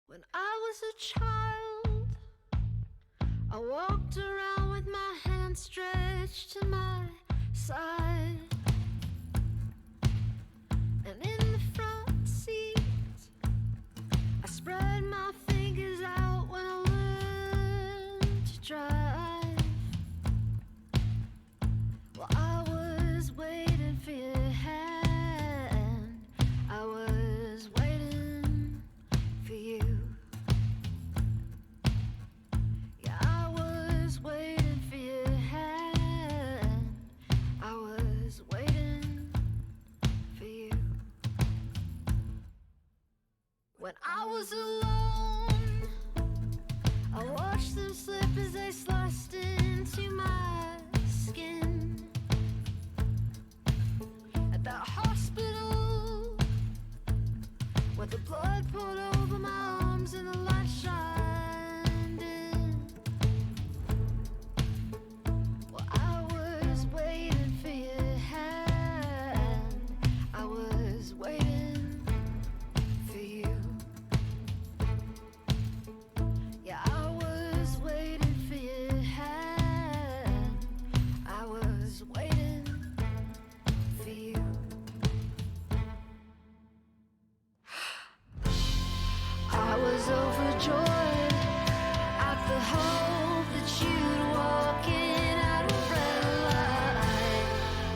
When I was a child, I walked around with my hand stretched to my side. And in the front seat, I spread my fingers out when I learned to drive. Well, I was waiting for your hand. I was waiting for you. Yeah, I was waiting for your hand. I was waiting for you. When I was alone, I watched them slip as they sliced into my skin. At that hospital, where the blood poured over my arms and the light shined in. Well, I was waiting for your hand. I was waiting for you. Yeah, I was waiting for your hand. I was waiting for you. I was overjoyed at the hope that you'd walk in out of red light.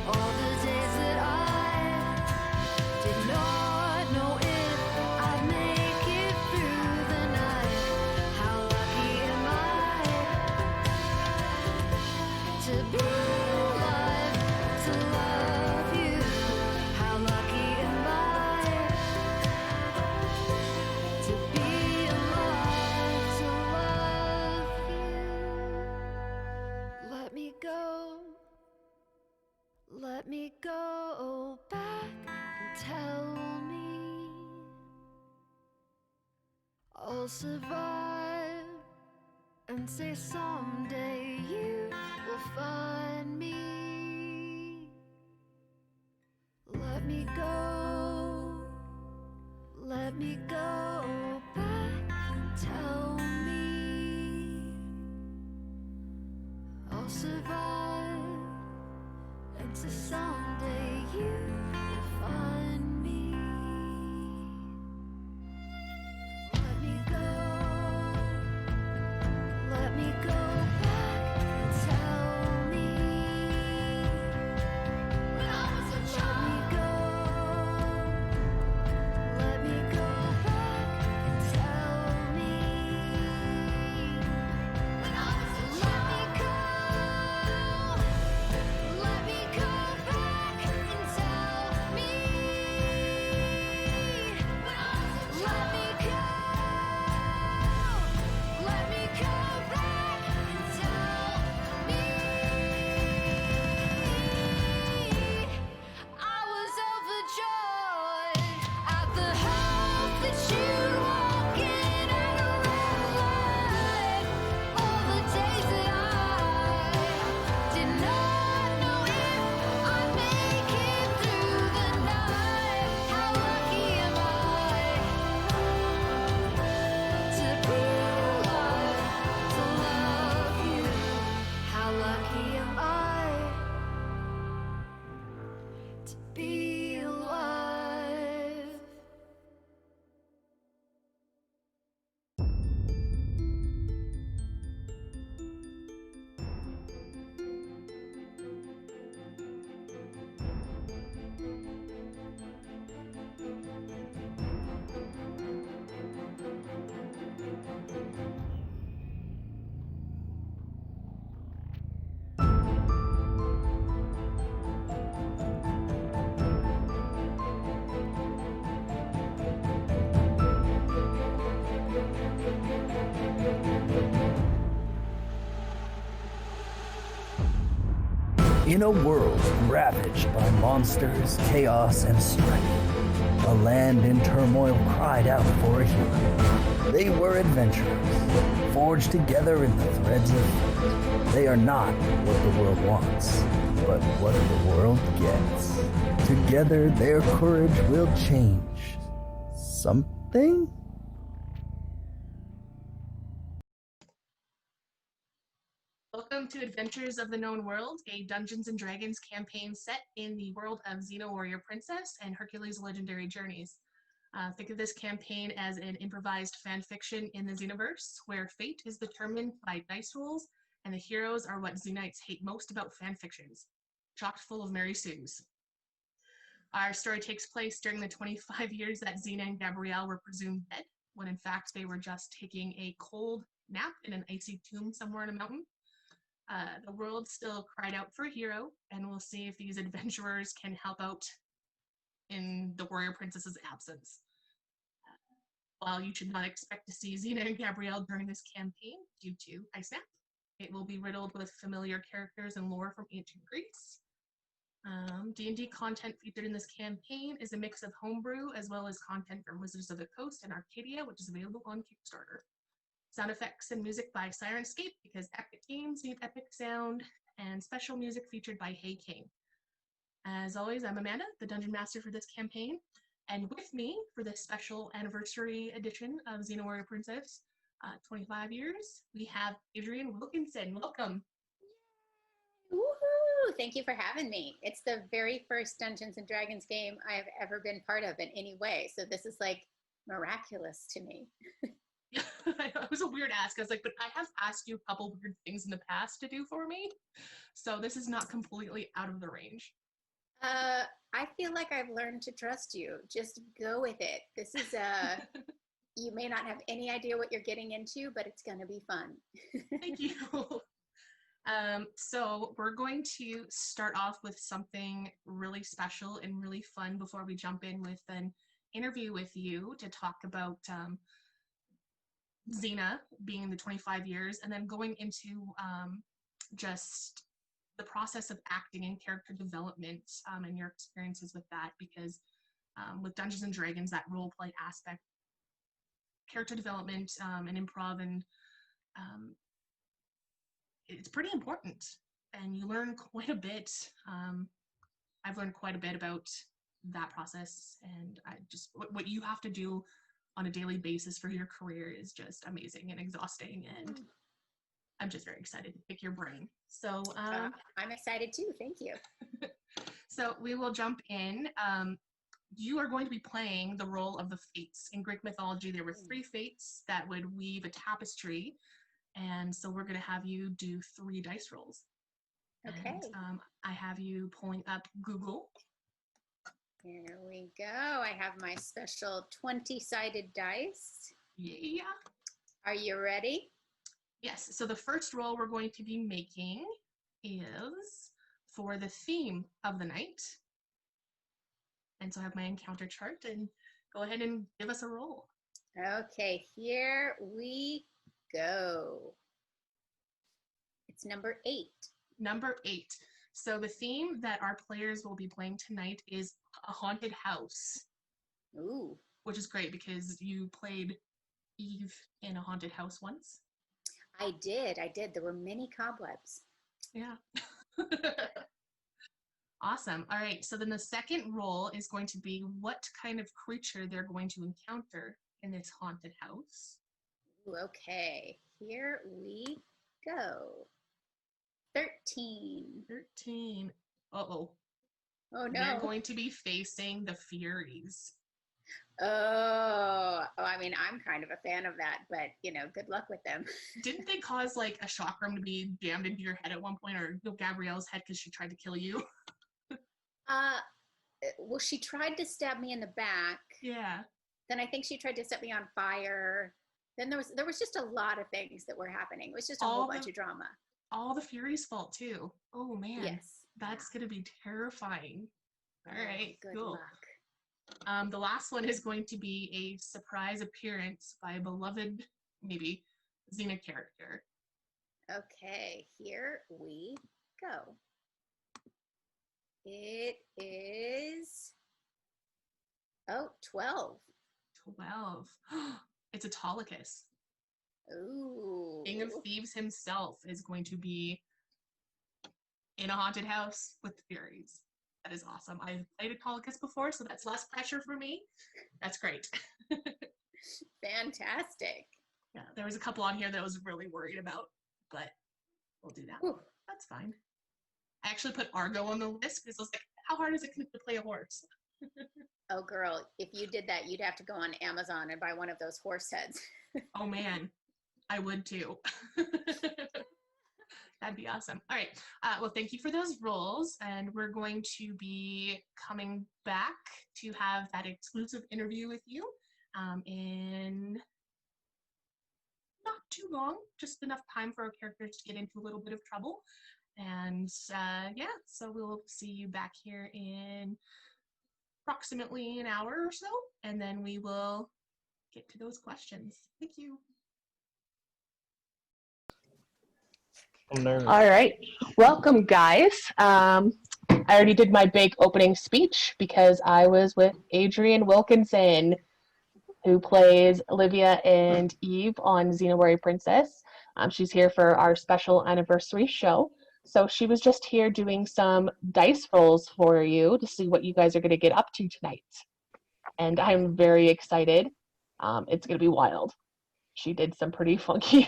All the days that I did not know if I'd make it through the night. How lucky am I to be alive, to love you. How lucky am I to be alive, to love you. Let me go back and tell me I'll survive, and say someday you will find me. Let me go back and tell me I'll survive, and so someday you will find me. Let me go back and tell me when I was a child. Let me go back and tell me when I was a child. Let me go back and tell me when I was a child. Let me go back and tell me I was overjoyed at the hope that you'd walk in out of red light. All the days that I did not know if I'd make it through the night. How lucky am I to be alive, to love you. How lucky am I to be alive. In a world ravaged by monsters, chaos, and strife, a land in turmoil cried out for a hero. They were adventurers, forged together in the threads of fate. They are not what the world wants, but what the world gets. Together, their courage will change something? Welcome to Adventures of the Known World, a Dungeons & Dragons campaign set in the world of Xena Warrior Princess and Hercules' Legendary Journeys. Think of this campaign as an improvised fan fiction in the Xenoverse, where fate is determined by dice rolls, and the heroes are what Xenites hate most about fan fictions, chock full of Mary Sues. Our story takes place during the 25 years that Xena and Gabrielle were presumed dead, when in fact they were just taking a cold nap in an icy tomb somewhere in a mountain. The world still cried out for a hero, and we'll see if these adventurers can help out in the warrior princess's absence. While you should not expect to see Xena and Gabrielle during this campaign due to Ice Nap, it will be riddled with familiar characters and lore from ancient Greece. D&D content featured in this campaign is a mix of homebrew as well as content from Wizards of the Coast and Arcadia, which is available on Kickstarter. Sound effects and music by Sirenscape, because epic games need epic sound, and special music featured by Hey King. As always, I'm Amanda, the Dungeon Master for this campaign, and with me for this special anniversary edition of Xena Warrior Princess, 25 years, we have Adrienne Wilkinson. Welcome. Woohoo! Thank you for having me. It's the very first Dungeons & Dragons game I have ever been part of in any way, so this is like miraculous to me. Yeah, it was a weird ask. I was like, but I have asked you a couple weird things in the past to do for me, so this is not completely out of the range. I feel like I've learned to trust you. Just go with it. This is you may not have any idea what you're getting into, but it's going to be fun. Thank you. So we're going to start off with something really special and really fun before we jump in with an interview with you to talk about Xena being in the 25 years, and then going into just the process of acting and character development and your experiences with that, because with Dungeons & Dragons, that role play aspect, character development and improv, and it's pretty important, and you learn quite a bit. I've learned quite a bit about that process, and I just what you have to do on a daily basis for your career is just amazing and exhausting, and I'm just very excited to pick your brain. So I'm excited too. Thank you. So we will jump in. You are going to be playing the role of the Fates. In Greek mythology, there were 3 Fates that would weave a tapestry, and so we're going to have you do 3 dice rolls. Okay. And, I have you pulling up Google. Here we go. I have my special 20-sided dice. Yeah. Are you ready? Yes. So the first roll we're going to be making is for the theme of the night. And so I have my encounter chart, and go ahead and give us a roll. Okay, here we go. It's number 8. Number 8. So the theme that our players will be playing tonight is a haunted house. Ooh. Which is great because you played Eve in a haunted house once. I did. There were many cobwebs. Yeah. Awesome. All right. So then the second roll is going to be what kind of creature they're going to encounter in this haunted house. Ooh, okay. Here we go. 13. 13. Uh-oh. Oh, no. They're going to be facing the Furies. Oh, I mean, I'm kind of a fan of that, but, good luck with them. Didn't they cause, like, a chakram to be jammed into your head at one point, or Gabrielle's head because she tried to kill you? Well, she tried to stab me in the back. Yeah. Then I think she tried to set me on fire. Then there was just a lot of things that were happening. It was just a whole bunch of drama. All the Furies' fault, too. Oh, man. Yes. That's going to be terrifying. All right, good cool. luck. The last one is going to be a surprise appearance by a beloved, maybe, Xena character. Okay, here we go. It is 12. 12. It's Autolycus. Ooh. King of Thieves himself is going to be in a haunted house with the Furies. That is awesome. I've played Autolycus before, so that's less pressure for me. That's great. Fantastic. Yeah, there was a couple on here that I was really worried about, but We'll do that. Ooh. That's fine. I actually put Argo on the list because I was like, how hard is it to play a horse? Oh, girl, if you did that, you'd have to go on Amazon and buy one of those horse heads. Oh man, I would too. That'd be awesome. All right. Well, thank you for those roles. And we're going to be coming back to have that exclusive interview with you in not too long, just enough time for our characters to get into a little bit of trouble. And yeah, so we'll see you back here in approximately an hour or so, and then we will get to those questions. Thank you. I'm nervous. All right, welcome guys. I already did my big opening speech because I was with Adrienne Wilkinson, who plays Olivia and Eve on Xena Warrior Princess. She's here for our special anniversary show. So she was just here doing some dice rolls for you to see what you guys are going to get up to tonight. And I'm very excited. It's going to be wild. She did some pretty funky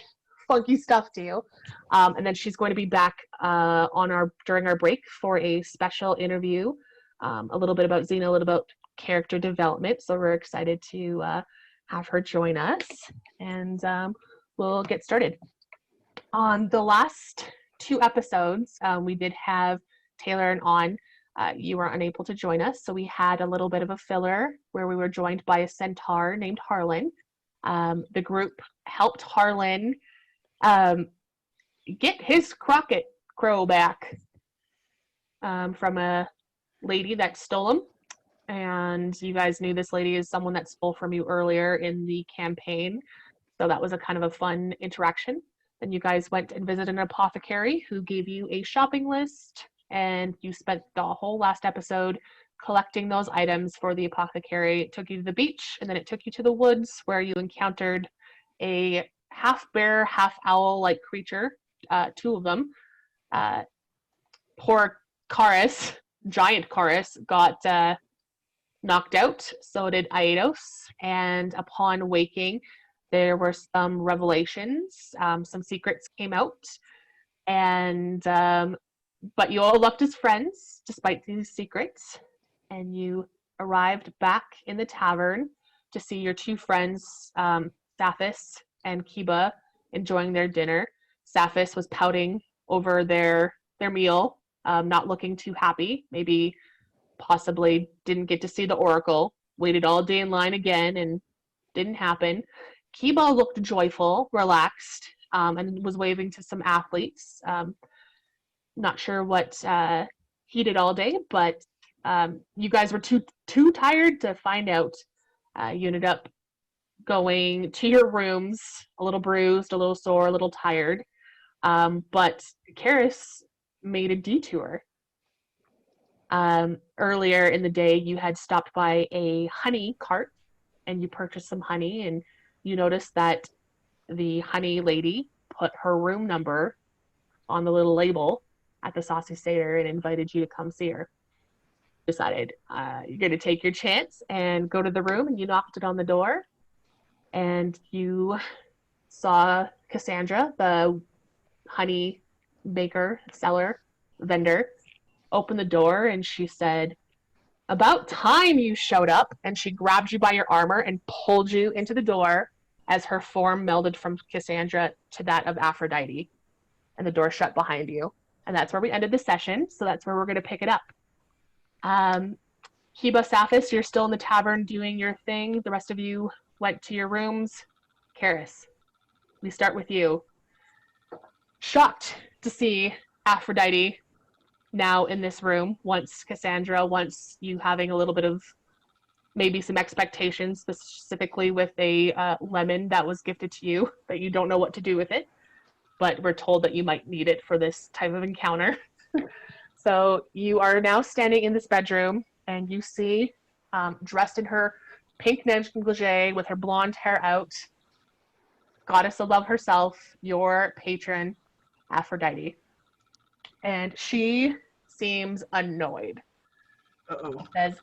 stuff too. And then she's going to be back during our break for a special interview, a little bit about Xena, a little about character development. So we're excited to have her join us, and we'll get started. On the last 2 episodes, we did have Taylor and On. You were unable to join us, so we had a little bit of a filler where we were joined by a centaur named Harlan. The group helped Harlan get his crockett crow back from a lady that stole him. And you guys knew this lady is someone that stole from you earlier in the campaign. So that was a kind of a fun interaction. Then you guys went and visited an apothecary who gave you a shopping list, and you spent the whole last episode collecting those items for the apothecary. It took you to the beach, and then it took you to the woods where you encountered a half bear, half owl-like creature, 2 of them. Poor Karis, giant Karis, got knocked out, so did Aitos, and upon waking, there were some revelations, some secrets came out, and but you all left as friends despite these secrets, and you arrived back in the tavern to see your 2 friends, Saphis and Kiba, enjoying their dinner. Saphis was pouting over their meal, not looking too happy, maybe possibly didn't get to see the Oracle, waited all day in line again and didn't happen. Kiba looked joyful, relaxed, and was waving to some athletes. Not sure what he did all day, but you guys were too tired to find out. You ended up going to your rooms, a little bruised, a little sore, a little tired. But Karis made a detour. Earlier in the day, you had stopped by a honey cart, and you purchased some honey, and you noticed that the honey lady put her room number on the little label at the Saucy Seder and invited you to come see her. Decided you're going to take your chance and go to the room, and you knocked it on the door, and you saw Cassandra, the honey baker, seller, vendor, open the door, and she said, "About time you showed up," and she grabbed you by your armor and pulled you into the door as her form melded from Cassandra to that of Aphrodite, and the door shut behind you. And that's where we ended the session, so that's where we're going to pick it up. Kiba, Saphis, you're still in the tavern doing your thing. The rest of you went to your rooms. Karis, we start with you. Shocked to see Aphrodite now in this room, once you having a little bit of maybe some expectations, specifically with a lemon that was gifted to you that you don't know what to do with it, but we're told that you might need it for this type of encounter. So you are now standing in this bedroom, and you see, dressed in her pink negligee with her blonde hair out, goddess of love herself, your patron, Aphrodite. And she seems annoyed. Uh-oh. Says,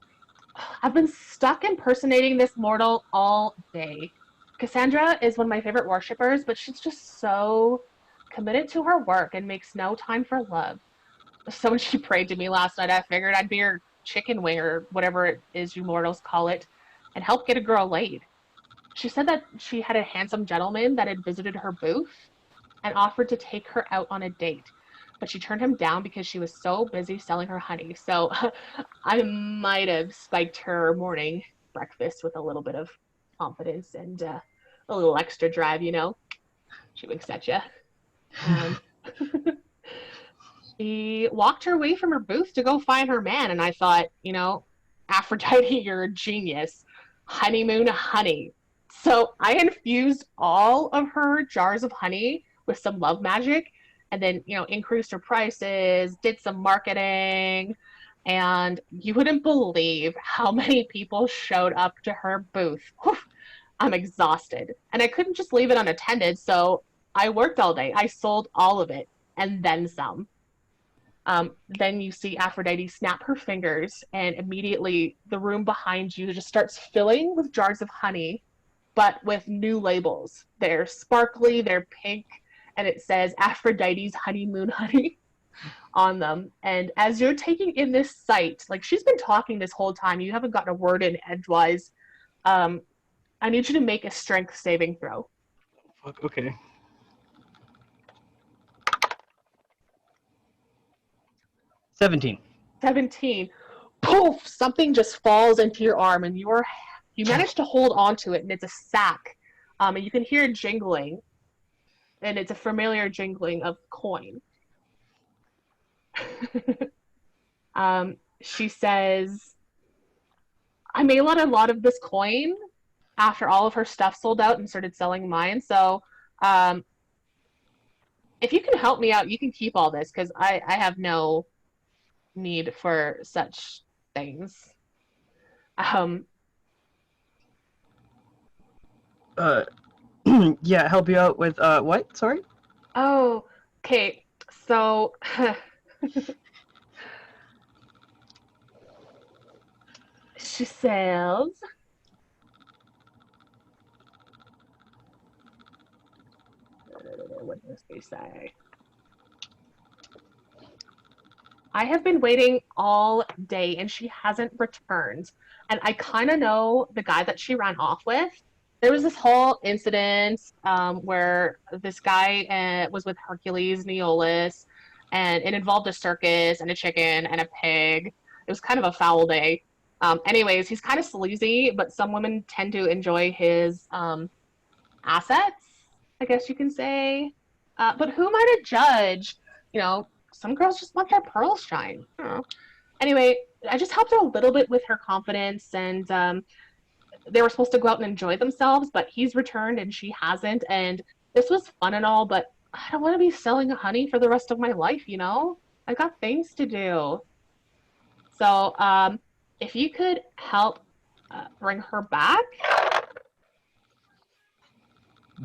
"I've been stuck impersonating this mortal all day. Cassandra is one of my favorite worshippers, but she's just so committed to her work and makes no time for love. So when she prayed to me last night, I figured I'd be her chicken wing or whatever it is you mortals call it and help get a girl laid. She said that she had a handsome gentleman that had visited her booth and offered to take her out on a date. But she turned him down because she was so busy selling her honey. So I might have spiked her morning breakfast with a little bit of confidence and a little extra drive, you know. She winks at you. She walked her way from her booth to go find her man, and I thought, you know, Aphrodite, you're a genius. Honeymoon honey. So I infused all of her jars of honey with some love magic and then, you know, increased her prices, did some marketing, and you wouldn't believe how many people showed up to her booth. Whew, I'm exhausted. And I couldn't just leave it unattended, so I worked all day. I sold all of it and then some. Then you see Aphrodite snap her fingers, and immediately the room behind you just starts filling with jars of honey, but with new labels. They're sparkly, they're pink, and it says Aphrodite's honeymoon honey on them. And as you're taking in this sight, like she's been talking this whole time, you haven't gotten a word in edgewise. I need you to make a strength saving throw. Fuck, okay. 17. 17. Poof! Something just falls into your arm, and you manage to hold onto it, and it's a sack. And you can hear it jingling, and it's a familiar jingling of coin. She says, I made a lot of this coin after all of her stuff sold out and started selling mine. So if you can help me out, you can keep all this because I have no need for such things. Yeah, help you out with what? Sorry? Oh, okay. So she says, what does she say? I have been waiting all day and she hasn't returned. And I kind of know the guy that she ran off with. There was this whole incident where this guy was with Hercules and Aeolus, and it involved a circus and a chicken and a pig. It was kind of a foul day. Anyways, he's kind of sleazy, but some women tend to enjoy his assets, I guess you can say. But who am I to judge? You know, some girls just want their pearls shine. I don't know. Anyway, I just helped her a little bit with her confidence, and they were supposed to go out and enjoy themselves, but he's returned and she hasn't. And this was fun and all, but I don't want to be selling honey for the rest of my life, you know? I got things to do. So if you could help bring her back.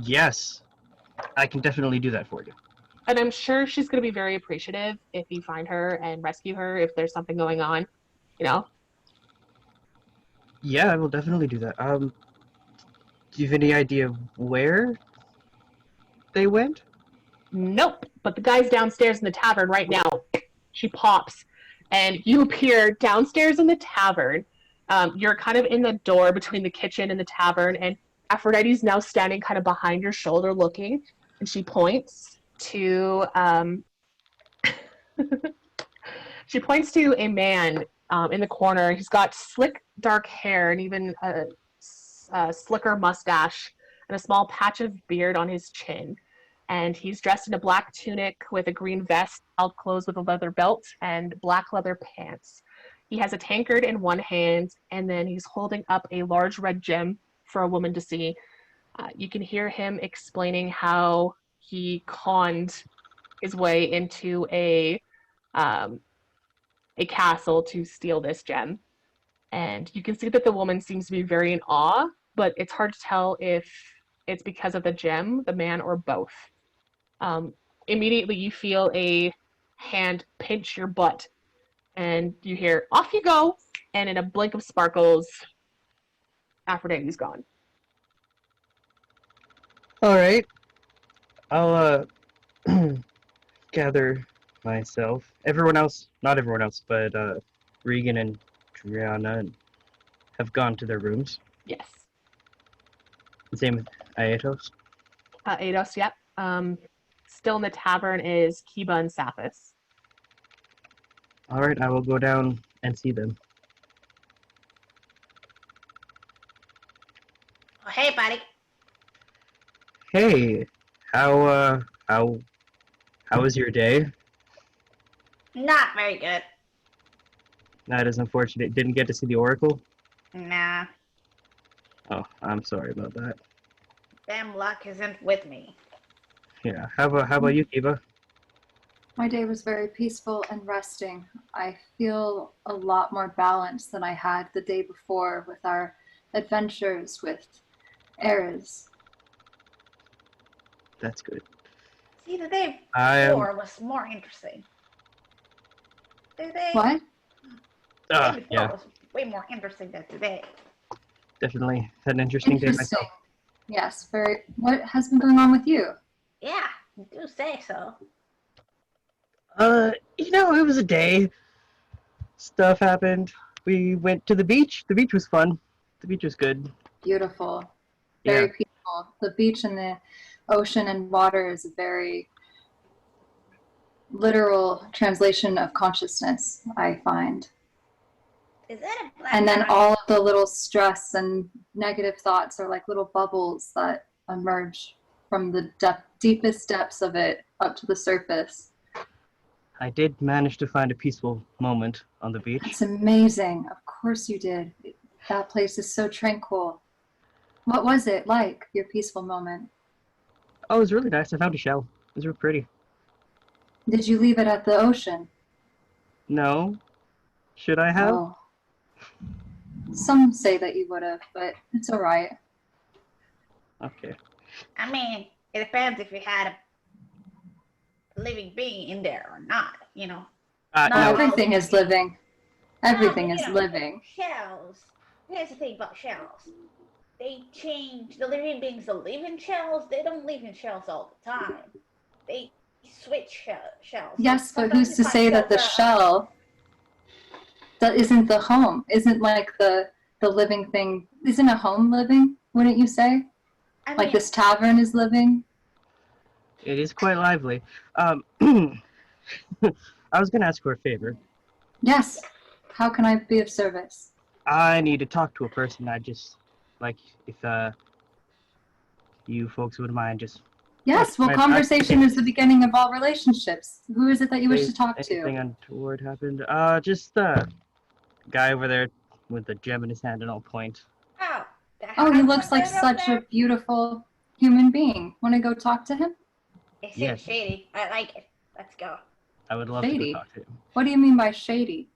Yes. I can definitely do that for you. And I'm sure she's going to be very appreciative if you find her and rescue her if there's something going on, you know? Yeah, I will definitely do that. Do you have any idea where they went? Nope. But the guy's downstairs in the tavern right now. She pops, and you appear downstairs in the tavern. You're kind of in the door between the kitchen and the tavern, and Aphrodite's now standing kind of behind your shoulder looking, and she points to she points to a man in the corner. He's got slick dark hair and even a slicker mustache and a small patch of beard on his chin. And he's dressed in a black tunic with a green vest, held closed with a leather belt and black leather pants. He has a tankard in one hand, and then he's holding up a large red gem for a woman to see. You can hear him explaining how he conned his way into a castle to steal this gem. And you can see that the woman seems to be very in awe, but it's hard to tell if it's because of the gem, the man, or both. Immediately you feel a hand pinch your butt, and you hear, off you go, and in a blink of sparkles, Aphrodite's gone. Alright. I'll gather myself. Everyone else, not everyone else, but Regan and Triana have gone to their rooms. Yes. The same with Aetos. Ados, yep. Still in the tavern is Kiba and Saphis. All right, I will go down and see them. Oh, hey, buddy. Hey, how was your day? Not very good. That is unfortunate. Didn't get to see the Oracle? Nah, Oh, I'm sorry about that. damn luck isn't with me. Yeah. How about you, Kiva? My day was very peaceful and resting. I feel a lot more balanced than I had the day before with our adventures with Ares. That's good. See, the day I before was more interesting. The day, What? the day before Yeah, was way more interesting than today. definitely had an interesting day Interesting. myself. Yes, very. What has been going on with you? Yeah, you do say so. It was a day. Stuff happened. We went to the beach. The beach was fun. The beach was good. Beautiful. Very Yeah. peaceful. The beach and the ocean and water is a very literal translation of consciousness, I find. Is that a black And then guy? all of the little stress and negative thoughts are like little bubbles that emerge from the deepest depths of it up to the surface. I did manage to find a peaceful moment on the beach. It's amazing. Of course you did. That place is so tranquil. What was it like, your peaceful moment? Oh, it was really nice. I found a shell. It was real pretty. Did you leave it at the ocean? No. Should I have? Oh. Some say that you would have, but it's all right. Okay. I mean, it depends if you had a living being in there or not, No. Everything is living. Everything No, is living. Shells. Here's the thing about shells. They change. The living beings that live in shells, they don't live in shells all the time. They switch shells. Yes, but Sometimes who's you to find say that the shells shell that isn't the home, isn't like the living thing, isn't a home living, wouldn't you say? I Like mean, this tavern is living? It is quite lively. I was gonna ask for a favor. Yes. How can I be of service? I need to talk to a person. I just like if you folks wouldn't mind just Yes, well, I- conversation is the beginning of all relationships. Who is it that you wish to talk anything to? untoward happened. Just the guy over there with the gem in his hand and I'll point. oh, Oh, he looks like such a beautiful human being. Want to go talk to him? It seems Yes. shady. I like it. Let's go. I would love to Shady. go talk to him. What do you mean by shady?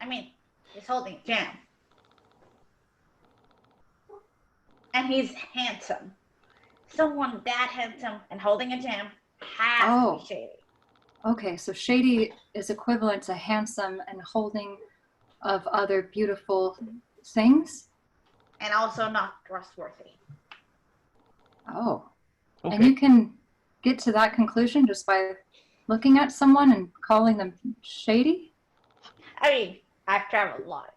I mean, he's holding a gem. And he's handsome. Someone that handsome and holding a gem has to Oh. be shady. Okay, so shady is equivalent to handsome and holding of other beautiful things? And also not trustworthy. Oh. Okay. And you can get to that conclusion just by looking at someone and calling them shady? I mean, I've traveled a lot,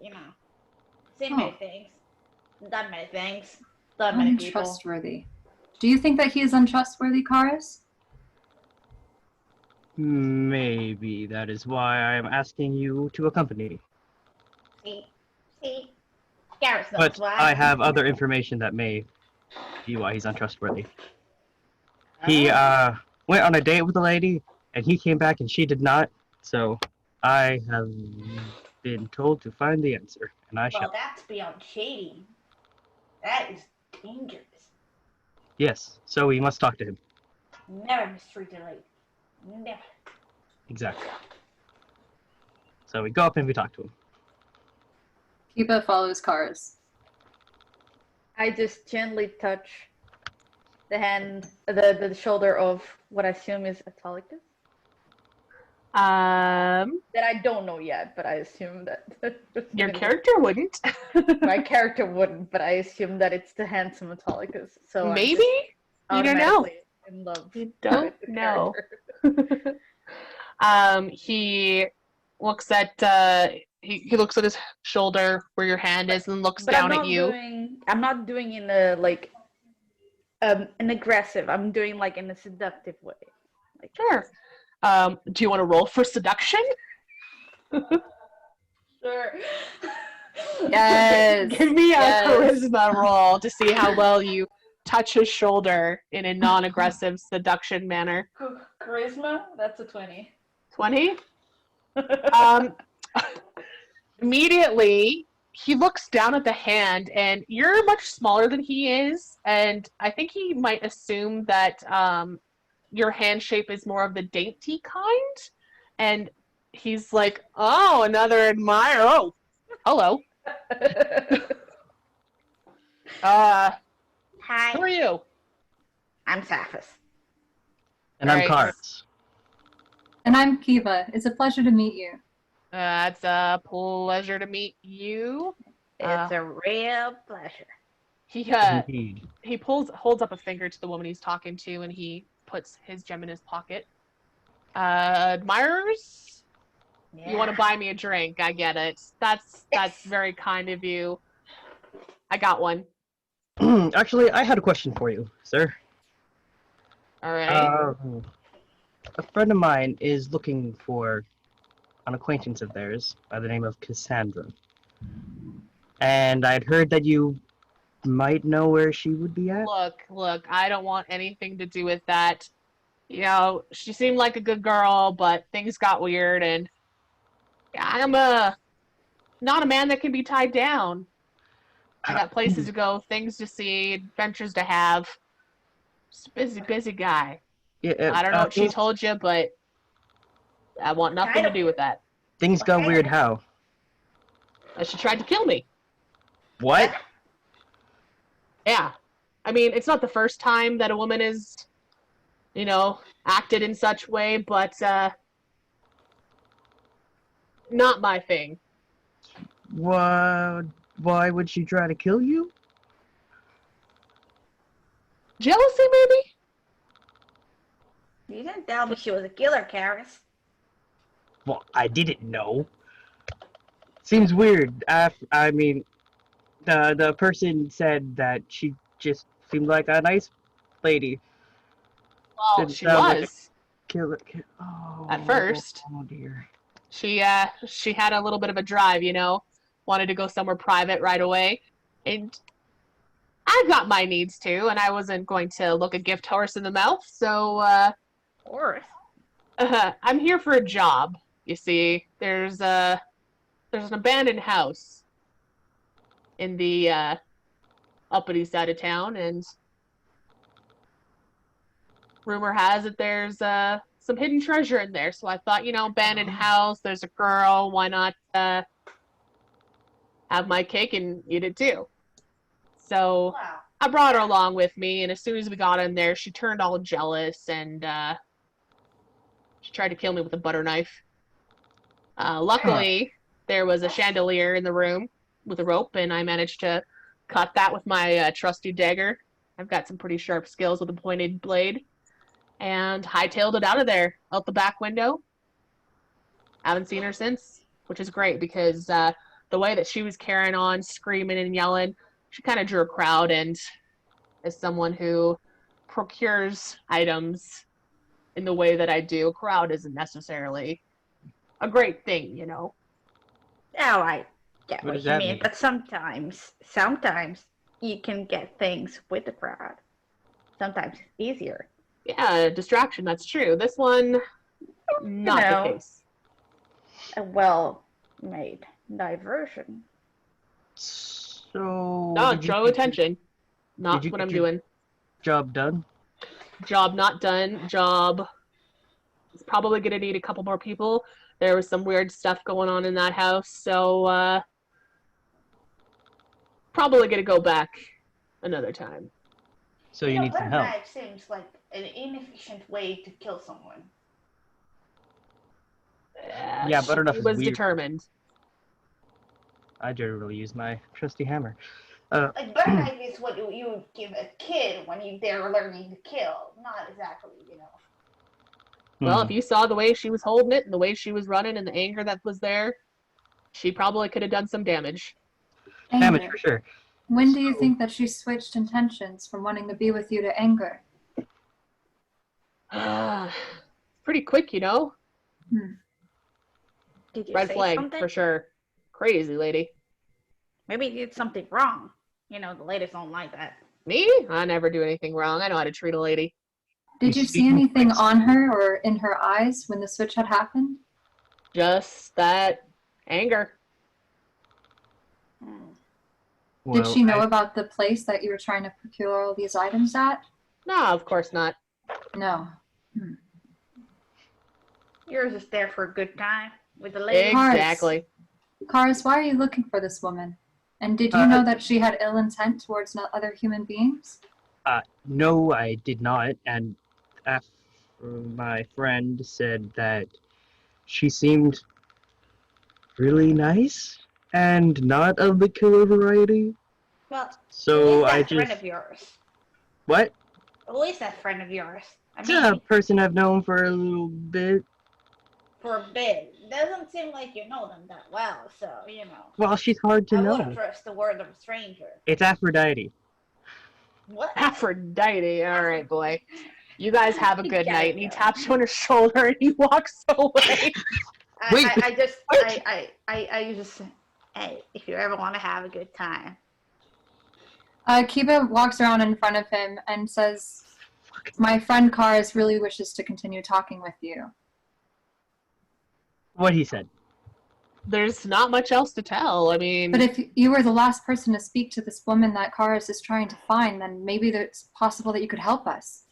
Seen many Oh. things. Done many things. Done many people. Untrustworthy. Do you think that he is untrustworthy, Karis? Maybe that is why I'm asking you to accompany me. See? Garrett knows But why. I have other information that may be why he's untrustworthy. He went on a date with a lady, and he came back and she did not. So I have been told to find the answer, and I Well, shall. that's beyond shady. That is dangerous. Yes, so we must talk to him. Never mistreat a lady. Never. Exactly. So we go up and we talk to him. Kiba follows Karis. I just gently touch the hand, the shoulder of what I assume is Autolycus. That I don't know yet, but I assume that Your character wouldn't. my character wouldn't, but I assume that it's the handsome Autolycus. So I'm Maybe? just You don't know. automatically in love. You don't with the know. character. He looks at he looks at his shoulder where your hand is and looks But down at you. I'm not doing in a like an aggressive. I'm doing like in a seductive way. Like, Sure. Do you want to roll for seduction? sure. Yes. Give me a yes. charisma roll to see how well you touch his shoulder in a non-aggressive seduction manner. Charisma? That's a 20. 20? Immediately, he looks down at the hand, and you're much smaller than he is, and I think he might assume that your hand shape is more of the dainty kind, and he's like, oh, another admirer. Oh, hello. Hi, Who are you? I'm Saphis. And I'm Right. Carts. And I'm Kiva. It's a pleasure to meet you. It's a pleasure to meet you. It's a real pleasure. Indeed. He holds up a finger to the woman he's talking to, and he puts his gem in his pocket. Admirers? Yeah. You want to buy me a drink? I get it. That's very kind of you. I got one. Actually, I had a question for you, sir. All right. A friend of mine is looking for an acquaintance of theirs by the name of Cassandra. And I'd heard that you might know where she would be at. Look, I don't want anything to do with that. You know, she seemed like a good girl, but things got weird, and I'm not a man that can be tied down. I got places to go, things to see, adventures to have. Just a busy guy. Yeah, I don't know what she told you, but I want nothing to do with that. Things got weird how? She tried to kill me. What? Yeah. I mean, it's not the first time that a woman is, acted in such way, but not my thing. Why would she try to kill you? Jealousy, maybe? You didn't tell me she was a killer, Karis. Well, I didn't know. Seems weird. I mean, the person said that she just seemed like a nice lady. Well, Didn't she sound like was. Oh, At first. Oh dear. She had a little bit of a drive, wanted to go somewhere private right away. And I've got my needs too, and I wasn't going to look a gift horse in the mouth, so Horse? I'm here for a job. You see, there's an abandoned house in the uppity side of town, and rumor has it there's some hidden treasure in there. So I thought, abandoned house, there's a girl, why not have my cake and eat it too? So Wow. I brought her along with me, and as soon as we got in there, she turned all jealous, and she tried to kill me with a butter knife. Luckily, there was a chandelier in the room with a rope, and I managed to cut that with my trusty dagger. I've got some pretty sharp skills with a pointed blade. And hightailed it out of there, out the back window. Haven't seen her since, which is great because the way that she was carrying on, screaming and yelling, she kind of drew a crowd, and as someone who procures items in the way that I do, a crowd isn't necessarily a great thing, Oh, I get What what does you that mean, mean? but sometimes you can get things with the crowd. Sometimes it's easier. Yeah, distraction, that's true. This one, not the case. A well-made diversion. So. No, did you draw get attention. Not did you what get I'm your- doing. Job done? Job not done. Job is probably going to need a couple more people. There was some weird stuff going on in that house, so probably going to go back another time. So you need some help. Knife seems like an inefficient way to kill someone. Yeah, butter knife She is was weird. determined. I generally use my trusty hammer. Like bird knife is what you would give a kid when they're learning to kill, not exactly, Well, if you saw the way she was holding it and the way she was running and the anger that was there, she probably could have done some damage. Damage Anger. for sure. When do you think that she switched intentions from wanting to be with you to anger? Pretty quick, you know? Did you Red say flag, something? for sure. Crazy lady. Maybe you did something wrong. The ladies don't like that. Me? I never do anything wrong. I know how to treat a lady. Did you see anything on her or in her eyes when the switch had happened? Just that anger. Did she know about the place that you were trying to procure all these items at? No, of course not. No. You're just there for a good time with the ladies. Exactly. Karis, why are you looking for this woman? And did you know that she had ill intent towards other human beings? No, I did not. And after my friend said that she seemed really nice and not of the killer variety. Well, So who is I that friend just... of yours? What? Who is that friend of yours? I It's mean, a person I've known for a little bit. for a bit. Doesn't seem like you know them that well, so, Well, she's hard to I know. wouldn't trust the word of a stranger. It's Aphrodite. What? Aphrodite. All right, boy. You guys have a You good gotta night. And he go. taps you on his shoulder and he walks away. Wait, I just say, hey, if you ever want to have a good time. Kiba walks around in front of him and says, my friend Karis really wishes to continue talking with you. what he said. There's not much else to tell. I mean, But if you were the last person to speak to this woman that Karis is trying to find, then maybe it's possible that you could help us.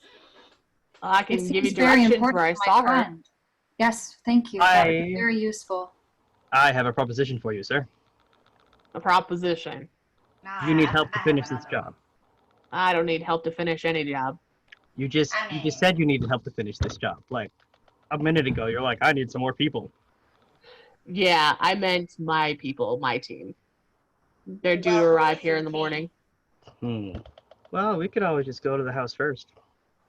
I can It give you seems very directions important where I to my saw her. friend. Yes, thank you. That would be very useful. I have a proposition for you, sir. A proposition. Nah, You need help to I finish have this another job. I don't need help to finish any job. You just said you needed help to finish this job. Like a minute ago, you're like, I need some more people. Yeah, I meant my people, my team. They're due to Well, who arrive is here your in the team? morning. Well, we could always just go to the house first.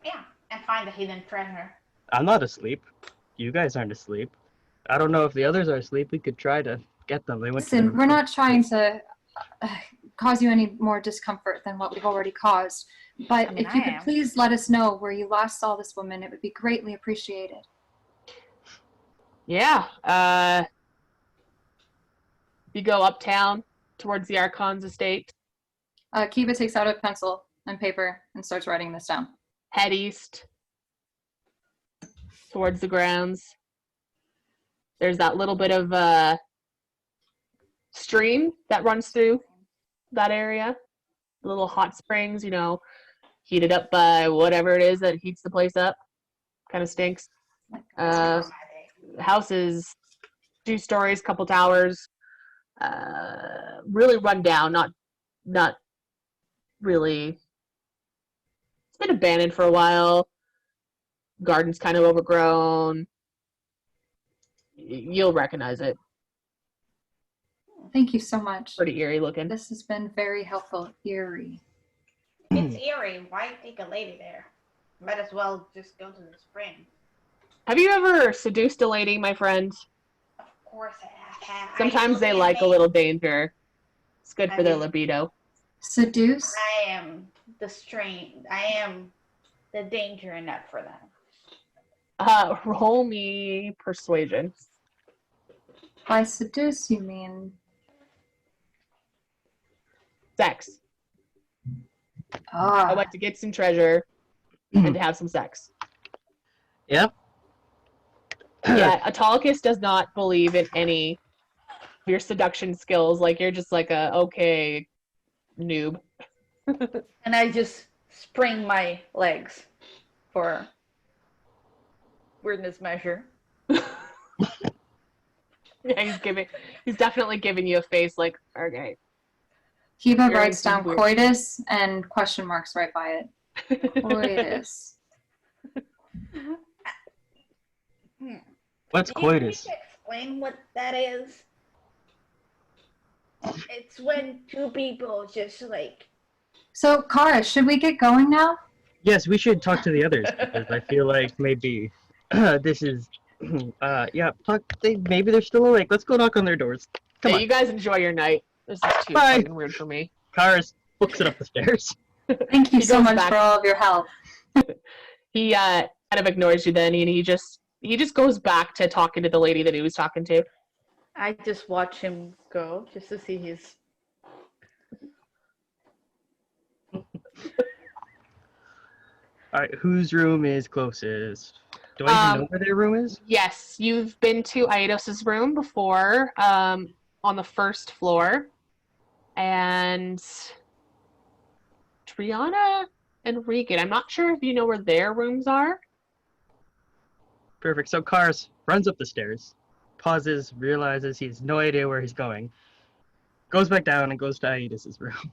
Yeah, and find the hidden treasure. I'm not asleep. You guys aren't asleep. I don't know if the others are asleep. We could try to get them. They went to Listen, we're not trying to cause you any more discomfort than what we've already caused. But I mean, if you I could am. please let us know where you last saw this woman, it would be greatly appreciated. Yeah, you go uptown towards the Archon's estate, Kiba takes out a pencil and paper and starts writing this down. head east towards the grounds. There's that little bit of stream that runs through that area. Little hot springs, heated up by whatever it is that heats the place up. Kind of stinks. House is 2 stories, couple towers. Really run down, not really. It's been abandoned for a while. Garden's kind of overgrown. You'll recognize it. Thank you so much. Pretty eerie looking. This has been very helpful. Eerie. It's eerie. Why take a lady there? Might as well just go to the spring. Have you ever seduced a lady, my friend? Of course I have. Sometimes they like a little danger. It's good for their libido. Seduce? I am the strain. I am the danger enough for them. Roll me persuasion. By seduce, you mean? Sex. Ah. I like to get some treasure and to have some sex. Yep. Yeah, Autolycus does not believe in any of your seduction skills. Like, you're just like a, okay, noob. And I just spring my legs for weirdness measure. Yeah, he's definitely giving you a face like, okay. Kiba You're writes down weird. coitus and question marks right by it. Coitus. What's Do you need coitus? to explain what that is? It's when two people just like. So, Kara, should we get going now? Yes, we should talk to the others because I feel like maybe this is. Yeah, maybe they're still awake. Let's go knock on their doors. Come Hey, on. you guys enjoy your night. This is too Bye. fucking weird for me. Karis books it up the stairs. Thank you He so goes much back. for all of your help. He kind of ignores you then, and he just goes back to talking to the lady that he was talking to. I just watch him go just to see his. Alright, whose room is closest? Do I even know where their room is? Yes, you've been to Aidos's room before, on the first floor, and Triana and Regan. I'm not sure if you know where their rooms are. Perfect. So Karis runs up the stairs, pauses, realizes he has no idea where he's going, goes back down and goes to Aidas's room.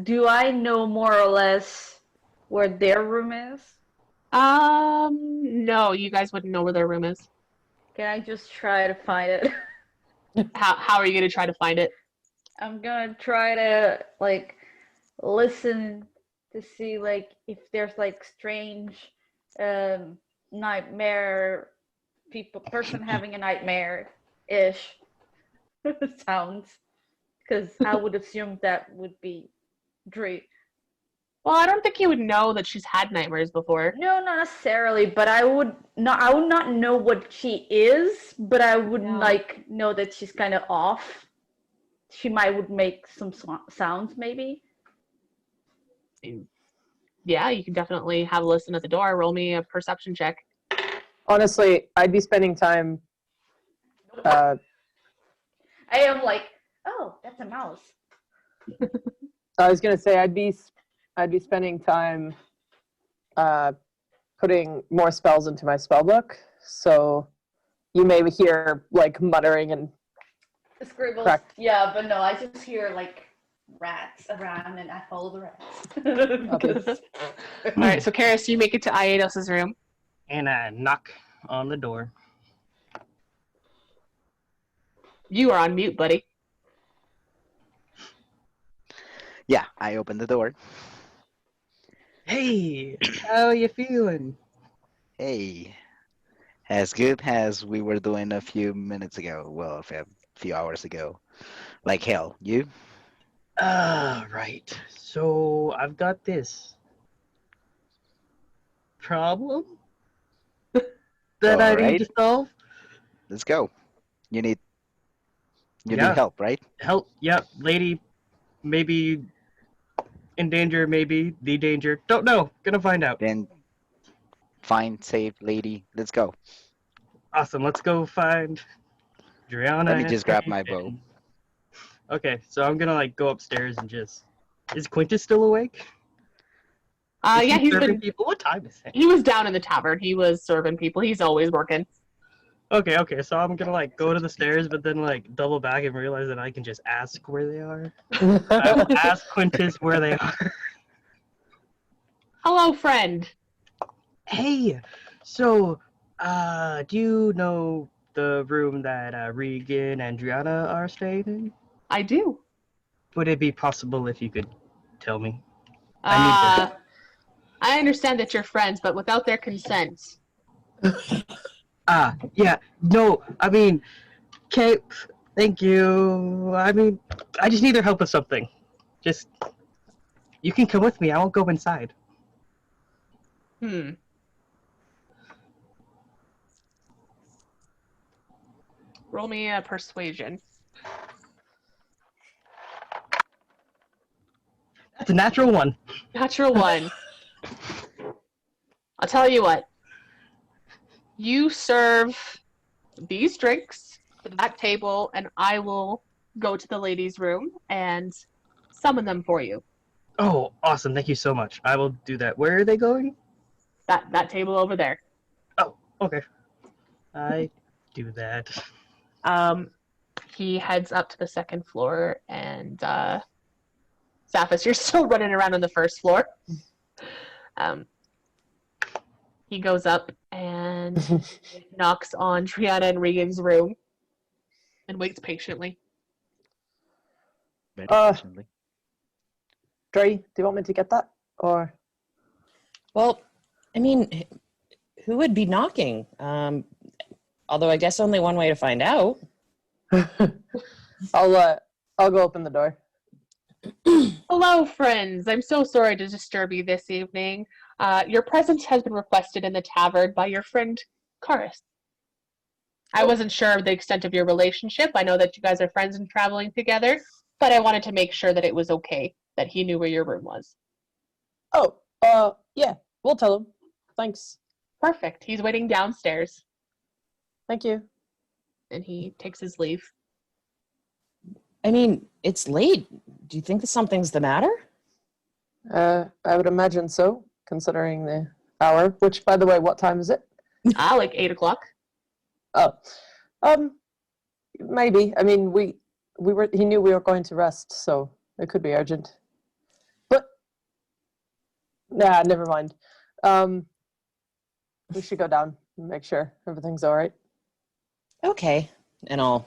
Do I know more or less where their room is? No, you guys wouldn't know where their room is. Can I just try to find it? How are you gonna try to find it? I'm gonna try to like listen to see like if there's like strange nightmare person having a nightmare-ish sounds, because I would assume that would be Dree. Well, I don't think you would know that she's had nightmares before. No, not necessarily, but I would not know what she is, but I would like know that she's kind of off. She would make some sounds, maybe. Yeah, you can definitely have a listen at the door. Roll me a perception check. Honestly, I'd be spending time. I am like, oh, that's a mouse. I was gonna say I'd be spending time putting more spells into my spell book, so you may hear like muttering and Scribbles. Correct. Yeah, but no, I just hear like rats around and I follow the rats. All right, so Karis, you make it to Aidos's room. And I knock on the door. You are on mute, buddy. Yeah, I open the door. Hey, how you feeling? Hey, as good as we were doing a few minutes ago. Well, a few hours ago. Like hell. You? Right. So I've got this problem that I need Alright. to solve. Let's go. You need Yeah. help, right? Help. Yep. Lady, maybe in danger, maybe the danger. Don't know. Gonna find out. Then find safe lady. Let's go. Awesome. Let's go find Adriana. Let me just grab my bow. Okay, so I'm gonna like go upstairs and just. Is Quintus still awake? Is Yeah, he he's serving been. people. What time is it? He was down in the tavern. He was serving people. He's always working. Okay, so I'm gonna like go to the stairs, but then like double back and realize that I can just ask where they are. I will ask Quintus where they are. Hello, friend. Hey, so, do you know the room that Regan and Adriana are staying in? I do. Would it be possible if you could tell me? I understand that you're friends, but without their consent. Yeah, no, I mean, okay, thank you. I mean, I just need their help with something. Just, you can come with me, I won't go inside. Roll me a persuasion. That's a natural one. Natural one. I'll tell you what. You serve these drinks at that table, and I will go to the ladies' room and summon them for you. Oh, awesome, thank you so much. I will do that. Where are they going? That table over there. Oh, okay. I do that. He heads up to the second floor, and Zaphis, you're still running around on the first floor. He goes up and knocks on Triana and Regan's room. and waits patiently. Very Uh, patiently. Dre, do you want me to get that? Or Well, I mean, who would be knocking? Although I guess only one way to find out. I'll go open the door. Hello, friends. I'm so sorry to disturb you this evening. Your presence has been requested in the tavern by your friend, Karis. I wasn't sure of the extent of your relationship. I know that you guys are friends and traveling together, but I wanted to make sure that it was okay, that he knew where your room was. Oh, yeah, we'll tell him. Thanks. Perfect. He's waiting downstairs. Thank you. And he takes his leave. I mean, it's late. Do you think that something's the matter? I would imagine so, considering the hour. Which, by the way, what time is it? Like 8 o'clock. Oh, maybe. I mean, he knew we were going to rest, so it could be urgent. But, nah, never mind. We should go down and make sure everything's all right. Okay. And I'll,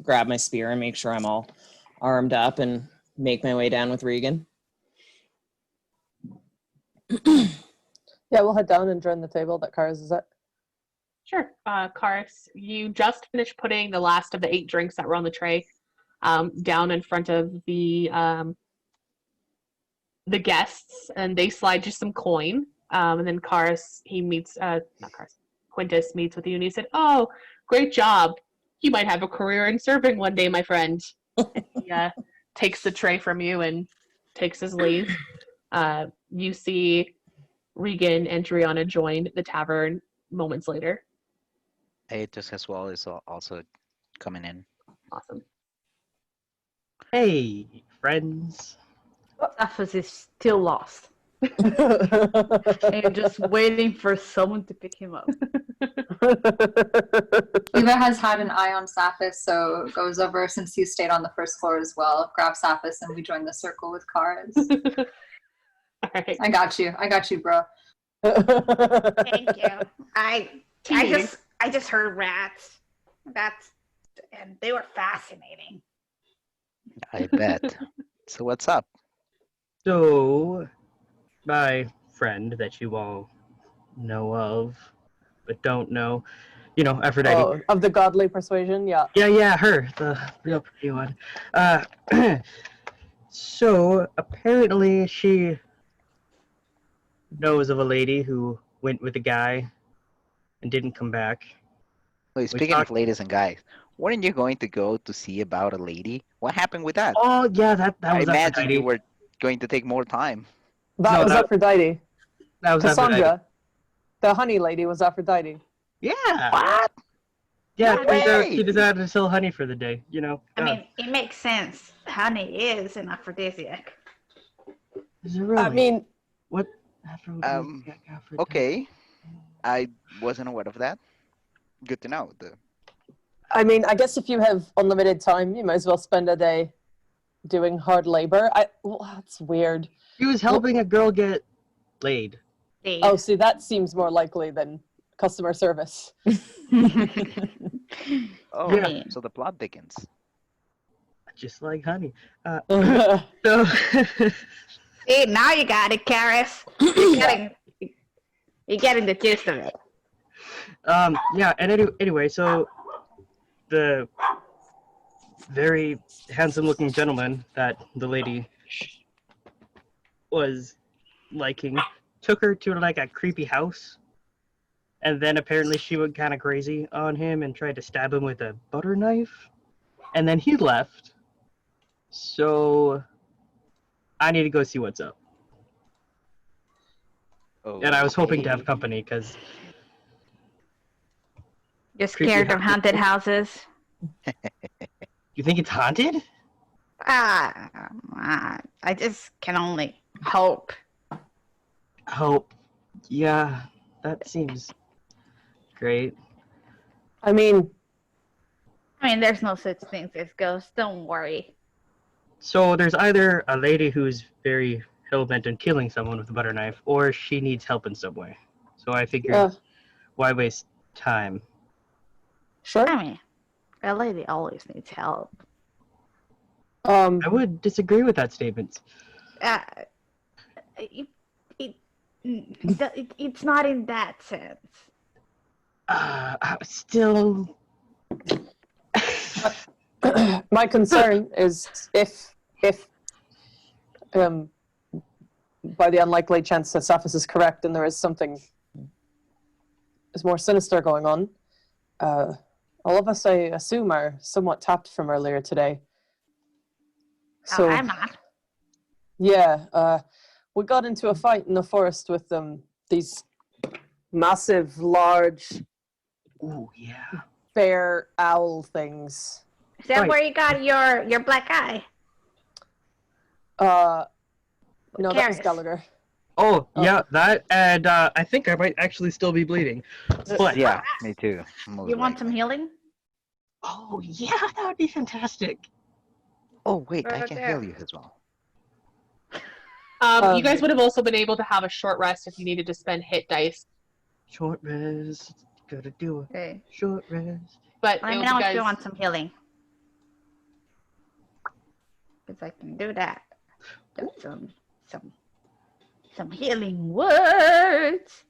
grab my spear and make sure I'm all armed up and make my way down with Regan. Yeah, we'll head down and join the table that Karis is at. Sure. Karis, you just finished putting the last of the 8 drinks that were on the tray down in front of the guests, and they slide you some coin. And then Karis, Quintus meets with you, and he said, "Oh, great job. You might have a career in serving one day, my friend." He takes the tray from you and takes his leave. You see Regan and Driana join the tavern moments later. Aetus as well is also coming in. Awesome. Hey, friends. Zaphos is still lost. And just waiting for someone to pick him up. Eva has had an eye on Saphis, so goes over since he stayed on the first floor as well. Grab Saphis and we join the circle with Karis. All right. I got you, bro. Thank you. I just heard rats. And they were fascinating. I bet. So what's up? So, my friend that you all know of, but don't know, Aphrodite. Oh, of the godly persuasion, yeah. Yeah, her, the real pretty one. So, apparently she knows of a lady who went with a guy and didn't come back. Wait, speaking of ladies and guys, weren't you going to go to see about a lady? What happened with that? Oh, yeah, that I was imagine Aphrodite. you were going to take more time. That was Aphrodite. That was Cassandra, Aphrodite. the honey lady, was Aphrodite. Yeah. What? Yeah, No she way. decided to sell honey for the day, I mean, it makes sense. Honey is an aphrodisiac. Is it really? I mean, what? Aphrodite. Okay. I wasn't aware of that. Good to know. I guess if you have unlimited time, you might as well spend a day doing hard labor. That's weird. He was helping a girl get laid. Oh, see, that seems more likely than customer service. Oh, Yeah. so the plot thickens. Just like honey. So, See, now you got it, Karis. You're getting the gist of it. yeah, and anyway, so the very handsome-looking gentleman that the lady was liking took her to like a creepy house, and then apparently she went kind of crazy on him and tried to stab him with a butter knife, and then he left. So I need to go see what's up. And I was hoping to have company because You're scared of haunted houses? You think it's haunted? I just can only hope. Hope. Yeah, that seems great. I mean, there's no such thing as ghosts. Don't worry. So there's either a lady who's very hell-bent on killing someone with a butter knife, or she needs help in some way. So I figured, why waste time? Sure. A lady always needs help. I would disagree with that statement. Uh, it's not in that sense. Still. My concern is if by the unlikely chance that Saphis is correct and there is something is more sinister going on, all of us, I assume, are somewhat tapped from earlier today. So I'm not. yeah, we got into a fight in the forest with these massive, large, Oh yeah. bear owl things. Is that Right. where you got your black eye? No, that was Karis. Gallagher. Oh yeah, that, and I think I might actually still be bleeding. But Yeah, me too. most You want some likely. healing? oh yeah, that would be fantastic. Oh wait, I Right can there. heal you as well. You guys would have also been able to have a short rest if you needed to spend hit dice, Short rest. Gotta do it. Okay. Short rest. but Let it me would know you if you guys. want some healing. Because I can do that. Got some healing words.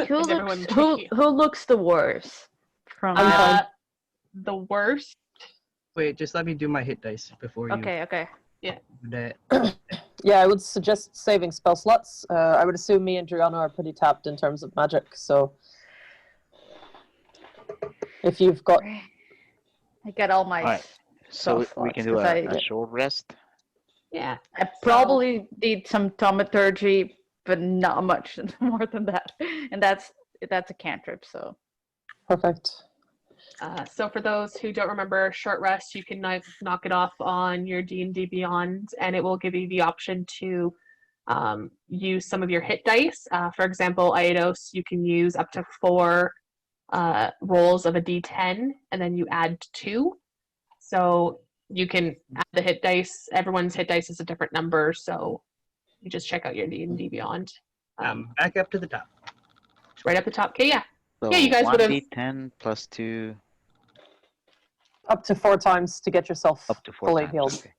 Who Is everyone looks who looks the worst from The worst. Wait, just let me do my hit dice before you Okay. do that. Yeah, I would suggest saving spell slots. I would assume me and Juliana are pretty tapped in terms of magic, so if you've got... I got all my Alright, so spell we can slots, do 'cause a short rest. Yeah. I probably need some thaumaturgy, but not much more than that. And that's a cantrip, so. Perfect. So for those who don't remember, short rest, you can knock it off on your D&D Beyond, and it will give you the option to use some of your hit dice. For example, Aidos, you can use up to 4 rolls of a D10, and then you add 2. So you can add the hit dice. Everyone's hit dice is a different number, so you just check out your D&D Beyond. Back up to the top. Right up the top. Okay, yeah. So Yeah, you guys would have. 1d10 plus 2. Up to 4 times to get yourself Up to 4 fully times. healed. Okay.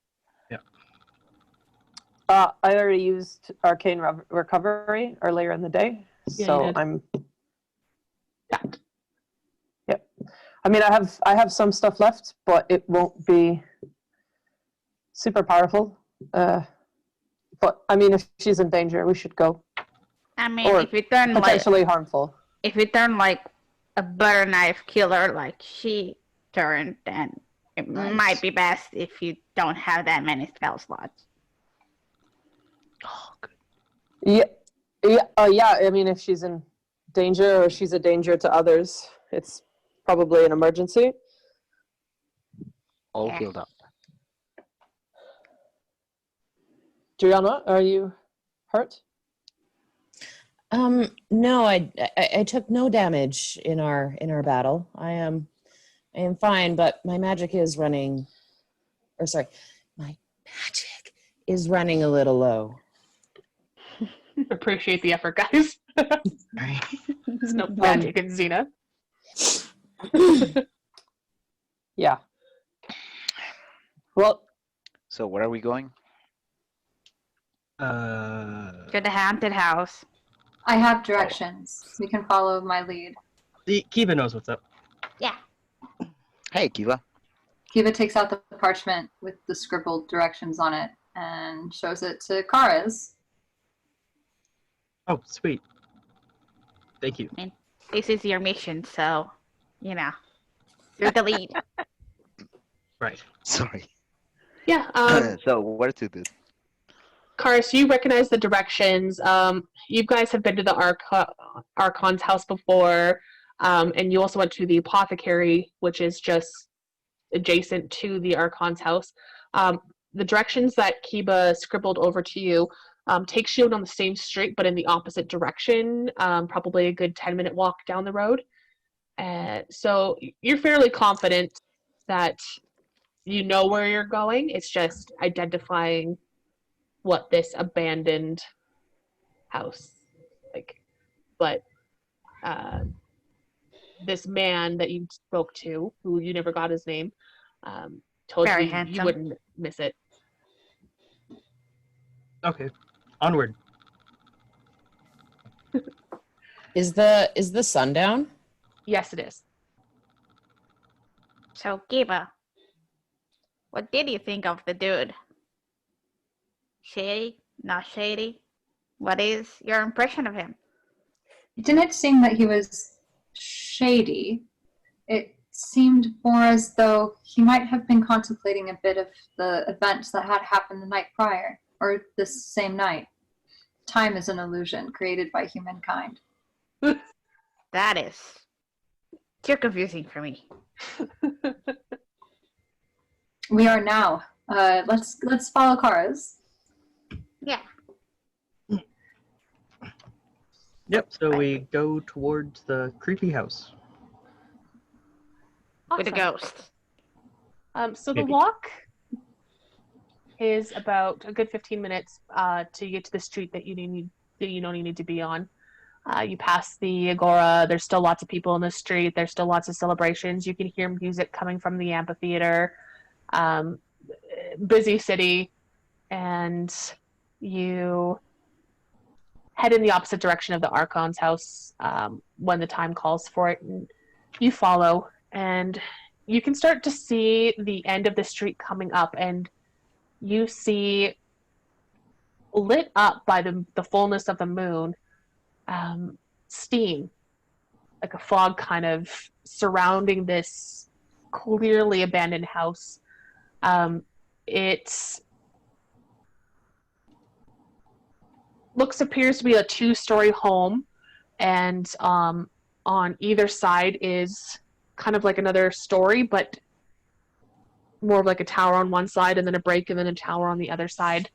I already used Arcane Recovery earlier in the day, Yeah, so you did. I'm... Tapped. Yep. I mean, I have some stuff left, but it won't be super powerful. But, I mean, if she's in danger, we should go. I mean, Or if you turn potentially harmful. if you turn like a butter knife killer like she turned, then it might be best if you don't have that many spell slots. Oh, good. Yeah. I mean, if she's in danger or she's a danger to others, it's probably an emergency. All Yeah. healed up. Juliana, are you hurt? No, I took no damage in our battle. I am fine, but my magic is running, or sorry, my magic is running a little low. Appreciate the effort, guys. There's no magic in Xena. Yeah. Well, So where are we going? To the haunted house. I have directions. We can follow my lead. Kiva knows what's up. Yeah. Hey, Kiva. Kiva takes out the parchment with the scribbled directions on it and shows it to Kara's. Oh, sweet. Thank you. And this is your mission, so you're the lead. Right. Sorry. Yeah. So where to do? Karis, you recognize the directions. You guys have been to the Archon's house before, and you also went to the apothecary, which is just adjacent to the Archon's house. The directions that Kiba scribbled over to you takes you on the same street, but in the opposite direction, probably a good 10-minute walk down the road. So you're fairly confident that you know where you're going. It's just identifying what this abandoned house like, but this man that you spoke to, who you never got his name, told Very you handsome. you wouldn't miss it. Okay, onward. Is the sun down? Yes, it is. So, Giba, what did you think of the dude? Shady? Not shady? What is your impression of him? It didn't seem that he was shady. It seemed more as though he might have been contemplating a bit of the events that had happened the night prior, or this same night. Time is an illusion created by humankind. That is too confusing for me. We are now. Let's follow Kara's. Yeah. Yep, so we go towards the creepy house. With a ghost. So the Maybe. walk is about a good 15 minutes to get to the street that you need to be on. You pass the agora. There's still lots of people in the street. There's still lots of celebrations. You can hear music coming from the amphitheater. Busy city, and you head in the opposite direction of the Archon's house when the time calls for it. And you follow, and you can start to see the end of the street coming up, and you see, lit up by the fullness of the moon, steam, like a fog kind of surrounding this clearly abandoned house. It appears to be a 2-story home, and on either side is kind of like another story, but more of like a tower on one side and then a break and then a tower on the other side.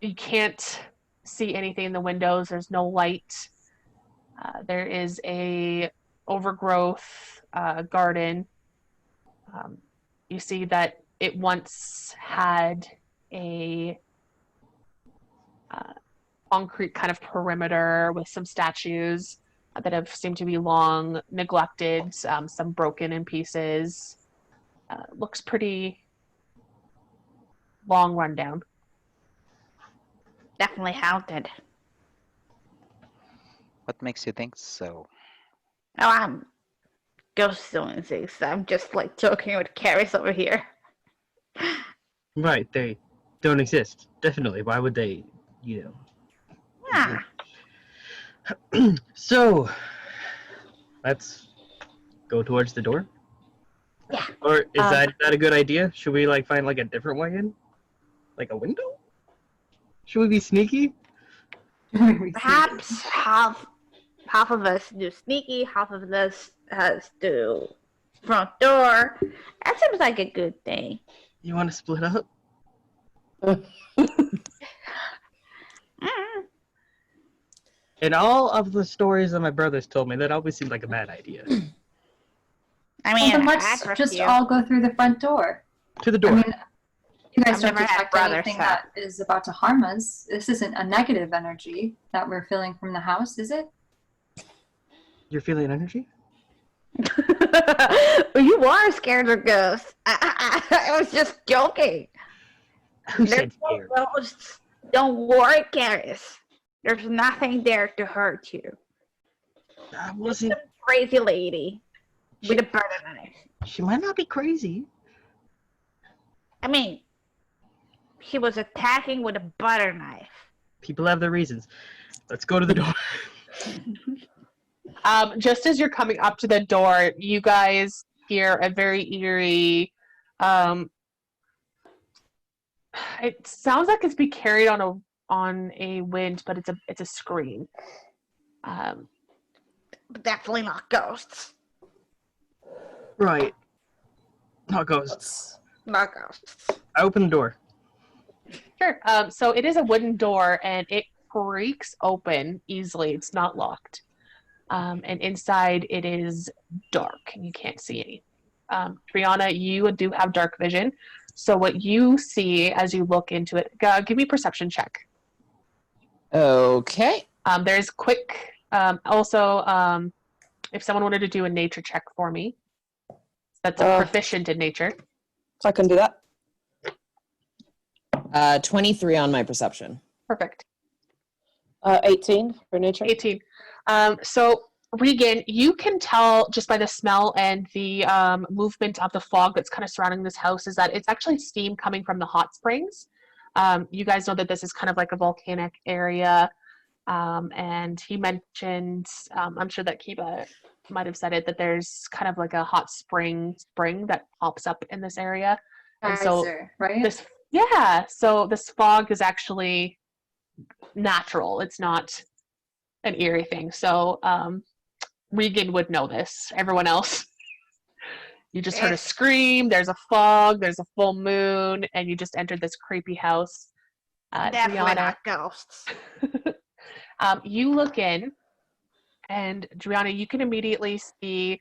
You can't see anything in the windows. There's no light. There is a overgrowth garden. You see that it once had a concrete kind of perimeter with some statues that have seemed to be long neglected, some broken in pieces. Looks pretty long run down. Definitely haunted. What makes you think so? No, I'm ghosts don't exist. I'm just like joking with Caris over here. Right, they don't exist. Definitely. Why would they, Ah, So, let's go towards the door. yeah. Or is that a good idea? Should we find a different way in? Like a window? Should we be sneaky? Perhaps half of us do sneaky, half of us do front door. That seems like a good thing. You want to split up? In all of the stories that my brothers told me, that always seemed like a bad idea. I mean, Well, then I let's trust just you. all go through the front door. To the door. I mean, you guys I've don't never had detect brothers, anything so- that is about to harm us. This isn't a negative energy that we're feeling from the house, is it? You're feeling energy? You are scared of ghosts. I was just joking. Who said There's no scared? ghosts. Don't worry, Caris. There's nothing there to hurt you. I wasn't. Crazy lady with a butter knife. She might not be crazy. I mean, she was attacking with a butter knife. People have their reasons. Let's go to the door. Just as you're coming up to the door, you guys hear a very eerie. It sounds like it's being carried on a wind, but it's a scream. Definitely not ghosts. Right. Not ghosts. Not ghosts. I open the door. Sure. So it is a wooden door, and it creaks open easily. It's not locked. And inside it is dark, and you can't see any. Triana, you do have dark vision. So what you see as you look into it, give me a perception check. Okay. There's quick, also, if someone wanted to do a nature check for me, that's a proficient in nature. I can do that. 23 on my perception. Perfect. 18 for nature. 18. So Regan, you can tell just by the smell and the movement of the fog that's kind of surrounding this house is that it's actually steam coming from the hot springs. You guys know that this is kind of like a volcanic area. And he mentioned, I'm sure that Kiba might have said it, that there's kind of like a hot spring that pops up in this area. And so right? So this fog is actually natural. It's not an eerie thing. So Regan would know this. Everyone else, you just heard a scream, there's a fog, there's a full moon, and you just entered this creepy house. Definitely not ghosts. You look in, and Driana, you can immediately see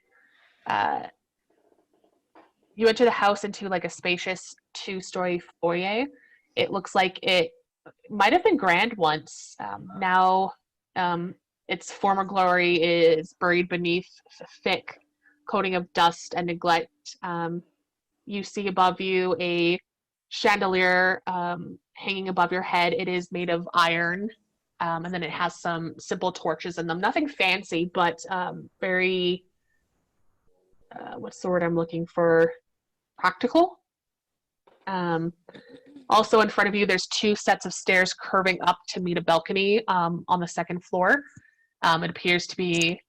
you enter the house into like a spacious 2-story foyer. It looks like it might have been grand once. Now its former glory is buried beneath a thick coating of dust and neglect. You see above you a chandelier hanging above your head. It is made of iron, and then it has some simple torches in them. Nothing fancy, but very, what's the word I'm looking for? Practical. Also in front of you, there's 2 sets of stairs curving up to meet a balcony on the second floor. It appears to be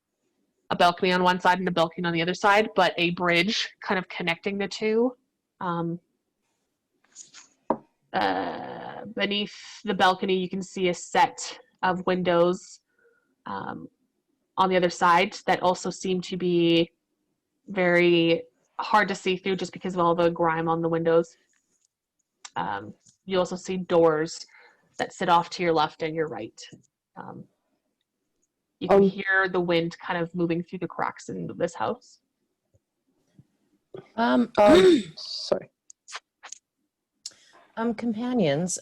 a balcony on one side and a balcony on the other side, but a bridge kind of connecting the two. Beneath the balcony, you can see a set of windows on the other side that also seem to be very hard to see through just because of all the grime on the windows. You also see doors that sit off to your left and your right. You can hear the wind kind of moving through the cracks in this house. Sorry. Companions,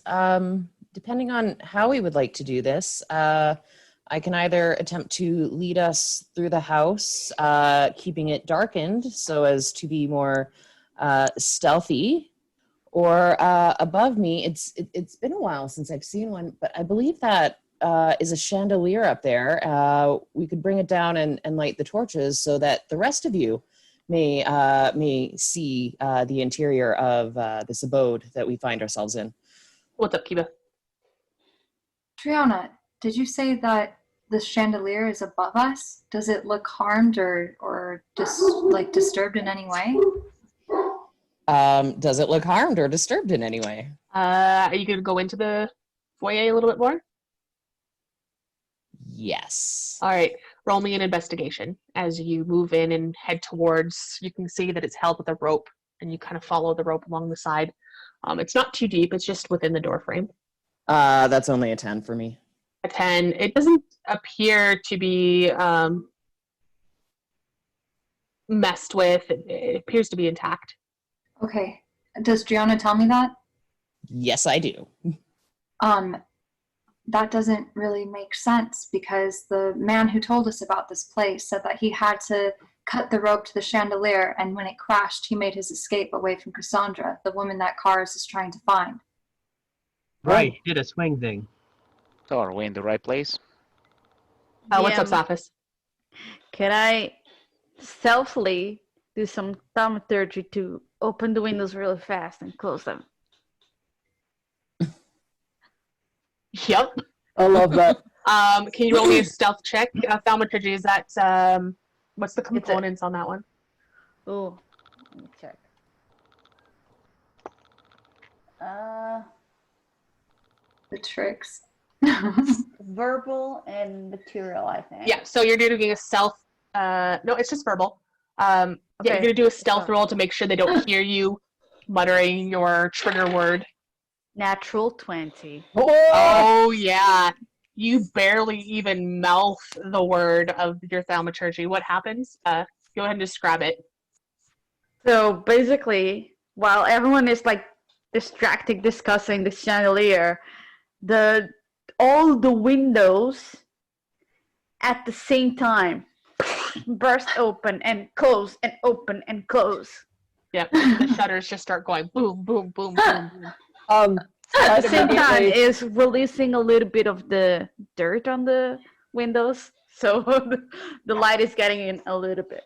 depending on how we would like to do this, I can either attempt to lead us through the house, keeping it darkened so as to be more stealthy, or above me, it's been a while since I've seen one, but I believe that is a chandelier up there. We could bring it down and light the torches so that the rest of you may see the interior of this abode that we find ourselves in. What's up, Kiba? Triana, did you say that this chandelier is above us? Does it look harmed or just like disturbed in any way? Does it look harmed or disturbed in any way? Are you going to go into the foyer a little bit more? Yes. All right. Roll me an investigation. As you move in and head towards, you can see that it's held with a rope, and you kind of follow the rope along the side. It's not too deep. It's just within the door frame. That's only a 10 for me. A 10. It doesn't appear to be messed with. It appears to be intact. Okay. Does Gianna tell me that? Yes, I do. That doesn't really make sense because the man who told us about this place said that he had to cut the rope to the chandelier, and when it crashed, he made his escape away from Cassandra, the woman that Cars is trying to find. Right, he did a swing thing. So are we in the right place? What's up, Sophis? Can I stealthily do some thaumaturgy to open the windows really fast and close them? Yep. I love that. Can you roll me a stealth check? Thaumaturgy, is that, what's the components on that one? Oh, let me check. The tricks. Verbal and material, I think. Yeah, so you're doing a stealth, no, it's just verbal. Yeah, you're going to do a stealth roll to make sure they don't hear you muttering your trigger word. Natural 20. Oh, yeah. You barely even mouth the word of your thaumaturgy. What happens? Go ahead and describe it. So basically, while everyone is like distracting discussing the chandelier, all the windows at the same time burst open and close and open and close. Yep. The shutters just start going boom, boom, boom, boom, boom. At the same time is releasing a little bit of the dirt on the windows, so the light is getting in a little bit.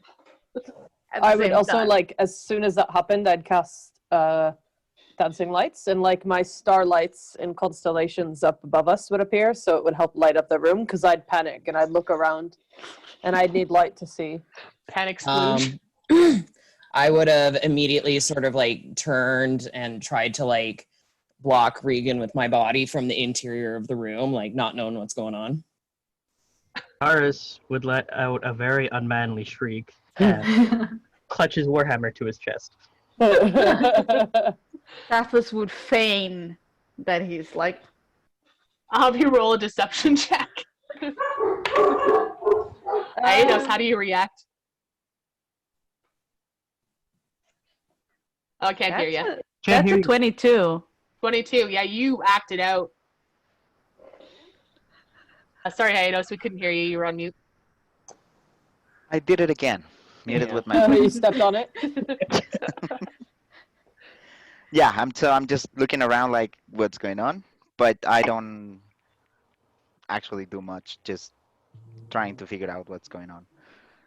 I would also like, as soon as that happened, I'd cast dancing lights, and like my starlights and constellations up above us would appear, so it would help light up the room, because I'd panic and I'd look around and I'd need light to see. Panic splooge. I would have immediately sort of like turned and tried to like block Regan with my body from the interior of the room, like not knowing what's going on. Taurus would let out a very unmanly shriek and clutches Warhammer to his chest. Raffles would feign that he's like... I'll have you roll a deception check. Aidos, how do you react? Oh, I can't hear you. That's a 22. 22, yeah, you acted out. Sorry, Aidos, we couldn't hear you. You were on mute. I did it again. Muted with my. You stepped on it. Yeah, I'm just looking around like what's going on, but I don't actually do much. Just trying to figure out what's going on.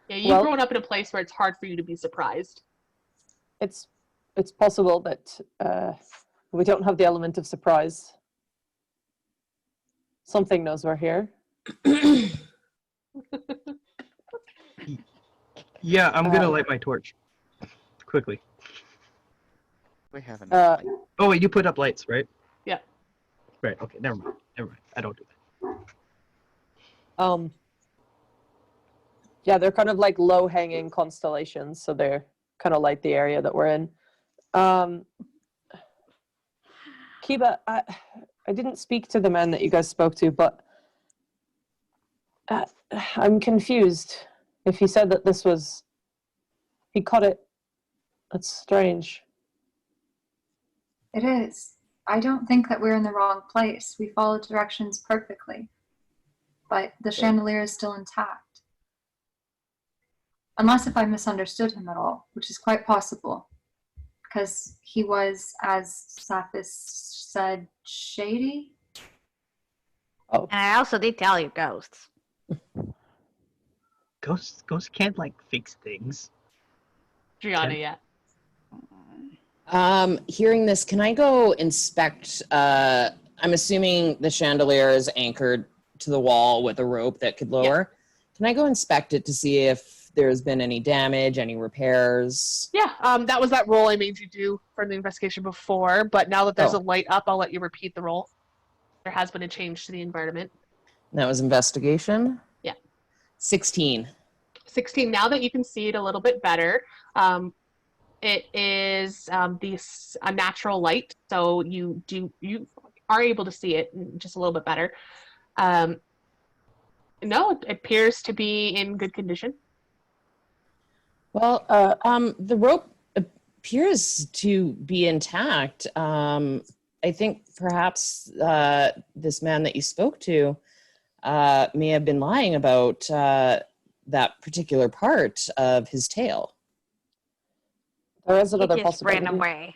Yeah, you've grown up in a place where it's hard for you to be surprised. It's possible that we don't have the element of surprise. Something knows we're here. Yeah, I'm gonna light my torch. Quickly. We haven't. Oh wait, you put up lights, right? Yeah. Right, okay, never mind. I don't do that. Yeah, they're kind of like low-hanging constellations, so they're kind of light the area that we're in. Kiba, I didn't speak to the man that you guys spoke to, but I'm confused. If he said that this was... He caught it. That's strange. It is. I don't think that we're in the wrong place. We followed directions perfectly. But the chandelier is still intact. Unless if I misunderstood him at all, which is quite possible. Because he was, as Saphis said, shady. Oh. And I also did tell you ghosts. Ghosts can't like fix things. Gianna, yeah. Hearing this, can I go inspect? I'm assuming the chandelier is anchored to the wall with a rope that could lower. Yeah. Can I go inspect it to see if there's been any damage, any repairs? Yeah, that was that roll I made you do for the investigation before, but now that there's a light up, I'll let you repeat the roll. There has been a change to the environment. That was investigation? Yeah. 16. 16. Now that you can see it a little bit better, it is a natural light, so you are able to see it just a little bit better. No, it appears to be in good condition. Well, the rope appears to be intact. I think perhaps this man that you spoke to may have been lying about that particular part of his tale. There is another possibility. Ran away.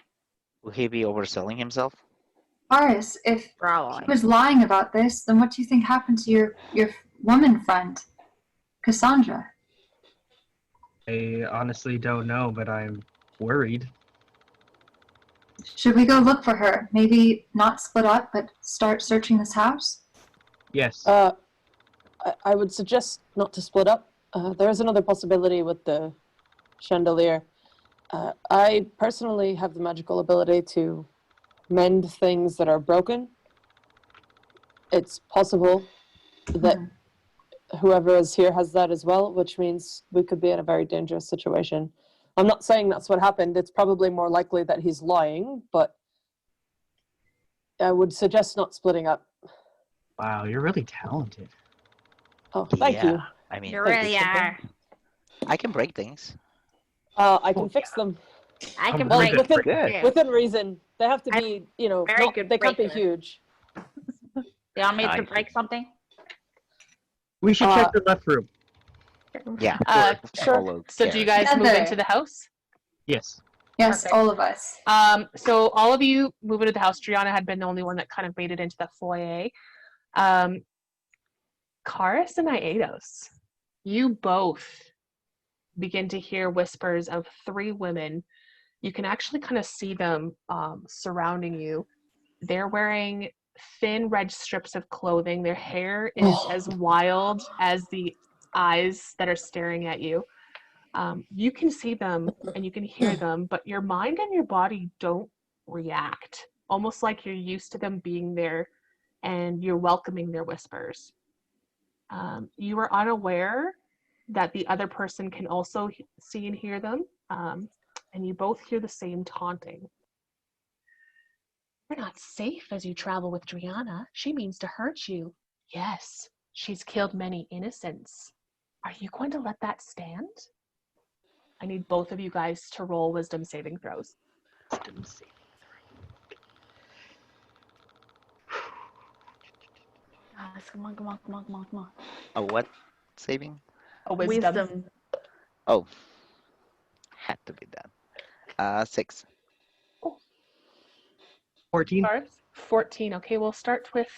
Will he be overselling himself? Aris, if he was lying about this, then what do you think happened to your woman friend, Cassandra? I honestly don't know, but I'm worried. Should we go look for her? Maybe not split up, but start searching this house? Yes. I would suggest not to split up. There is another possibility with the chandelier. I personally have the magical ability to mend things that are broken. It's possible that whoever is here has that as well, which means we could be in a very dangerous situation. I'm not saying that's what happened. It's probably more likely that he's lying, but I would suggest not splitting up. Wow, you're really talented. Oh, thank you. I mean, you really are. I can break things. I can fix them. I can Well, break within, it. within reason. They have to I'm be, you know, very not, good they can't be breaker. huge. You want me to Nice. break something? We should check the left room. Yeah. Sure. Follow So do you Garrett. guys move Together. into the house? Yes. Yes, Perfect. all of us. So all of you move into the house. Triana had been the only one that kind of made it into the foyer. Karis and Iados, you both begin to hear whispers of 3 women. You can actually kind of see them surrounding you. They're wearing thin red strips of clothing. Their hair is as wild as the eyes that are staring at you. You can see them and you can hear them, but your mind and your body don't react. Almost like you're used to them being there and you're welcoming their whispers. You are unaware that the other person can also see and hear them, and you both hear the same taunting. You're not safe as you travel with Driana. She means to hurt you. Yes, she's killed many innocents. Are you going to let that stand? I need both of you guys to roll wisdom saving throws. Wisdom saving Come on, come on, come on, come on, come on. A what saving? A wisdom. Oh, had to be that. 6. 14. Karis? 14. Okay, we'll start with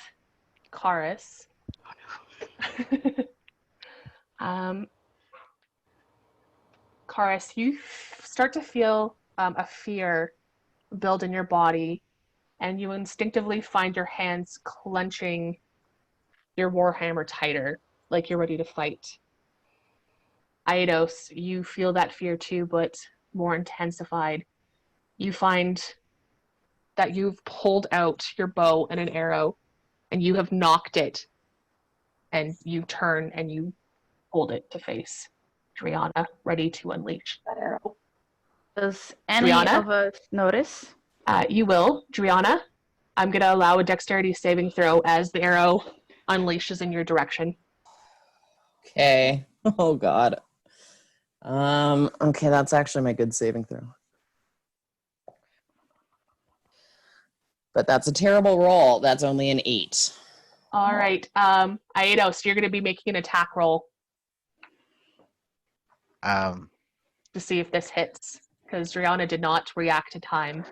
Karis. Karis, you start to feel a fear build in your body, and you instinctively find your hands clenching your warhammer tighter, like you're ready to fight. Aidos, you feel that fear too, but more intensified. You find that you've pulled out your bow and an arrow, and you have knocked it, and you turn and you hold it to face Driana, ready to unleash that arrow. Does any Driana? of us notice? You will. Driana, I'm going to allow a dexterity saving throw as the arrow unleashes in your direction. Okay. Oh God. Okay, that's actually my good saving throw. But that's a terrible roll. That's only an 8. All right. Aidos, you're going to be making an attack roll to see if this hits, because Driana did not react to time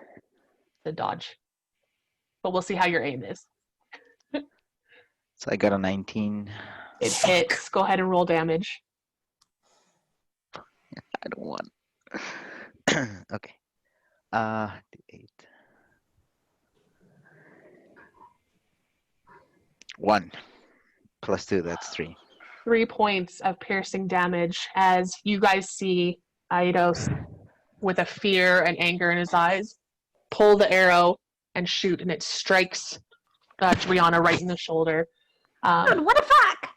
to dodge. But we'll see how your aim is. So I got a 19. It hits. Go ahead and roll damage. I don't want. Okay. 8. 1 plus 2, that's 3. 3 points of piercing damage as you guys see Aidos with a fear and anger in his eyes pull the arrow and shoot, and it strikes Driana right in the shoulder. Dude, what the fuck?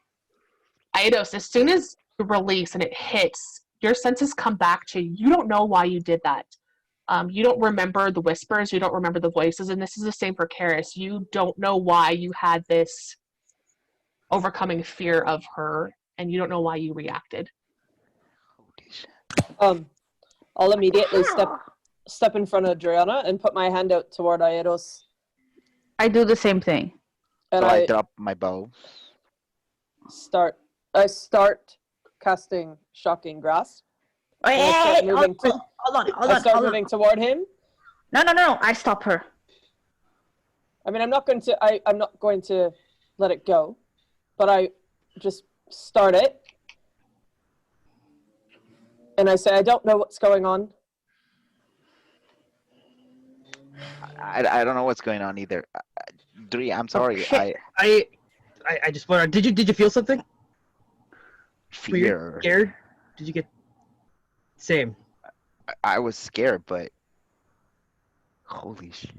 Aidos, as soon as you release and it hits, your senses come back to you. You don't know why you did that. You don't remember the whispers. You don't remember the voices. And this is the same for Karis. You don't know why you had this overcoming fear of her, and you don't know why you reacted. Holy shit. I'll immediately step in front of Driana and put my hand out toward Aedos. I do the same thing. And So I drop my bow. I start casting Shocking Grasp. Wait, And I start moving hold on. moving toward him. No, I stop her. I mean, I'm not going to let it go, but I just start it. And I say, I don't know what's going on. I don't know what's going on either. Dri, I'm sorry. shit. I just wonder. Did you feel something? Were you Fear. scared? Did you get same? I was scared, but holy shit.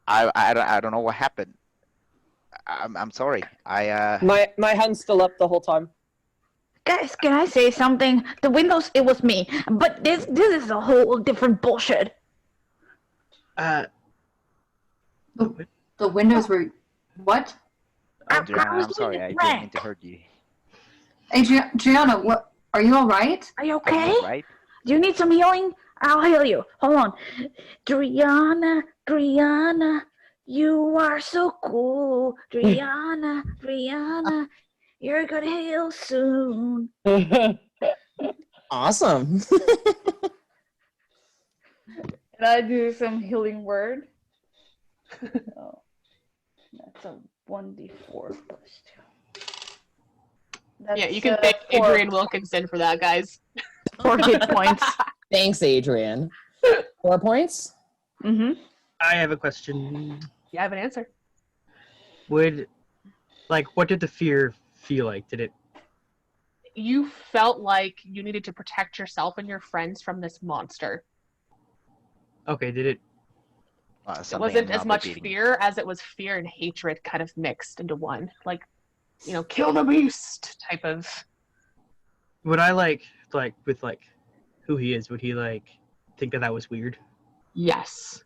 I don't know what happened. I'm sorry. My hand's still up the whole time. Guys, can I say something? The windows, it was me. But this is a whole different bullshit. The windows were what? Adriana, I was I'm sorry. doing I it didn't mean to right. hurt you. Adriana, what? Are you all right? Are you Are okay? you right? Do you need some healing? I'll heal you. Hold on. Driana, you are so cool. Driana, you're gonna heal soon. Awesome. And I do some healing word. Oh, that's a 1d4 plus 2. That's, Yeah, you can thank 4 Adrienne Wilkinson for that, guys. 4 hit points. Thanks, Adrian. 4 points? Mm-hmm. I have a question. You have an answer. What did the fear feel like? Did it? You felt like you needed to protect yourself and your friends from this monster. Okay, did it? It wasn't as much fear as it was fear and hatred kind of mixed into one. Like, kill the beast type of. Would I with who he is? Would he think that was weird? Yes.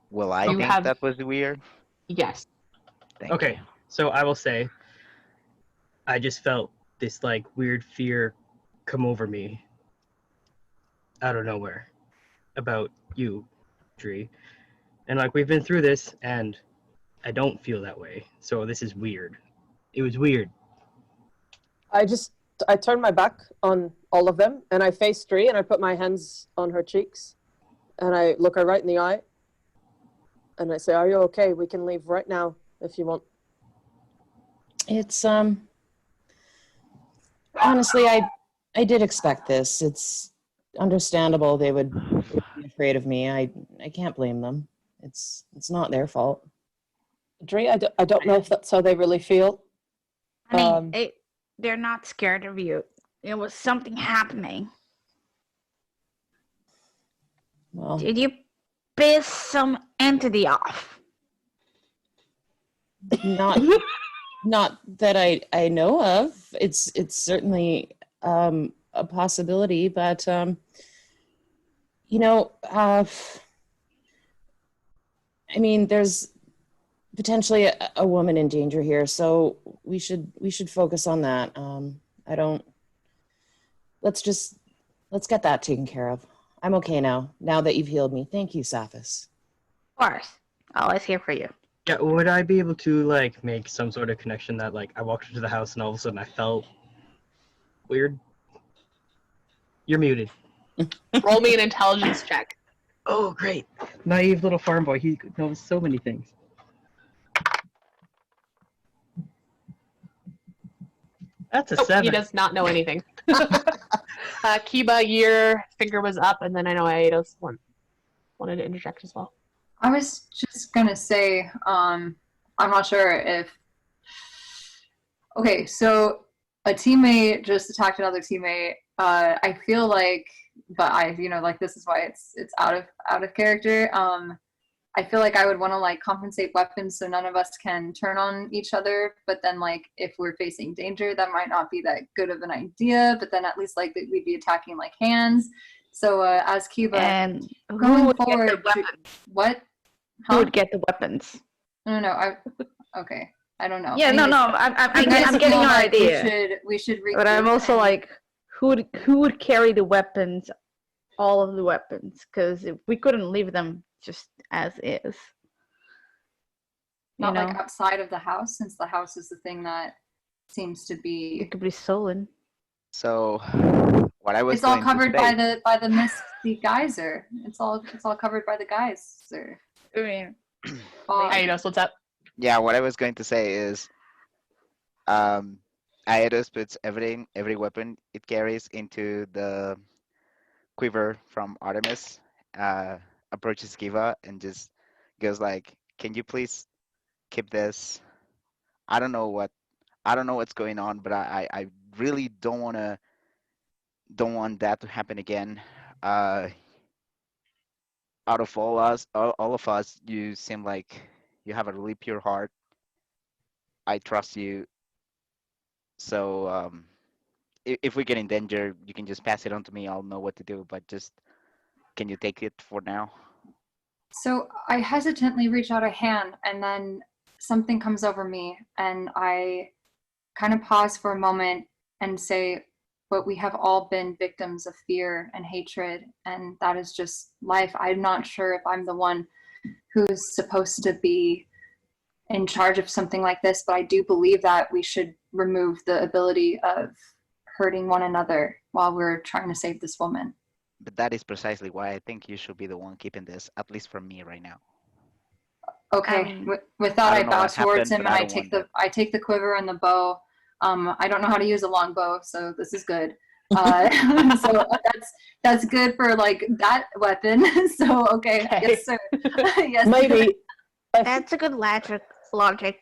Will I You think have- that was weird? Yes. Thank Okay, you. so I will say, I just felt this weird fear come over me out of nowhere about you, Dree. And we've been through this and I don't feel that way. So this is weird. It was weird. I turned my back on all of them and I faced Dree and I put my hands on her cheeks and I look her right in the eye and I say, "Are you okay? We can leave right now if you want." It's honestly, I did expect this. It's understandable they would be afraid of me. I can't blame them. It's not their fault. Dree, I don't know if that's how they really feel. Honey, they're not scared of you. It was something happening. Well, Did you piss some entity off? not that I know of. It's certainly a possibility, but I mean, there's potentially a woman in danger here, so we should focus on that. Let's get that taken care of. I'm okay now that you've healed me. Thank you, Saphis. Of course. Always here for you. Yeah, would I be able to make some sort of connection that I walked into the house and all of a sudden I felt weird? You're muted. Roll me an intelligence check. Oh, great. Naive little farm boy. He knows so many things. That's a 7. He does not know anything. Kiba, your finger was up, and then I know Aidos wanted to interject as well. I was just gonna say, I'm not sure if. Okay, so a teammate just attacked another teammate. I feel like, but this is why it's out of character. I feel like I would want to compensate weapons so none of us can turn on each other. But then if we're facing danger, that might not be that good of an idea. But then at least we'd be attacking hands. So as Cuba, And who going would forward, get the weapons? what? Who would get the weapons? No. Okay, I don't know. Yeah, no. I'm getting your idea. We should. But I'm regroup also and- who would carry the weapons? All of the weapons, because we couldn't leave them just as is. not outside of the house, since the house is the thing that seems to be. It could be stolen. So, what I was It's all going covered to say, by the misty geyser. It's all covered by the geyser. I mean, Fog. Aidos, what's up? yeah, what I was going to say is, Aedos puts every weapon it carries into the quiver from Artemis, approaches Kiva and just goes "Can you please keep this? I don't know what's going on, but I really don't want that to happen again. Out of all of us, you seem like you have a really pure heart. I trust you. So if we get in danger, you can just pass it on to me. I'll know what to do. But just can you take it for now?" So I hesitantly reach out a hand, and then something comes over me, and I kind of pause for a moment and say, but we have all been victims of fear and hatred, and that is just life. I'm not sure if I'm the one who's supposed to be in charge of something like this, but I do believe that we should remove the ability of hurting one another while we're trying to save this woman. But that is precisely why I think you should be the one keeping this, at least for me right now. Okay. With that, I I don't know bow what towards happened, him, but and I I don't take want I take the quiver and the bow. I don't know how to use a long bow, so this is good. So that's good for like that weapon. So okay, yes sir. Yes, Maybe. That's a good logic,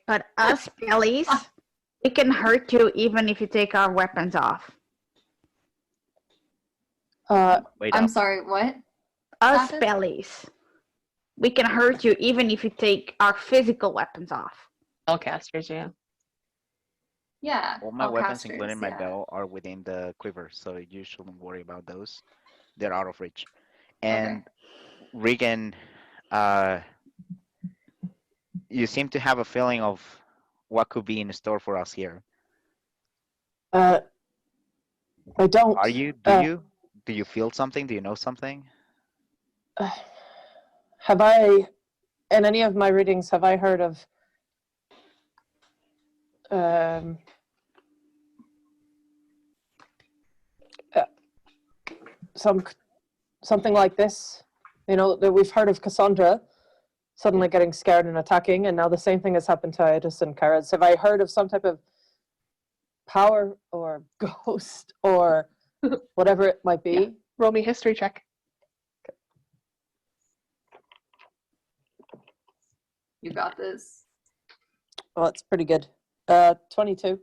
but us bellies, we can hurt you even if you take our weapons off. Wait I'm up. sorry. What? Us Status? bellies, we can hurt you even if you take our physical weapons off. Spellcasters, yeah. Yeah. All my weapons, casters, including my yeah. bow, are within the quiver, so you shouldn't worry about those. They're out of reach. And Regan, you seem to have a feeling of what could be in store for us here. I don't. Are you? Do you? Do you feel something? Do you know something? Have I, in any of my readings, have I heard of something like this? You know, that we've heard of Cassandra suddenly getting scared and attacking, and now the same thing has happened to Itis and Karas. Have I heard of some type of power or ghost or whatever it might be? Yeah. Roll me history check. You got this. Well, that's pretty good. 22.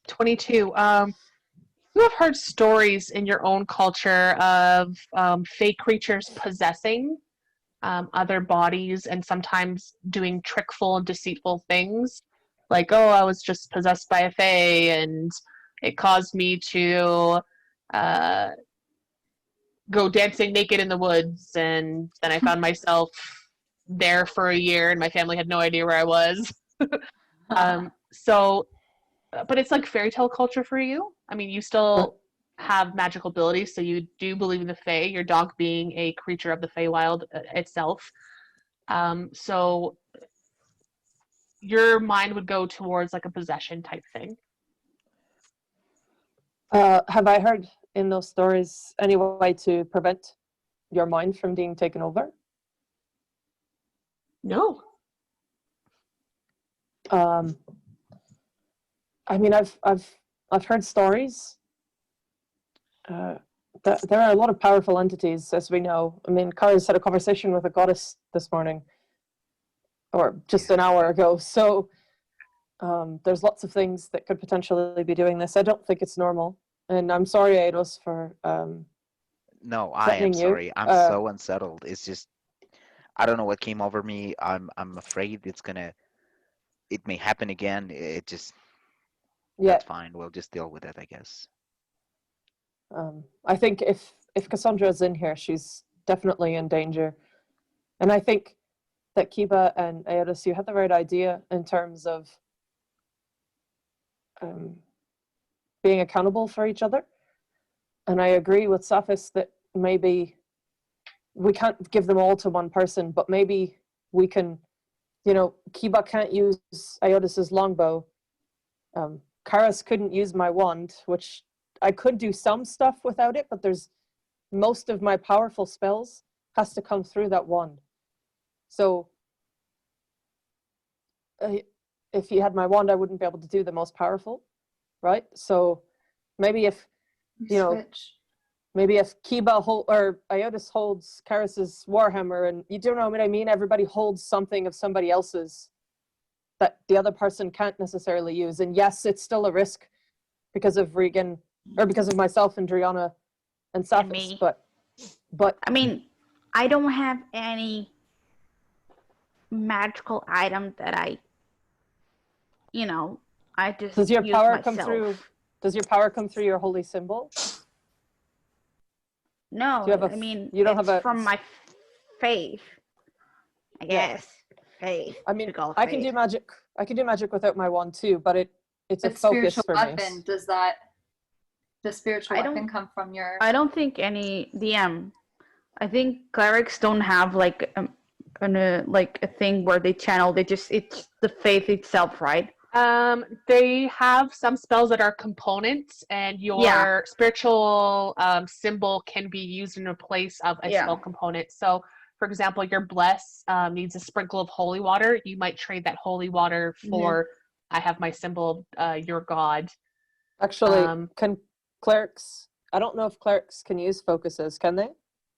22. You have heard stories in your own culture of fey creatures possessing other bodies and sometimes doing trickful and deceitful things. Like, oh, I was just possessed by a fey and it caused me to go dancing naked in the woods, and then I found myself there for a year and my family had no idea where I was. But it's like fairy tale culture for you. I mean, you still have magical abilities, so you do believe in the Fae, your dog being a creature of the Feywild itself. So your mind would go towards like a possession type thing. Have I heard in those stories any way to prevent your mind from being taken over? No. I mean, I've heard stories. There are a lot of powerful entities, as we know. I mean, Kara's had a conversation with a goddess this morning, or just an hour ago. So there's lots of things that could potentially be doing this. I don't think it's normal, and I'm sorry, Eidos, for No, I am threatening you. sorry. I'm so unsettled. It's just I don't know what came over me. I'm afraid it may happen again. It just Yeah. That's fine. We'll just deal with it, I guess. I think if Cassandra's in here, she's definitely in danger. And I think that Kiba and Aeris, you had the right idea in terms of being accountable for each other. And I agree with Saphis that maybe we can't give them all to one person, but maybe we can, Kiba can't use Iotis's longbow. Karas couldn't use my wand, which I could do some stuff without it, but there's most of my powerful spells has to come through that wand. So if you had my wand, I wouldn't be able to do the most powerful, right? So maybe if, maybe if Kiba or Iotis holds Karas's warhammer, and you don't know what I mean, everybody holds something of somebody else's that the other person can't necessarily use. And yes, it's still a risk because of Regan, or because of myself and Driana and Saphis, but I mean, I don't have any magical item that I just does your use power myself. come through? Does your power come through your holy symbol? No, Do you have I mean, you don't it's have a from my faith, I guess. Faith. I mean, I can do magic. I can do magic without my wand too, but it's a focus spiritual for weapon, me. does the spiritual I weapon don't- come from your? I don't think any DM. I think clerics don't have like like a thing where they channel. It's the faith itself, right? They have some spells that are components, and your Yeah. spiritual symbol can be used in place of a Yeah. spell component. So, for example, your bless needs a sprinkle of holy water. You might trade that holy water for I have my symbol, your god. Actually, can clerics? I don't know if clerics can use focuses. Can they?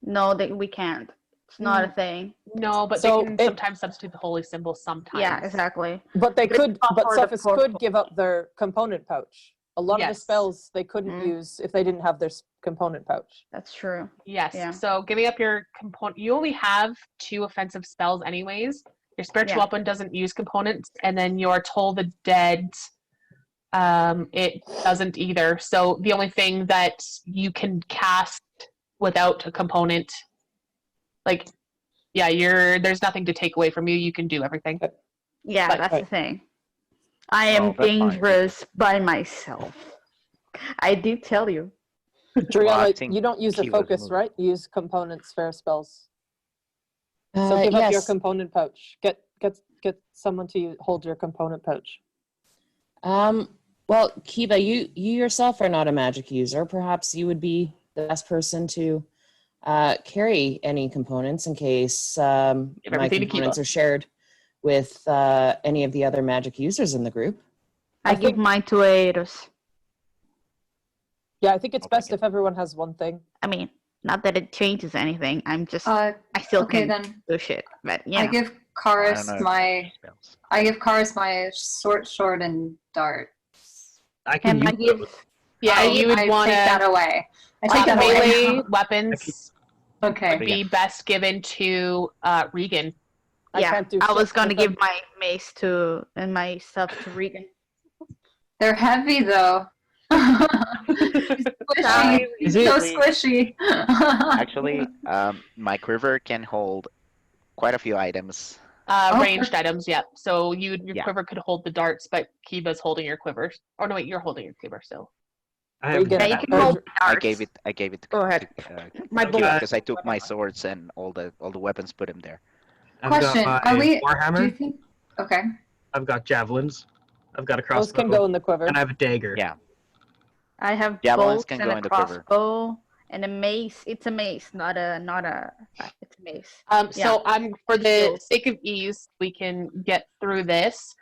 No, we can't. It's not a thing. No, but So they can sometimes substitute the holy symbol sometimes. Yeah, exactly. But they But it's could. not But for the Sophis fourth could give up their component pouch. A lot of the Yes. spells they couldn't use if they didn't have their component pouch. That's true. Yes. Yeah. So giving up your component, you only have 2 offensive spells anyways. Your spiritual Yeah. weapon doesn't use components, and then your Toll the Dead, it doesn't either. So the only thing that you can cast without a component, like, yeah, there's nothing to take away from you. You can do everything. Yeah, But- that's the thing. I am that's fine. dangerous by myself. I did tell you. Juliana, I think you don't use a Kiva's focus, moved. right? You use components for spells. So give up your Yes. component pouch. Get someone to hold your component pouch. Well, Kiva, you yourself are not a magic user. Perhaps you would be the best person to carry any components in case my everything to components Kiva. are shared with any of the other magic users in the group. I give think- mine to Aedos. Yeah, I think it's Okay, best good. if everyone has one thing. I mean, not that it changes anything. I'm just, Uh, I still okay, can then do shit. But yeah. I give I Karis don't know if my. spells. I give Karis my sword and dart. I can And I use give, those. Yeah, you would I want take that to. away. I take that Melee away. weapons Okay. would be best given to Regan. I yeah, can't do I was shit gonna with them. give my mace to and my stuff to Regan. They're heavy though. Squishy. Is So it- squishy. Actually, my quiver can hold quite a few items. Ranged items, yeah. So your Yeah. quiver could hold the darts, but Kiva's holding your quiver. Or no, wait, you're holding your quiver still. I have Regan, Yeah, you Uh, can hold I darts. gave it to Go ahead. My Kiva bolt. because I took my swords and all the weapons, put them there. I've Question: got Are my we? Do you warhammer. think? Okay. I've got javelins. I've got a Those crossbow. can go in the quiver. And I have a dagger. Yeah. I have Javelins bolts can and go a in the quiver. crossbow and a mace. It's a mace, not a. It's a mace. So I'm for the Shields. sake of ease, we can get through this.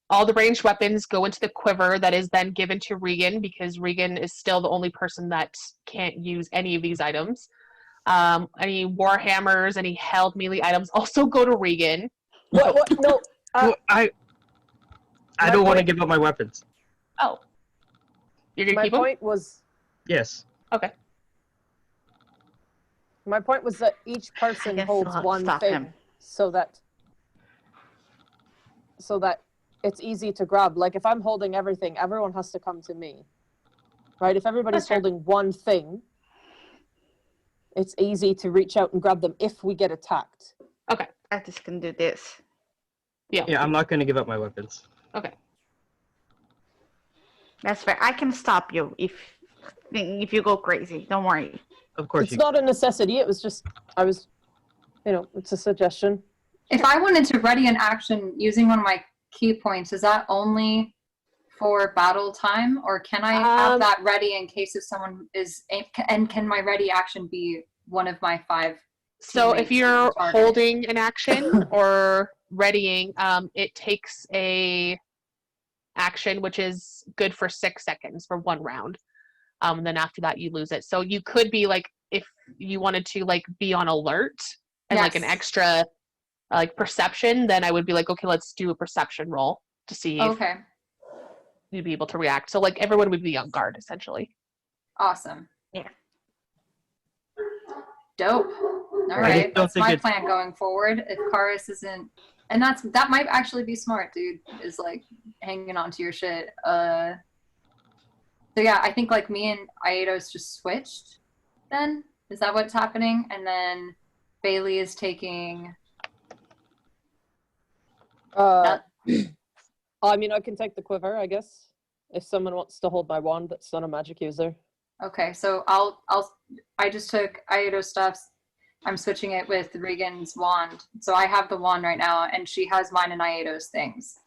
All the ranged weapons go into the quiver that is then given to Regan because Regan is still the only person that can't use any of these items. Any warhammers, any held melee items also go to Regan. What? No. Well, I my don't want to point- give up my weapons. Oh, you're gonna My keep them? point was. Yes. Okay. My point was that each person guess holds I'll one stop thing, him. so that it's easy to grab. Like if I'm holding everything, everyone has to come to me, right? If everybody's Okay. holding one thing, it's easy to reach out and grab them if we get attacked. I just can do this. Yeah, I'm not going to give up my weapons. Okay. That's fair. I can stop you if you go crazy. Don't worry. Of course It's you. not a necessity. It was just it's a suggestion. If I wanted to ready an action using one of my key points, is that only for battle time, or can I have that ready in case if someone is? And can my ready action be one of my 5? So if teammates you're target? holding an action or readying, it takes a action which is good for 6 seconds for 1 round. Then after that you lose it. So you could be like, if you wanted to like be on alert and like an Yes. extra like perception, then I would be like, okay, let's do a perception roll to see if Okay, you'd be able to react. So like everyone would be on guard essentially. awesome. Yeah. Dope. All I right, don't that's think my it- plan going forward. If Karis isn't, and that might actually be smart, dude. Is like hanging on to your shit. So yeah, I think like me and Aedos just switched. Then is that what's happening? And then Bailey is taking. I mean, I can take the quiver, I guess. if someone wants to hold my wand that's not a magic user. Okay, so I just took Aido's stuff. I'm switching it with Regan's wand. So I have the wand right now, and she has mine and Aido's things.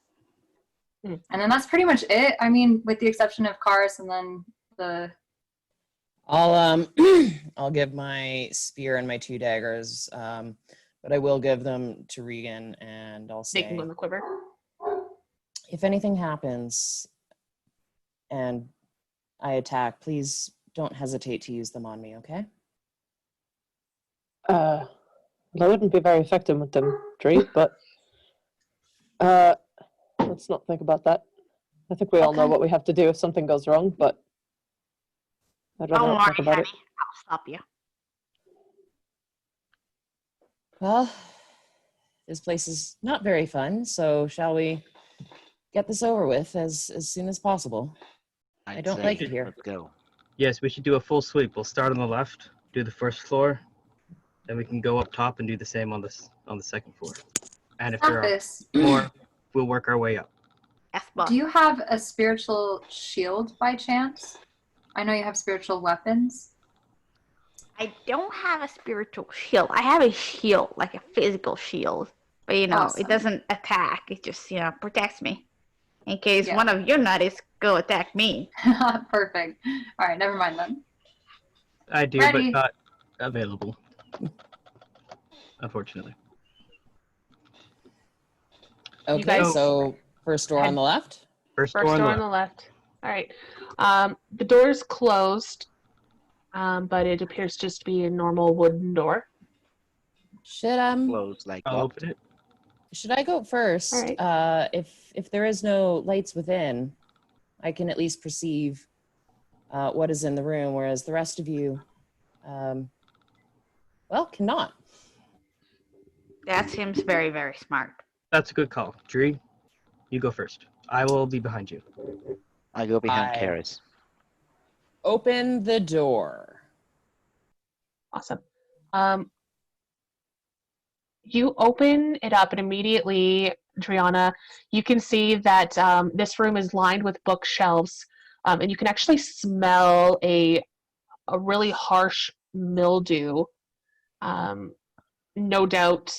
And then that's pretty much it. I mean, with the exception of Karis and then the... I'll I'll give my spear and my 2 daggers, but I will give them to Regan, and I'll say, They can go in the quiver. if anything happens and I attack, please don't hesitate to use them on me, okay? I wouldn't be very effective with them, Dree, but let's not think about that. I think we all know what we have to do if something goes wrong, but I'd rather Don't not talk worry, about honey. it. I'll stop you. Well, this place is not very fun, so shall we get this over with as soon as possible? I don't say like it here. Let's go. Yes, we should do a full sweep. We'll start on the left, do the first floor, then we can go up top and do the same on the second floor. And if there are Office, more, we'll work our way up. Yes, boss. do you have a spiritual shield by chance? I know you have spiritual weapons. I don't have a spiritual shield. I have a shield, like a physical shield. But, Awesome. it doesn't attack. It just, protects me. In case Yeah. one of your nutties go attack me. Perfect. All right, never mind then. I do, Ready. but not available. Unfortunately. Okay, guys- so first door on the left. First door First on the door left. on the left. All right. The door is closed, but it appears just to be a normal wooden door. Should Close like I'll locked. open it. should I go first? All right. If there is no lights within, I can at least perceive what is in the room, whereas the rest of you, cannot. That seems very, very smart. That's a good call. Dree, you go first. I will be behind you. I go behind I- Karis. Open the door. Awesome. You open it up, and immediately, Driana, you can see that this room is lined with bookshelves, and you can actually smell a really harsh mildew. No doubt,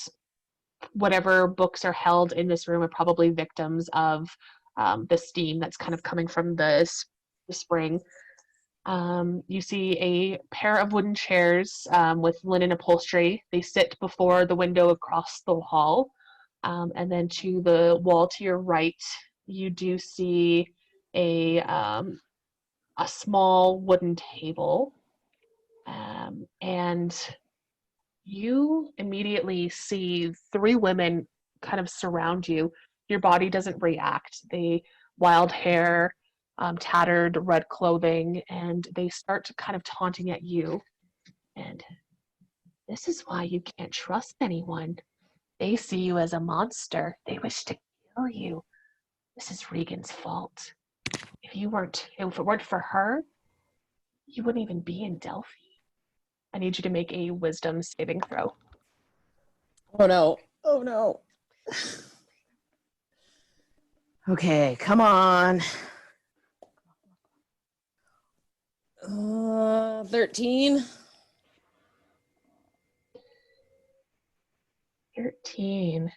whatever books are held in this room are probably victims of the steam that's kind of coming from the spring. You see a pair of wooden chairs with linen upholstery. They sit before the window across the hall. And then to the wall to your right, you do see a small wooden table. And you immediately see 3 women kind of surround you. Your body doesn't react. They wild hair, tattered red clothing, and they start to kind of taunting at you. And this is why you can't trust anyone. They see you as a monster. They wish to kill you. This is Regan's fault. If it weren't for her, you wouldn't even be in Delphi. I need you to make a wisdom saving throw. Oh no. Oh no. Okay, come on. 13. 13.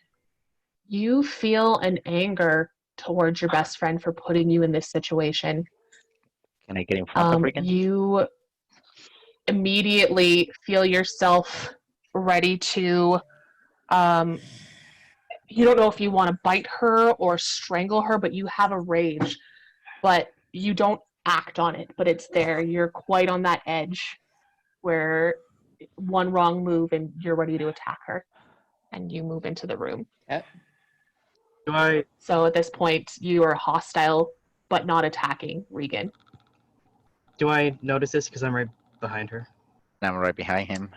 You feel an anger towards your best friend for putting you in this situation. Can I get in front of Regan? You immediately feel yourself ready to you don't know if you want to bite her or strangle her, but you have a rage, but you don't act on it, but it's there. You're quite on that edge where one wrong move and you're ready to attack her, and you move into the room. Okay. So at this point you are hostile but not attacking Regan. Do I notice this because I'm right behind her? I'm right behind him.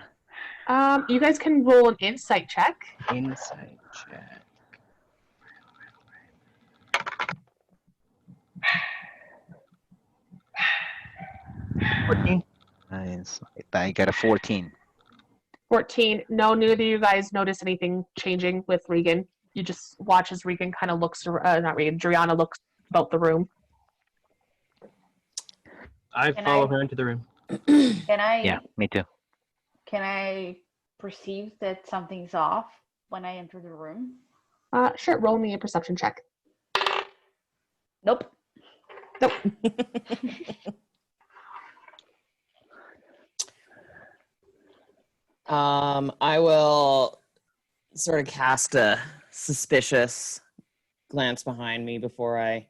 You guys can roll an insight check. Insight check. I got a 14. 14. No, neither of you guys notice anything changing with Regan. You just watch as Regan kind of looks, not Regan, Driana looks about the room. I Can follow I- her into the room. Can I? Yeah, me too. Can I perceive that something's off when I enter the room? Sure. Roll me a perception check. Nope. I will sort of cast a suspicious glance behind me before I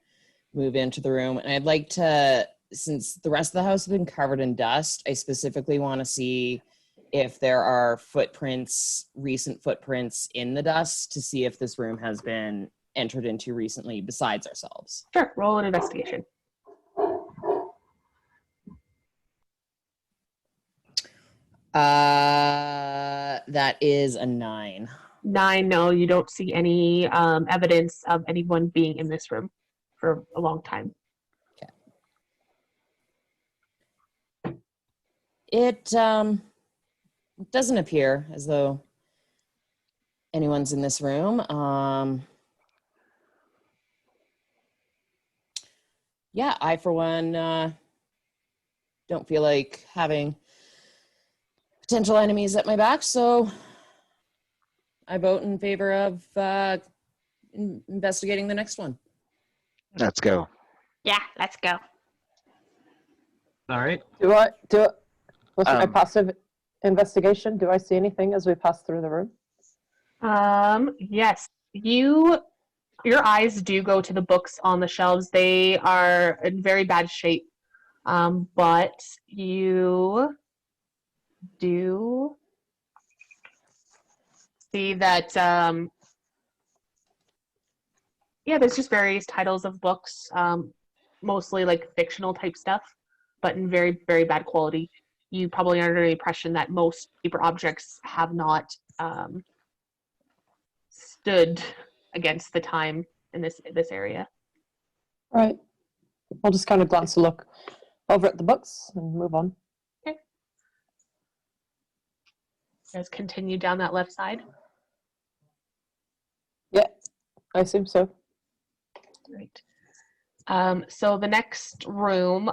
move into the room. And I'd like to, since the rest of the house has been covered in dust, I specifically want to see if there are footprints, recent footprints in the dust to see if this room has been entered into recently besides ourselves. Sure. Roll an investigation. That is a 9. 9. No, you don't see any evidence of anyone being in this room for a long time. It doesn't appear as though anyone's in this room. Yeah, I for one don't feel like having potential enemies at my back, so I vote in favor of investigating the next one. Let's go. Yeah, let's go. All right. What's my Um, passive investigation? Do I see anything as we pass through the room? Yes. Your eyes do go to the books on the shelves. They are in very bad shape. But you do see that there's just various titles of books, mostly like fictional type stuff, but in very, very bad quality. You probably are under the impression that most paper objects have not stood against the time in this area. Right. I'll just kind of glance a look over at the books and move on. Okay. Let's continue down that left side. Yeah, I assume so. Right. So the next room,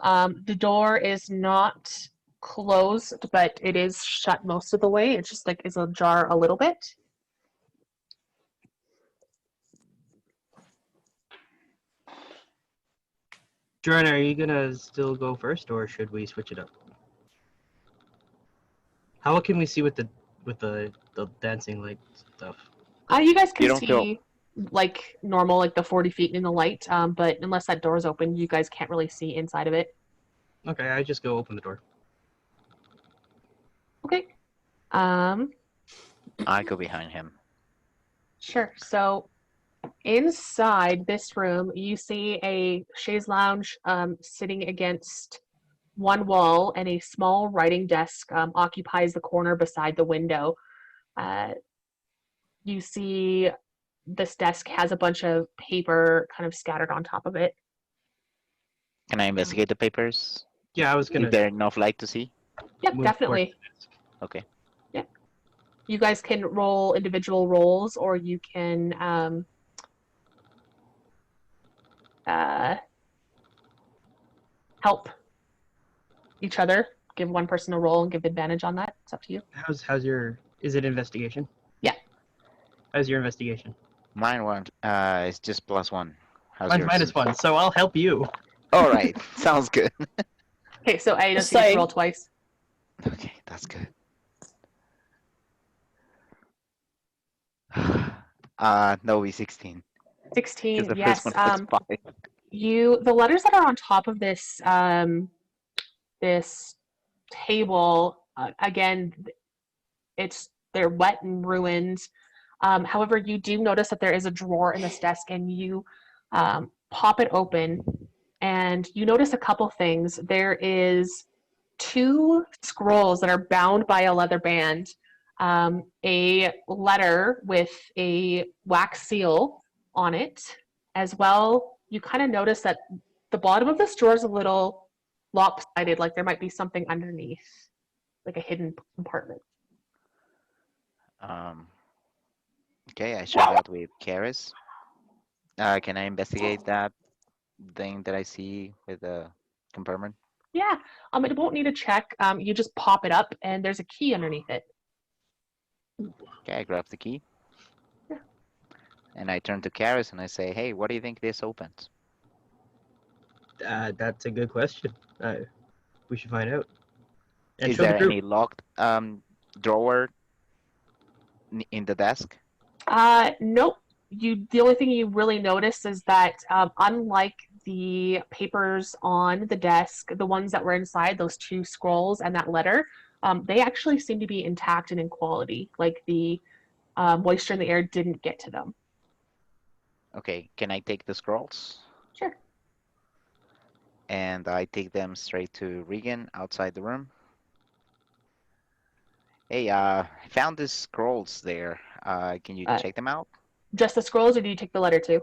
the door is not closed, but it is shut most of the way. It's just like is ajar a little bit. Joanna, are you gonna still go first, or should we switch it up? How can we see with the dancing light stuff? You guys can You don't see feel- like normal, like the 40 feet in the light. But unless that door is open, you guys can't really see inside of it. Okay, I just go open the door. Okay. I go behind him. Sure. So inside this room, you see a chaise lounge sitting against one wall, and a small writing desk occupies the corner beside the window. You see this desk has a bunch of paper kind of scattered on top of it. Can I investigate the papers? Yeah, I was gonna. Is there enough light to see? Yep, move definitely. towards the desk. Okay. You guys can roll individual rolls, or you can help each other. Give one person a roll and give advantage on that. It's up to you. How's your? Is it investigation? Yeah. How's your investigation? Mine one. It's just +1. How's Mine's yours? -1, so I'll help you. All right. Sounds good. Okay, so I Just just get to saying. roll twice. Okay, that's good. No, we 16. 16. Because the Yes. first one was 5. The letters that are on top of this this table, again, they're wet and ruined. However, you do notice that there is a drawer in this desk, and you pop it open, and you notice a couple things. There is 2 scrolls that are bound by a leather band, a letter with a wax seal on it, as well. You kind of notice that the bottom of this drawer is a little lopsided, like there might be something underneath, like a hidden compartment. Okay, I share that with Karis. Can I investigate that thing that I see with the compartment? Yeah. It won't need a check. You just pop it up, and there's a key underneath it. Okay, I grab the key. Yeah. And I turn to Karis and I say, hey, what do you think this opens? That's a good question. We should find out. And Is show the there group. any locked drawer in the desk? Nope. The only thing you really notice is that unlike the papers on the desk, the ones that were inside, those 2 scrolls and that letter, they actually seem to be intact and in quality. Like the moisture in the air didn't get to them. Okay, can I take the scrolls? Sure. And I take them straight to Regan outside the room. Hey, I found these scrolls there. Can you check them out? Just the scrolls, or do you take the letter too?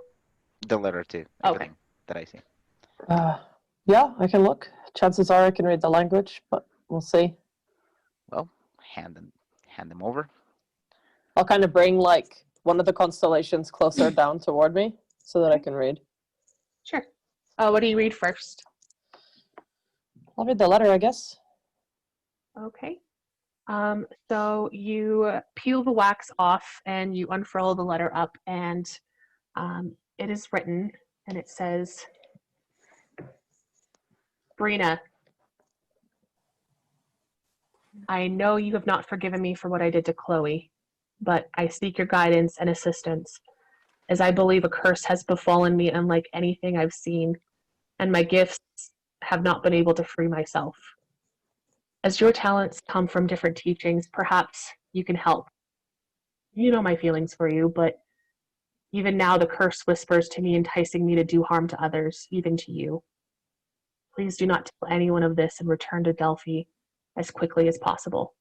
The letter too. Everything that I see. Yeah, I can look. Chances are I can read the language, but we'll see. Well, hand them over. I'll kind of bring like one of the constellations closer down toward me so that I can read. Sure. What do you read first? I'll read the letter, I guess. Okay. So you peel the wax off and you unfurl the letter up, and it is written, and it says, Brina, I know you have not forgiven me for what I did to Chloe, but I seek your guidance and assistance, as I believe a curse has befallen me unlike anything I've seen, and my gifts have not been able to free myself. As your talents come from different teachings, perhaps you can help. You know my feelings for you, but even now the curse whispers to me, enticing me to do harm to others, even to you. Please do not tell anyone of this and return to Delphi as quickly as possible.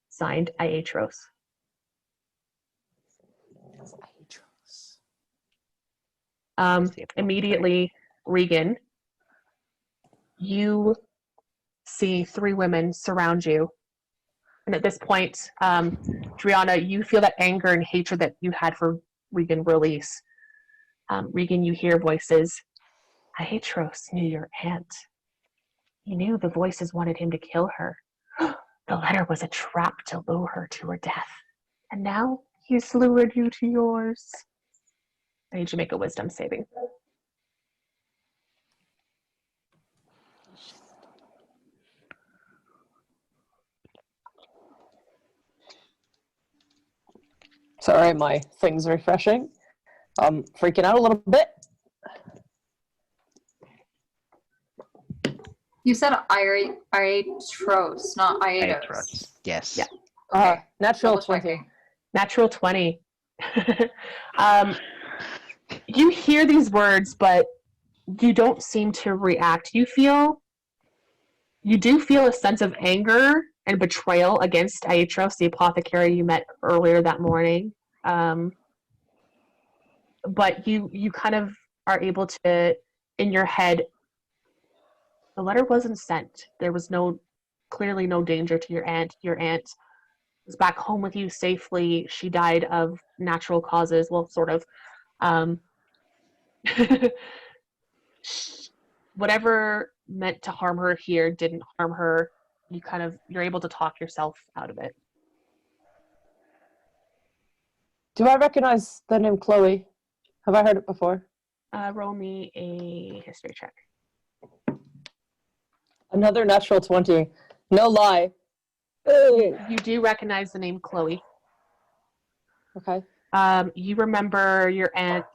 Signed, Aitros. Immediately, Regan, you see 3 women surround you. And at this point, Driana, you feel that anger and hatred that you had for Regan release. Regan, you hear voices. Aitros knew your aunt. He knew the voices wanted him to kill her. The letter was a trap to lure her to her death. And now he's lured you to yours. I need you to make a wisdom saving. Sorry, my thing's refreshing. I'm freaking out a little bit. You said Aitros, not Aitos. Yes. Yeah. Natural Double 20. checking. Natural 20. You hear these words, but you don't seem to react. You do feel a sense of anger and betrayal against Aitros, the apothecary you met earlier that morning. But you kind of are able to, in your head, the letter wasn't sent. There was clearly no danger to your aunt. Your aunt was back home with you safely. She died of natural causes. Well, sort of. Whatever meant to harm her here didn't harm her. You're able to talk yourself out of it. Do I recognize the name Chloe? Have I heard it before? Roll me a history check. Another natural 20. No lie. You do recognize the name Chloe. Okay. You remember your aunt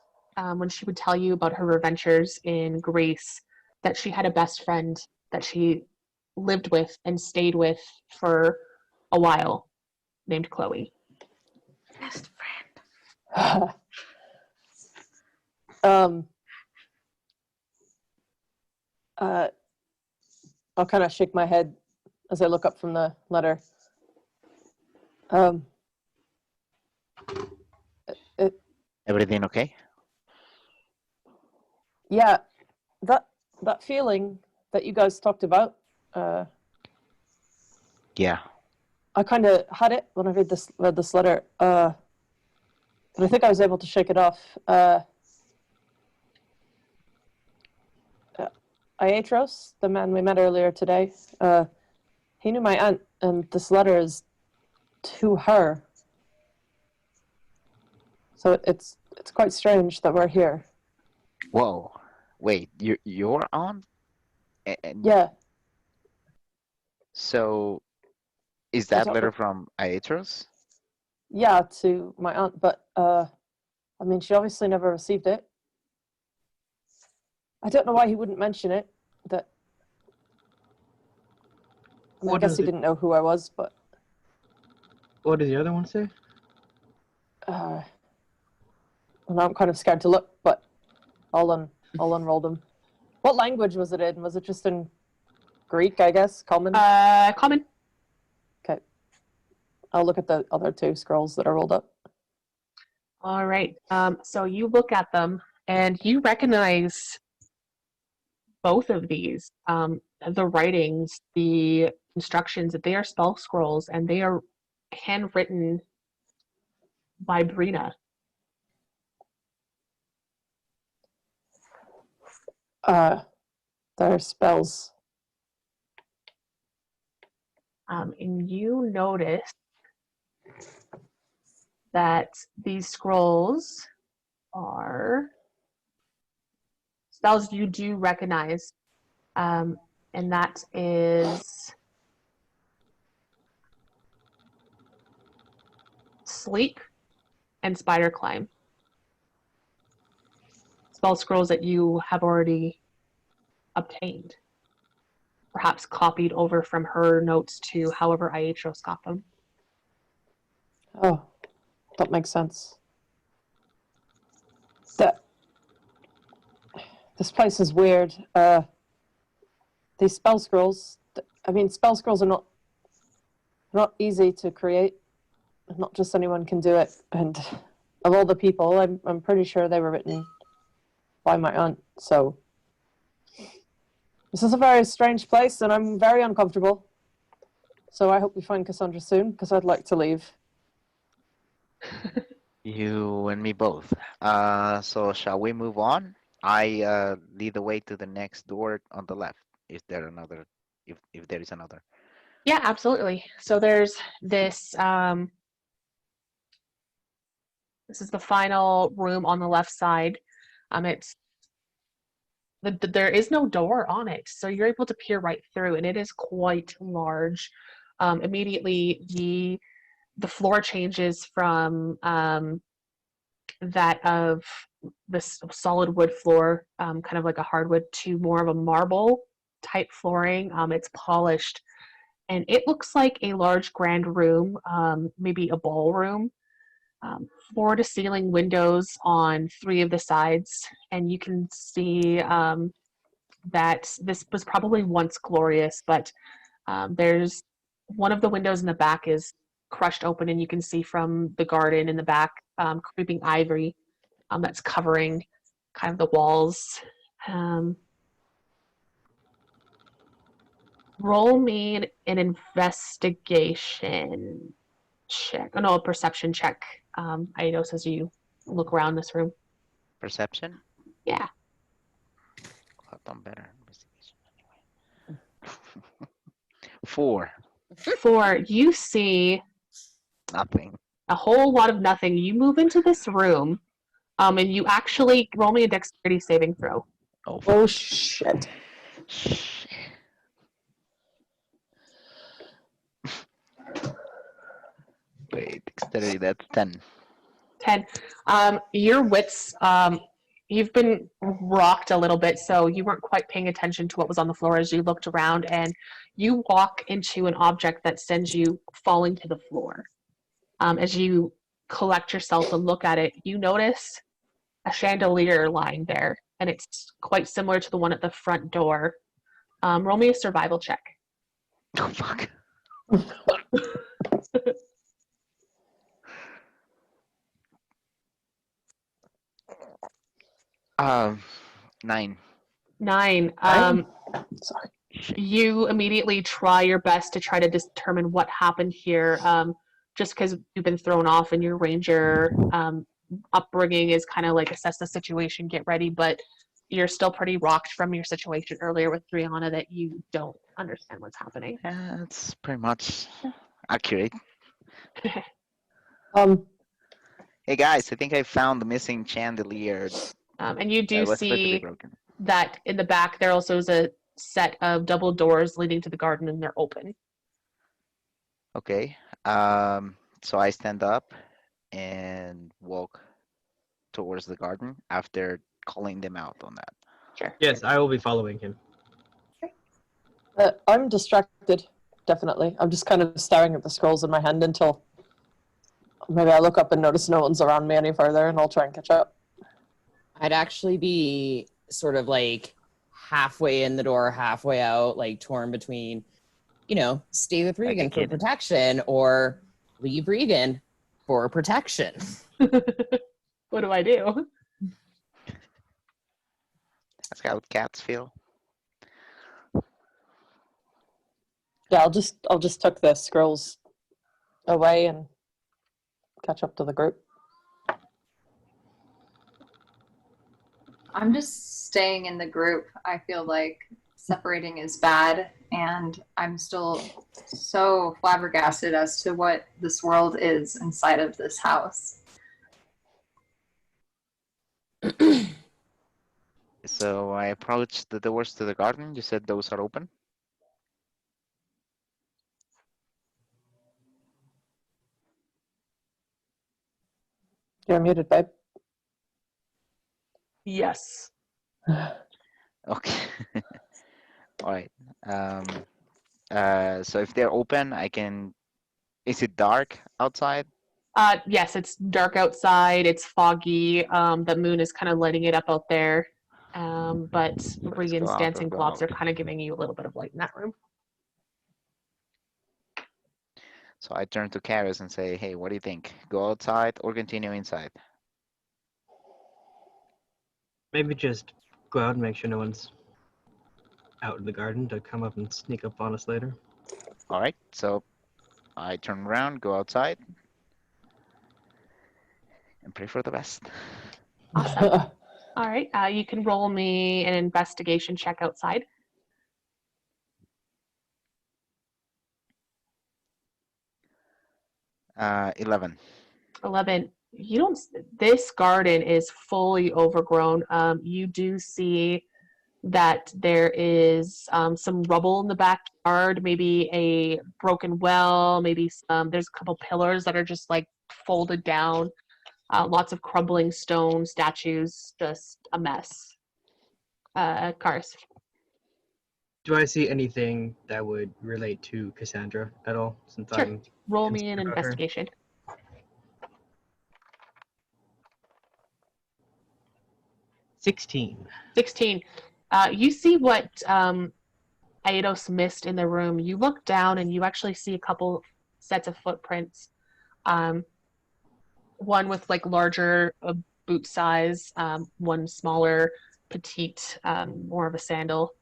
when she would tell you about her adventures in Greece, that she had a best friend that she lived with and stayed with for a while named Chloe. Best friend. I'll kind of shake my head as I look up from the letter. Everything okay? Yeah, that feeling that you guys talked about. Yeah. I kind of had it when I read this letter, but I think I was able to shake it off. Iatros, the man we met earlier today. He knew my aunt, and this letter is to her. So it's quite strange that we're here. Whoa. Wait, your aunt? And Yeah, so is I that don't letter know. from Aetros? Yeah, to my aunt, but I mean, she obviously never received it. I don't know why he wouldn't mention it. That I mean, I What guess does he it? didn't know who I was, but What does the other one say? well, now I'm kind of scared to look. But I'll unroll them. What language was it in? Was it just in Greek? I guess common. Common. Okay. I'll look at the other two scrolls that are rolled up. All right. So you look at them and you recognize both of these. The writings, the instructions, that they are spell scrolls and they are handwritten by Brina. They're spells. And you notice that these scrolls are spells you do recognize, and that is Sleep and Spider Climb. Spell scrolls that you have already obtained, perhaps copied over from her notes to however Iatros got them. Oh, that makes sense. That this place is weird. These spell scrolls. I mean, spell scrolls are not easy to create. Not just anyone can do it. And of all the people, I'm pretty sure they were written by my aunt. So this is a very strange place, and I'm very uncomfortable. So I hope we find Cassandra soon, because I'd like to leave. You and me both. So shall we move on? I lead the way to the next door on the left. Is there another? If there is another. Yeah, absolutely. So there's this. This is the final room on the left side. It's there is no door on it, so you're able to peer right through, and it is quite large. Immediately, the floor changes from that of this solid wood floor, kind of like a hardwood, to more of a marble type flooring. It's polished, and it looks like a large grand room, maybe a ballroom. Floor to ceiling windows on 3 of the sides, and you can see that this was probably once glorious, but there's one of the windows in the back is crushed open, and you can see from the garden in the back creeping ivy that's covering kind of the walls. Roll me an investigation check. Oh no, a perception check. Aidos, as you look around this room. Perception? Yeah. I've done better. Anyway. 4. 4. You see Nothing. a whole lot of nothing. You move into this room, and you actually roll me a dexterity saving throw. Oh shit. Wait, dexterity, that's 10. 10. Your wits, you've been rocked a little bit, so you weren't quite paying attention to what was on the floor as you looked around, and you walk into an object that sends you falling to the floor. As you collect yourself and look at it, you notice a chandelier lying there, and it's quite similar to the one at the front door. Roll me a survival check. Oh, fuck. 9. 9. Sorry. You immediately try your best to try to determine what happened here, just because you've been thrown off and your ranger upbringing is kind of like assess the situation, get ready, but you're still pretty rocked from your situation earlier with Brianna that you don't understand what's happening. That's pretty much accurate. Hey guys, I think I found the missing chandelier. And you do That was supposed to be see broken. that in the back there also is a set of double doors leading to the garden, and they're open. Okay. So I stand up and walk towards the garden after calling them out on that. Sure. Yes, I will be following him. I'm distracted, definitely. I'm just kind of staring at the scrolls in my hand until maybe I look up and notice no one's around me any further, and I'll try and catch up. I'd actually be sort of like halfway in the door, halfway out, like torn between, stay with Regan for protection or leave Regan for protection. What do I do? That's how cats feel. Yeah, I'll just tuck the scrolls away and catch up to the group. I'm just staying in the group. I feel like separating is bad, and I'm still so flabbergasted as to what this world is inside of this house. So I approached the doors to the garden. You said those are open? You're muted, babe. Yes. Okay. All right. So if they're open, I can. Is it dark outside? Yes, it's dark outside. It's foggy. The moon is kind of lighting it up out there. But Regan's out dancing of the globs are house. kind of giving you a little bit of light in that room. So I turn to Karis and say, "Hey, what do you think? Go outside or continue inside?" Maybe just go out and make sure no one's out in the garden to come up and sneak up on us later. All right. So I turn around, go outside, and pray for the best. Awesome. All right. You can roll me an investigation check outside. 11. 11. You don't. This garden is fully overgrown. You do see that there is some rubble in the backyard, maybe a broken well, maybe there's a couple pillars that are just like folded down, lots of crumbling stone statues, just a mess. Cars. Do I see anything that would relate to Cassandra at all? Since Sure. I'm Roll me concerned an about her? investigation. 16. 16. You see what Aidos missed in the room. You look down and you actually see a couple sets of footprints. One with like larger boot size, one smaller, petite, more of a sandal.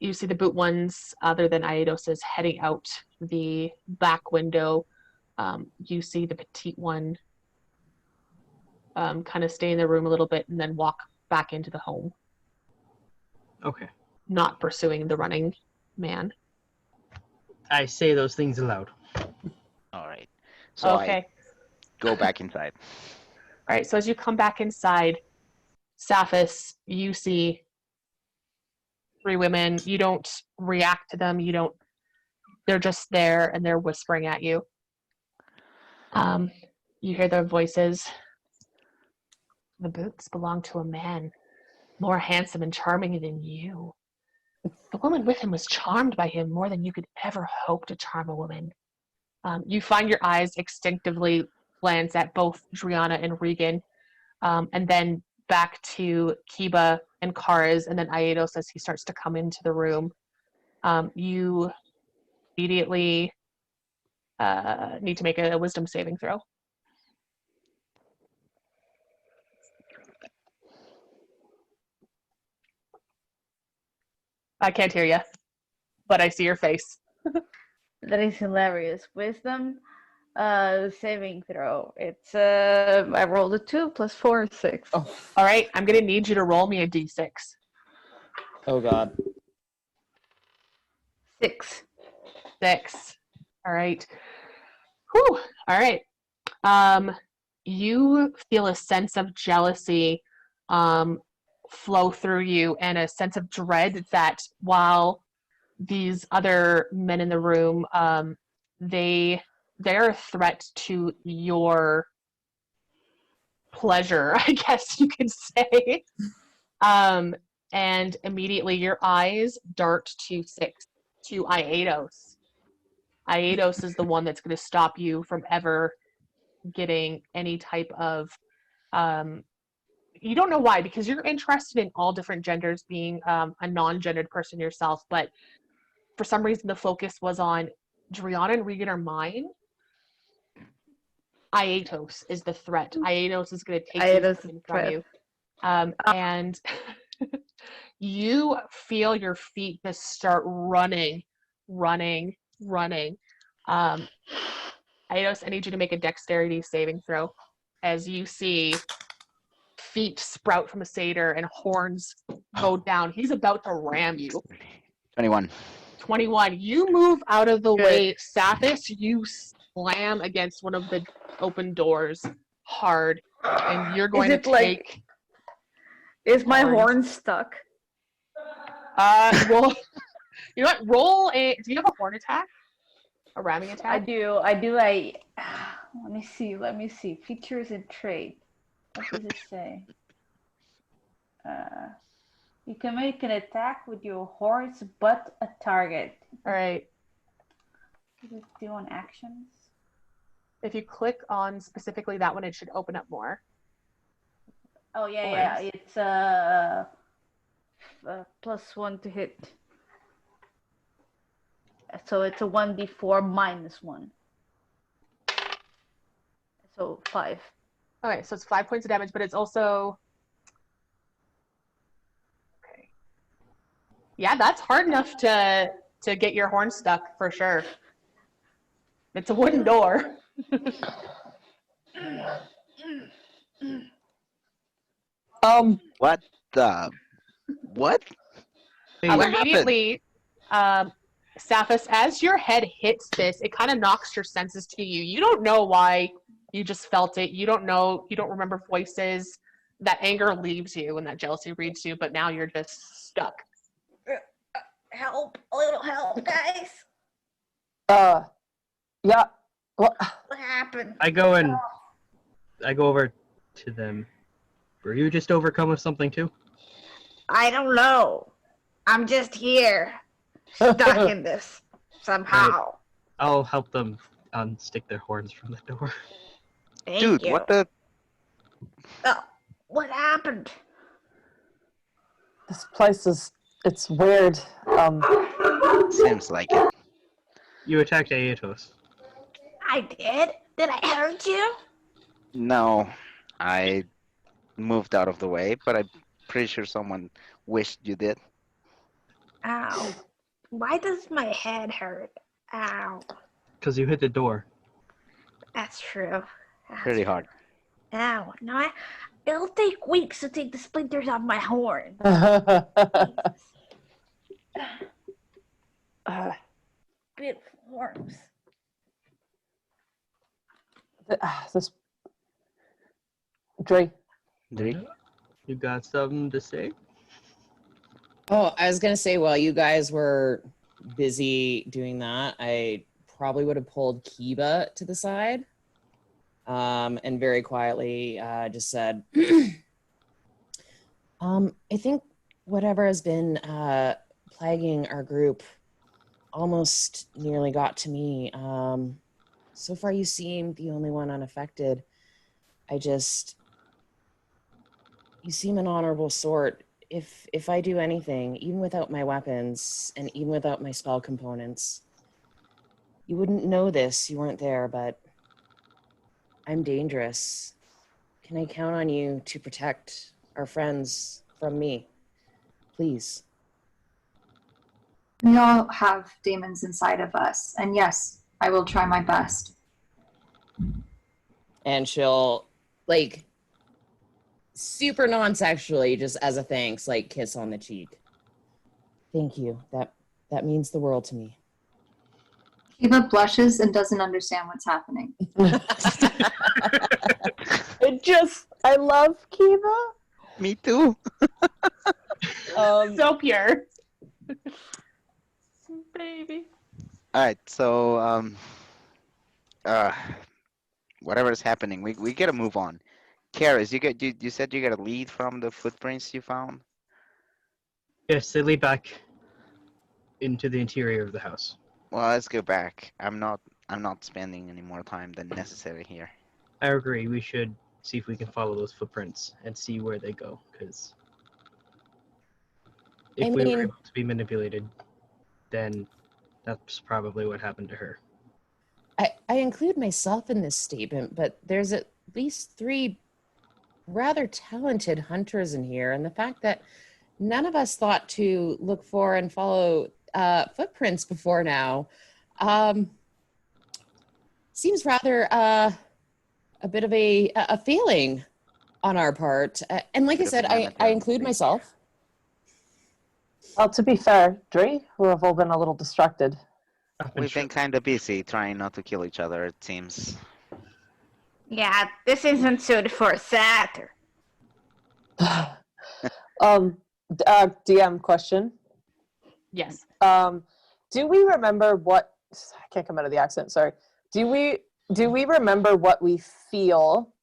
You see the boot ones, other than Aidos's, heading out the back window. You see the petite one kind of stay in the room a little bit and then walk back into the home. Okay. Not pursuing the running man. I say those things aloud. All right. So Okay. I go back inside. All right. So as you come back inside, Saphis, you see 3 women. You don't react to them. They're just there and they're whispering at you. You hear their voices. The boots belong to a man more handsome and charming than you. The woman with him was charmed by him more than you could ever hope to charm a woman. You find your eyes instinctively glance at both Driana and Regan, and then back to Kiba and Kars, and then Aedos as he starts to come into the room. You immediately need to make a wisdom saving throw. I can't hear you, but I see your face. That is hilarious. Wisdom. Saving throw. It's I rolled a 2 plus 4 is 6. Oh, All right, I'm gonna need you to roll me a d6. oh God. 6. 6. All right. Whew. All right. You feel a sense of jealousy flow through you, and a sense of dread that while these other men in the room, they're a threat to your pleasure, I guess you could say. And immediately your eyes dart to Iatos. Iatos is the one that's going to stop you from ever getting any type of you don't know why, because you're interested in all different genders, being a non-gendered person yourself, but for some reason the focus was on Driana and Regan are mine. Iatos is the threat. Iatos is going to take Iatos these is from threat. you. And you feel your feet just start running. Iatos, I need you to make a dexterity saving throw as you see feet sprout from a satyr and horns go down. He's about to ram you. 21. 21. You move out of the way. Saphis, you slam against one of the open doors hard, and you're going Is to it like- take... Is my Horns. horn stuck? Roll... You know what? Roll a... Do you have a horn attack? A ramming attack? I do. Let me see. Features and trait. What does it say? You can make an attack with your horns, but a target. All right. What does it do on actions? If you click on specifically that one, it should open up more. Oh yeah. Horns. It's +1 to hit. So it's a 1d4 -1. So 5. Okay, so it's 5 points of damage, but it's also... Okay. Yeah, that's hard enough to get your horn stuck, for sure. It's a wooden door. What the? What? Immediately, Saphis, as your head hits this, it kind of knocks your senses to you. You don't know why. You just felt it. You don't know. You don't remember voices. That anger leaves you and that jealousy reads you, but now you're just stuck. Help! A little help, guys! Yeah. What? What happened? I go over to them. Were you just overcome with something too? I don't know. I'm just here, stuck in this somehow. I'll help them unstick their horns from the door. Thank Dude, you. what the? What happened? This place it's weird. Seems like it. You attacked Aetos. I did? Did I hurt you? No, I moved out of the way, but I'm pretty sure someone wished you did. Ow. Why does my head hurt? Ow. Because you hit the door. That's true. Pretty hard. Ow. No, it'll take weeks to take the splinters off my horn. Beautiful horns. This Dre. You got something to say? Oh, I was gonna say, while you guys were busy doing that, I probably would have pulled Kiba to the side, and very quietly just said, I think whatever has been plaguing our group almost nearly got to me. So far you seem the only one unaffected. You seem an honorable sort. If I do anything, even without my weapons and even without my spell components, you wouldn't know this. You weren't there, but I'm dangerous. Can I count on you to protect our friends from me? Please. We all have demons inside of us, and yes, I will try my best. And she'll, like, super non-sexually, just as a thanks, like, kiss on the cheek. Thank you. That means the world to me. Kiva blushes and doesn't understand what's happening. I love Kiva. Me too. So pure. Baby. All right, so whatever's happening, we gotta move on. Karis, you said you got a lead from the footprints you found. Yes, they lead back into the interior of the house. Well, let's go back. I'm not spending any more time than necessary here. I agree. We should see if we can follow those footprints and see where they go. Because if we were able to be manipulated, then that's probably what happened to her. I include myself in this statement, but there's at least 3 rather talented hunters in here, and the fact that none of us thought to look for and follow footprints before now seems rather a bit of a failing on our part. And like I said, I include myself. Well, to be fair, Dre, we've all been a little distracted. We've been kind of busy trying not to kill each other, it seems. Yeah, this isn't suited for a satyr. DM question. Yes. Do we remember what? I can't come out of the accent. Sorry. Do we remember what we feel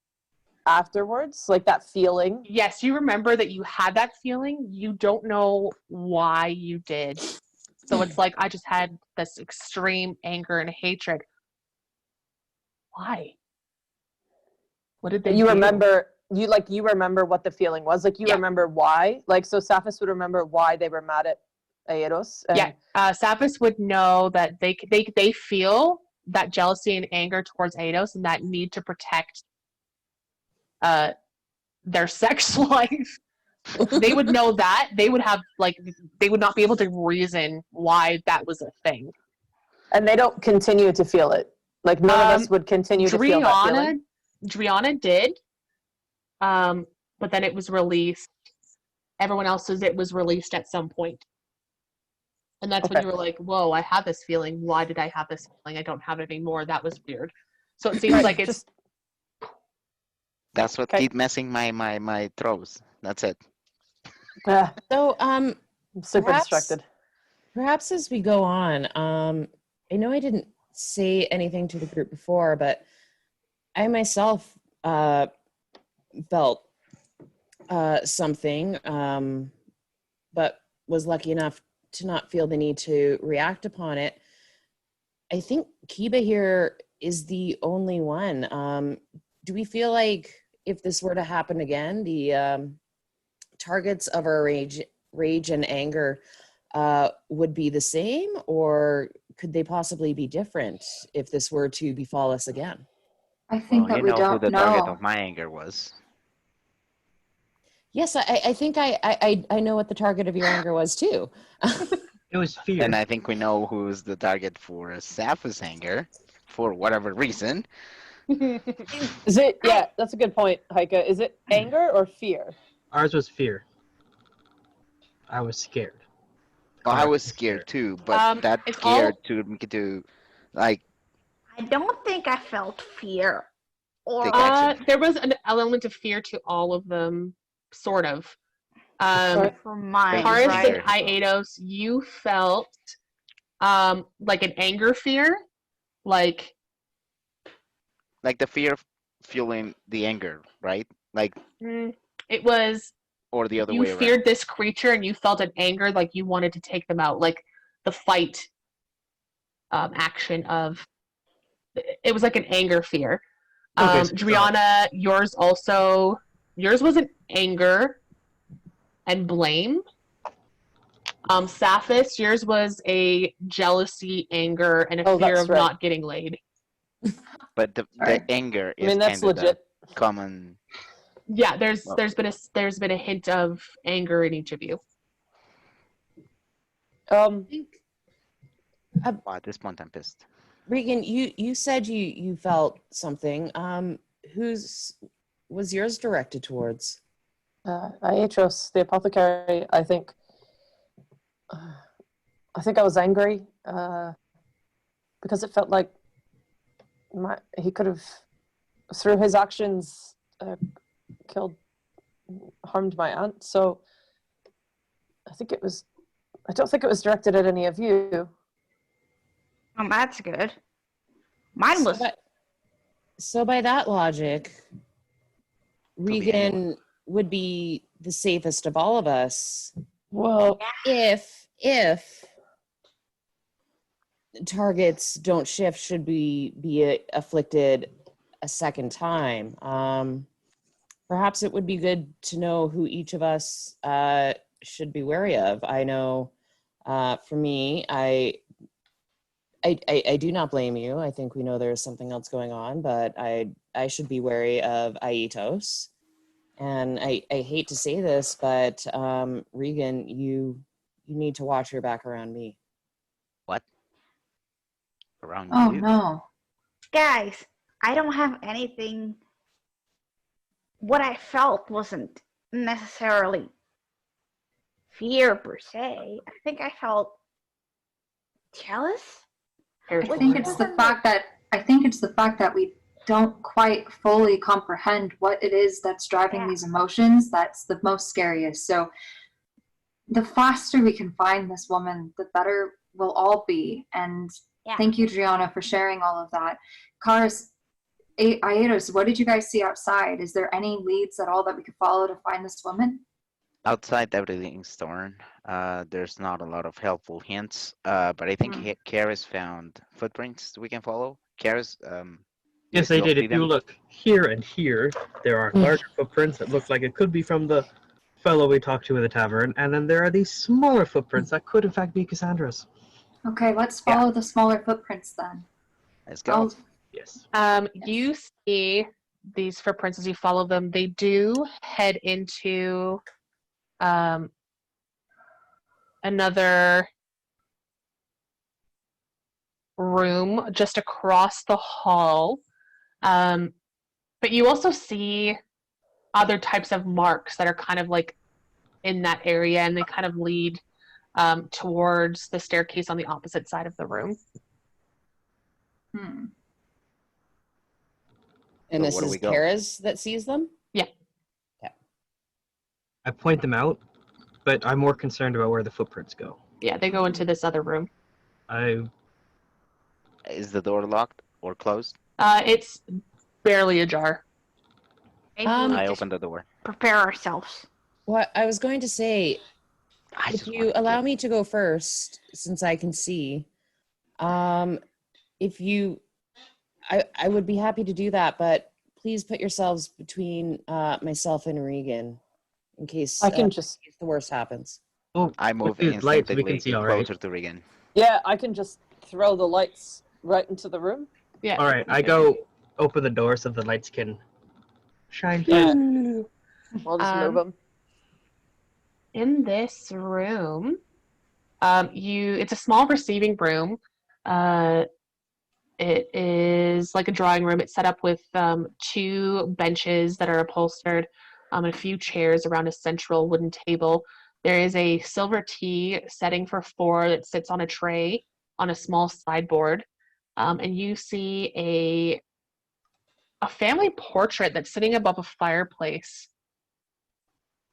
afterwards? Like that feeling? Yes, you remember that you had that feeling. You don't know why you did. So it's like, I just had this extreme anger and hatred. Why? What did they You do? remember? You remember what the feeling was? Like you remember why? Like so, Saphis would remember why they were mad at Aedos. Yeah, Saphis would know that they feel that jealousy and anger towards Aedos and that need to protect their sex life. They would know that. They would have, like, they would not be able to reason why that was a thing. And they don't continue to feel it. Like none of us would continue to feel that feeling. Driana did, but then it was released. Everyone else says it was released at some point. And that's when you were like, whoa, I have this feeling. Why did I have this feeling? I don't have it anymore. That was weird. So it seems like it's... That's what keep messing my throws. That's it. So, I'm super distracted. Perhaps as we go on, I know I didn't say anything to the group before, but I myself felt something, but was lucky enough to not feel the need to react upon it. I think Kiba here is the only one. Do we feel like if this were to happen again, the targets of our rage and anger would be the same, or could they possibly be different if this were to befall us again? I think that we don't know. Who the target of my anger was. Yes, I think I know what the target of your anger was too. It was fear. And I think we know who's the target for Saphis' anger, for whatever reason. Is it? Yeah, that's a good point, Heike. Is it anger or fear? Ours was fear. I was scared. Well, I was scared too, but that scared to like. I don't think I felt fear. Or there was an element of fear to all of them, sort of. for mine, Taurus right? and Aedos, you felt like an anger fear, like the fear of fueling the anger, right? Like it was. Or the other way You around. feared this creature and you felt an anger, like you wanted to take them out, like the fight action of. It was like an anger fear. Driana, yours was an anger and blame. Saphis, yours was a jealousy, anger, and a fear of not getting laid. But the anger is that's kind of legit. Common. Yeah, there's been a hint of anger in each of you. Wow, at this point I'm pissed. Regan, you said you felt something. Whose was yours directed towards? Aetros, the apothecary. I think I was angry because it felt like he could have, through his actions, harmed my aunt. So I don't think it was directed at any of you. Oh, that's good. Mine was. So by that logic, be Regan would be the safest of all of us. Well, If targets don't shift, should be afflicted a second time. Perhaps it would be good to know who each of us should be wary of. I know, for me, I do not blame you. I think we know there's something else going on, but I should be wary of Aitos. And I hate to say this, but Regan, you need to watch your back around me. What? Around Oh you? no. Guys, I don't have anything. What I felt wasn't necessarily fear per se. I think I felt jealous. I think it's the fact that we don't quite fully comprehend what it is that's driving these emotions that's the most scariest. So the faster we can find this woman, the better we'll all be. And thank you, Adriana, for sharing all of that. Karis, Aetos, what did you guys see outside? Is there any leads at all that we could follow to find this woman? Outside everything's torn. There's not a lot of helpful hints, but I think Karis found footprints we can follow. Karis, Yes, they did. If you look here and here, there are larger footprints that look like it could be from the fellow we talked to in the tavern, and then there are these smaller footprints that could in fact be Cassandra's. Okay, let's follow the smaller footprints then. Let's go. Yes. You see these footprints as you follow them. They do head into another room just across the hall. But you also see other types of marks that are kind of like in that area, and they kind of lead towards the staircase on the opposite side of the room. And So this where do is we go? Kara's that sees them? Yeah. I point them out, but I'm more concerned about where the footprints go. Yeah, they go into this other room. Is the door locked or closed? It's barely ajar. Maybe we I just opened the door. prepare ourselves. What I was going to say, if you allow me to go first, since I can see, if you, I would be happy to do that, but please put yourselves between myself and Regan, in case I can in just. case the worst happens. Oh, I move these lights we instinctively can see all right. closer to Regan. Yeah, I can just throw the lights right into the room. Yeah. All right, I go open the door so the lights can shine. I'll just move them. In this room, it's a small receiving room. It is like a drawing room. It's set up with 2 benches that are upholstered, and a few chairs around a central wooden table. There is a silver tea setting for 4 that sits on a tray on a small sideboard, and you see a family portrait that's sitting above a fireplace.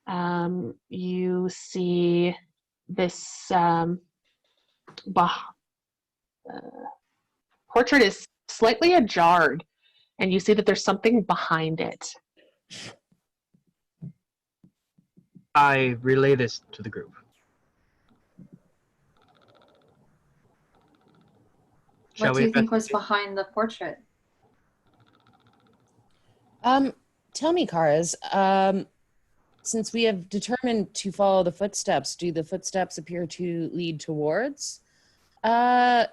You see this portrait is slightly ajar, and you see that there's something behind it. I relay this to the group. What do you think was behind the portrait? Tell me, Karas, since we have determined to follow the footsteps, do the footsteps appear to lead towards the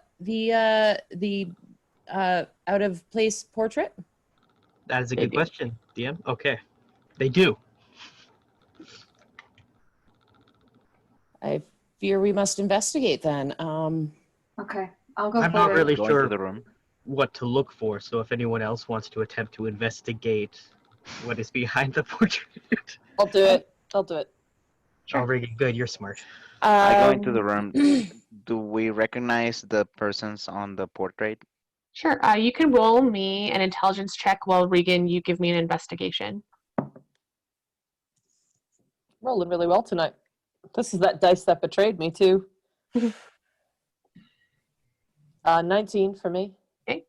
out of place portrait? That is a good question, DM. Okay, they do. I fear we must investigate then. Okay, I'll go I'm for not it. really Go sure into the room. what to look for, so if anyone else wants to attempt to investigate what is behind the portrait. I'll do it. I'll do it. Oh, Regan, good, you're smart. I go into the room. Do we recognize the persons on the portrait? Sure. You can roll me an intelligence check while Regan, you give me an investigation. Rolling really well tonight. This is that dice that betrayed me too. 19 for me. Okay.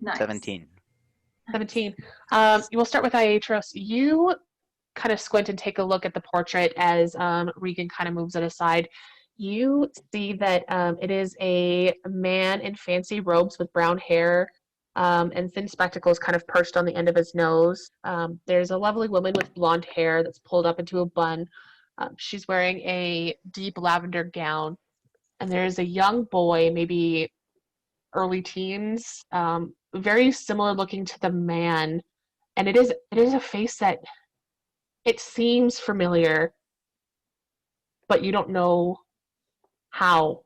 Nice. 17. 17. We'll start with Iatros. You kind of squint and take a look at the portrait as Regan kind of moves it aside. You see that it is a man in fancy robes with brown hair and thin spectacles kind of perched on the end of his nose. There's a lovely woman with blonde hair that's pulled up into a bun. She's wearing a deep lavender gown. And there's a young boy, maybe early teens, very similar looking to the man. And it is a face that it seems familiar, but you don't know how.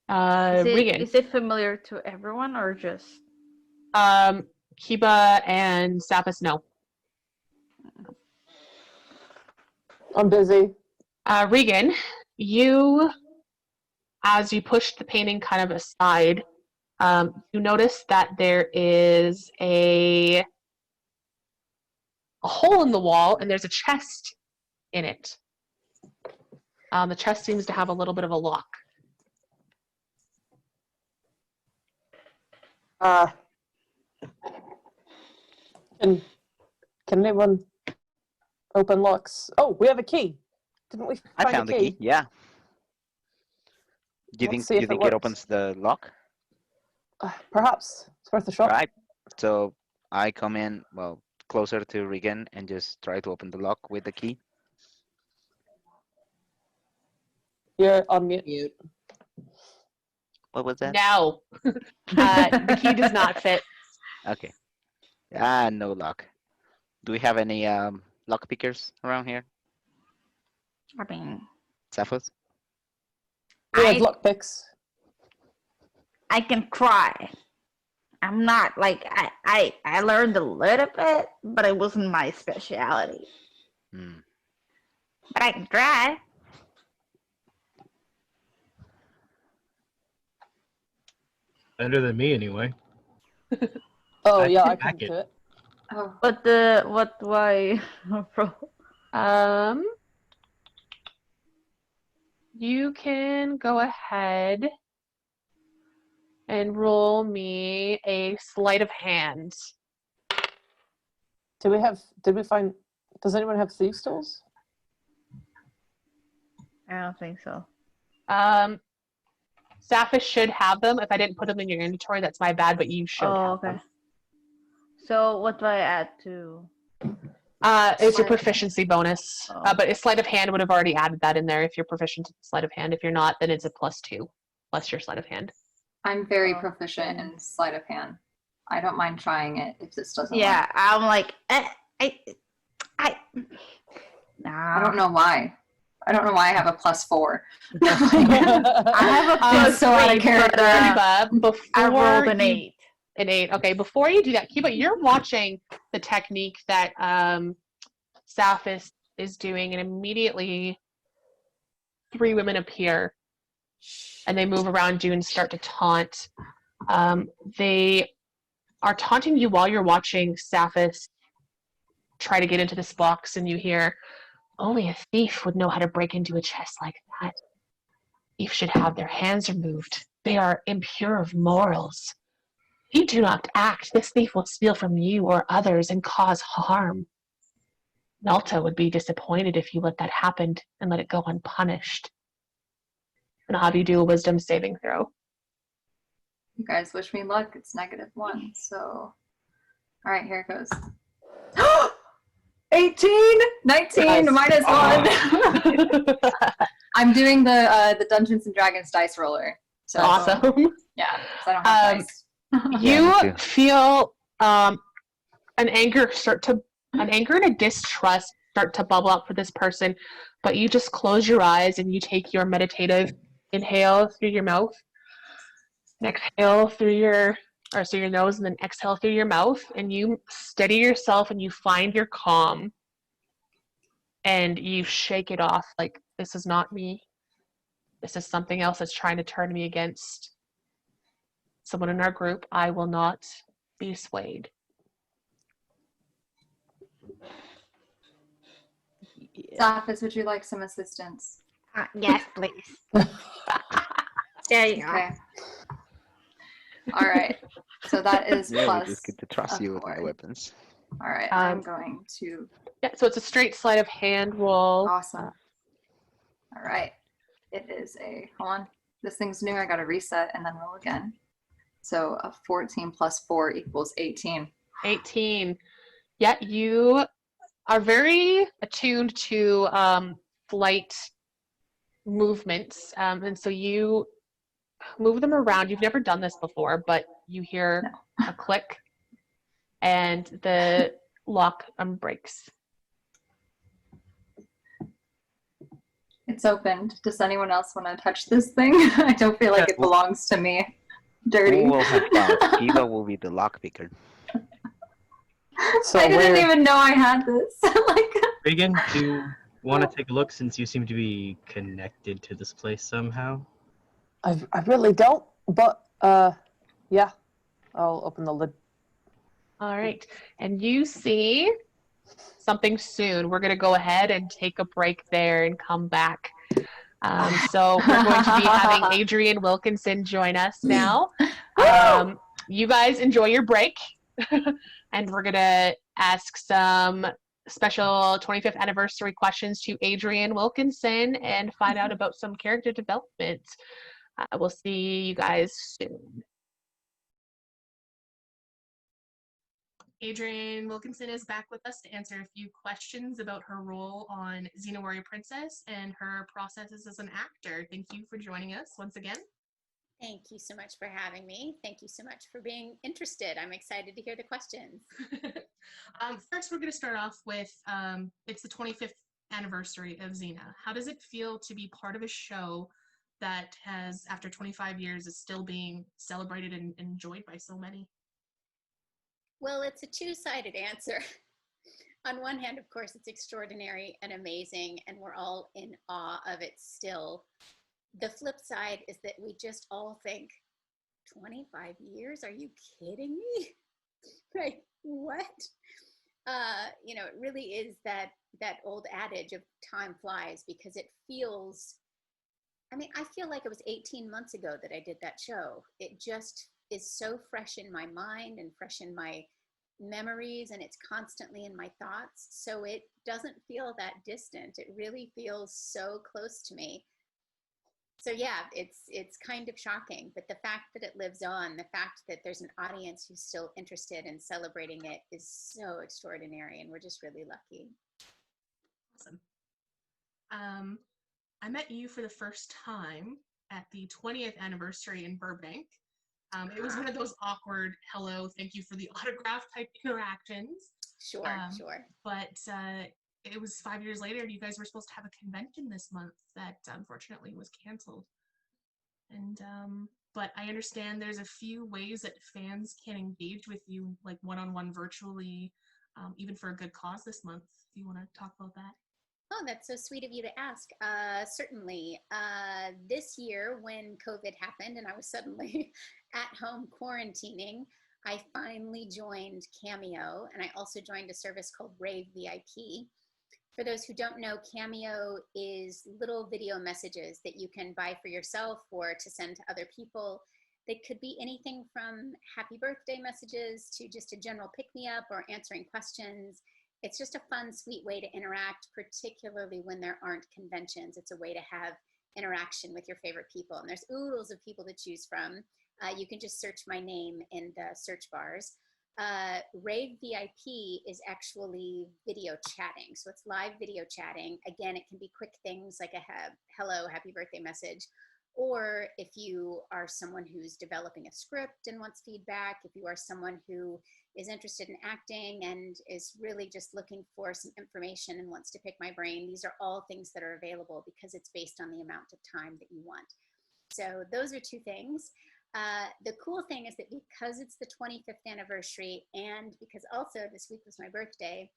Regan. Is it familiar to everyone or just? Kiba and Sappis, no. I'm busy. Regan, you, as you push the painting kind of aside, you notice that there is a hole in the wall and there's a chest in it. The chest seems to have a little bit of a lock. Can anyone open locks? Oh, we have a key. Didn't we I find found a the key. Yeah. Do you Let's think see if it works. opens the lock? Perhaps. It's worth a shot. Right. So I come in, well, closer to Regan and just try to open the lock with the key. You're on mute. What was that? No. The key does not fit. Okay. No lock. Do we have any lock pickers around here? I mean, Cephas? We have I- lock picks. I can try. I'm not like I learned a little bit, but it wasn't my specialty. Hmm. But I can try. Better than me, anyway. Oh I yeah, can I hack can it. do it. Oh, Why? You can go ahead and roll me a sleight of hand. Did we find, does anyone have thieves' tools? I don't think so. Sapphish should have them. If I didn't put them in your inventory, that's my bad, but you should Oh, have okay. them. So what do I add to? It's your proficiency bonus. Oh. But a sleight of hand would have already added that in there if you're proficient in sleight of hand. If you're not, then it's a +2, plus your sleight of hand. I'm very Oh. proficient in sleight of hand. I don't mind trying it if this doesn't Yeah, work. I'm like I nah. don't know why. I don't know why I have a +4. I have a plus so out of 3, character. but, Kiba, before I rolled an you- 8. An 8. Okay, before you do that, Kiba, you're watching the technique that Sapphish is doing, and immediately 3 women appear, and they move around you and start to taunt. They are taunting you while you're watching Sapphish try to get into this box, and you hear, "Only a thief would know how to break into a chest like that. Thief should have their hands removed. They are impure of morals. If you do not act, this thief will steal from you or others and cause harm. Nalta would be disappointed if you let that happen and let it go unpunished." And I'll have you do a wisdom saving throw. You guys wish me luck. It's -1. So, all right, here it goes. 18, 19, Nice. -1. I'm doing the Dungeons and Dragons dice roller. So Awesome. yeah, 'cause I don't have dice. You me too. feel an anger and a distrust start to bubble up for this person, but you just close your eyes and you take your meditative inhale through your mouth, and exhale through your nose, and then exhale through your mouth, and you steady yourself and you find your calm, and you shake it off like, this is not me. This is something else that's trying to turn me against someone in our group. I will not be swayed. Zaphis, would you like some assistance? Yes, please. There you go. Okay. All right. So that is Yeah, we plus just get to trust a you with my 4. weapons. All right. I'm going to. Yeah, so it's a straight sleight of hand roll. Awesome. All right. It is a. Hold on. This thing's new. I got to reset and then roll again. So a 14 plus 4 equals 18. 18. Yeah, you are very attuned to flight movements, and so you move them around. You've never done this before, but you hear a click, and the lock breaks. It's opened. Does anyone else want to touch this thing? I don't feel like it belongs to me. Dirty. We'll have that. Eva will be the lockpicker. So I didn't we're- even know I had this. Regan, do you want to take a look since you seem to be connected to this place somehow? I really don't, but yeah, I'll open the lid. All right, and you see something soon. We're going to go ahead and take a break there and come back. So we're going to be having Adrienne Wilkinson join us now. You guys enjoy your break, and we're going to ask some special 25th anniversary questions to Adrienne Wilkinson and find out about some character development. We'll see you guys soon. Adrienne Wilkinson is back with us to answer a few questions about her role on Xena Warrior Princess and her processes as an actor. Thank you for joining us once again. Thank you so much for having me. Thank you so much for being interested. I'm excited to hear the questions. First, we're going to start off with, it's the 25th anniversary of Xena. How does it feel to be part of a show that has, after 25 years, is still being celebrated and enjoyed by so many? Well, it's a two-sided answer. On one hand, of course, it's extraordinary and amazing, and we're all in awe of it still. The flip side is that we just all think, 25 years? Are you kidding me? Like, what? You know, it really is that old adage of time flies, because it feels, I mean, I feel like it was 18 months ago that I did that show. It just is so fresh in my mind and fresh in my memories, and it's constantly in my thoughts. So it doesn't feel that distant. It really feels so close to me. So yeah, it's kind of shocking, but the fact that it lives on, the fact that there's an audience who's still interested in celebrating it is so extraordinary, and we're just really lucky. Awesome. I met you for the first time at the 20th anniversary in Burbank. It was one of those awkward, hello, thank you for the autograph type interactions. Sure, sure. But it was 5 years later, and you guys were supposed to have a convention this month that unfortunately was canceled. And but I understand there's a few ways that fans can engage with you, like one-on-one virtually, even for a good cause this month. Do you want to talk about that? Oh, that's so sweet of you to ask. Certainly. This year, when COVID happened and I was suddenly at home quarantining, I finally joined Cameo, and I also joined a service called Rave VIP. For those who don't know, Cameo is little video messages that you can buy for yourself or to send to other people. They could be anything from happy birthday messages to just a general pick-me-up or answering questions. It's just a fun, sweet way to interact, particularly when there aren't conventions. It's a way to have interaction with your favorite people. And there's oodles of people to choose from. You can just search my name in the search bars. Rave VIP is actually video chatting. So it's live video chatting. Again, it can be quick things like a hello, happy birthday message. Or if you are someone who's developing a script and wants feedback, if you are someone who is interested in acting and is really just looking for some information and wants to pick my brain, these are all things that are available because it's based on the amount of time that you want. So those are two things. The cool thing is that because it's the 25th anniversary and because also this week was my birthday,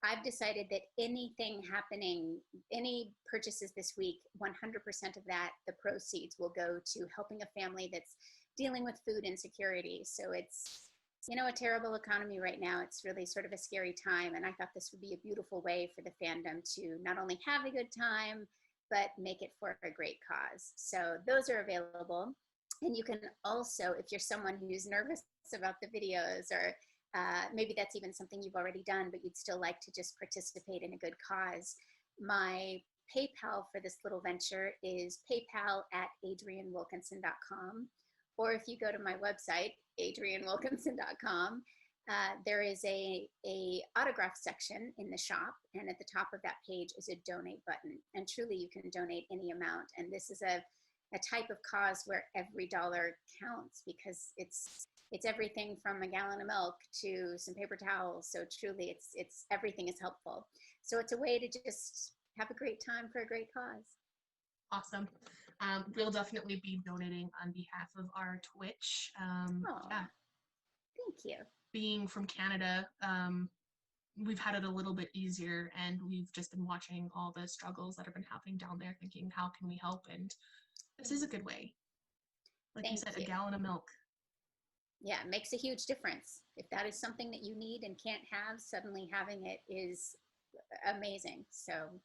I've decided that anything happening, any purchases this week, 100% of that, the proceeds will go to helping a family that's dealing with food insecurity. So it's, you know, a terrible economy right now. It's really sort of a scary time. And I thought this would be a beautiful way for the fandom to not only have a good time, but make it for a great cause. So those are available. And you can also, if you're someone who's nervous about the videos, or maybe that's even something you've already done, but you'd still like to just participate in a good cause, my PayPal for this little venture is paypal@adriennewilkinson.com. Or if you go to my website, adriennewilkinson.com, there is a autograph section in the shop, and at the top of that page is a donate button. And truly, you can donate any amount. And this is a type of cause where every dollar counts, because it's everything from a gallon of milk to some paper towels. So truly, it's everything is helpful. So it's a way to just have a great time for a great cause. Awesome. We'll definitely be donating on behalf of our Twitch. Yeah. Thank you. Being from Canada, we've had it a little bit easier, and we've just been watching all the struggles that have been happening down there, thinking, how can we help? And this is a good way. Like you said, a gallon of milk. Yeah, it makes a huge difference. If that is something that you need and can't have, suddenly having it is amazing. So,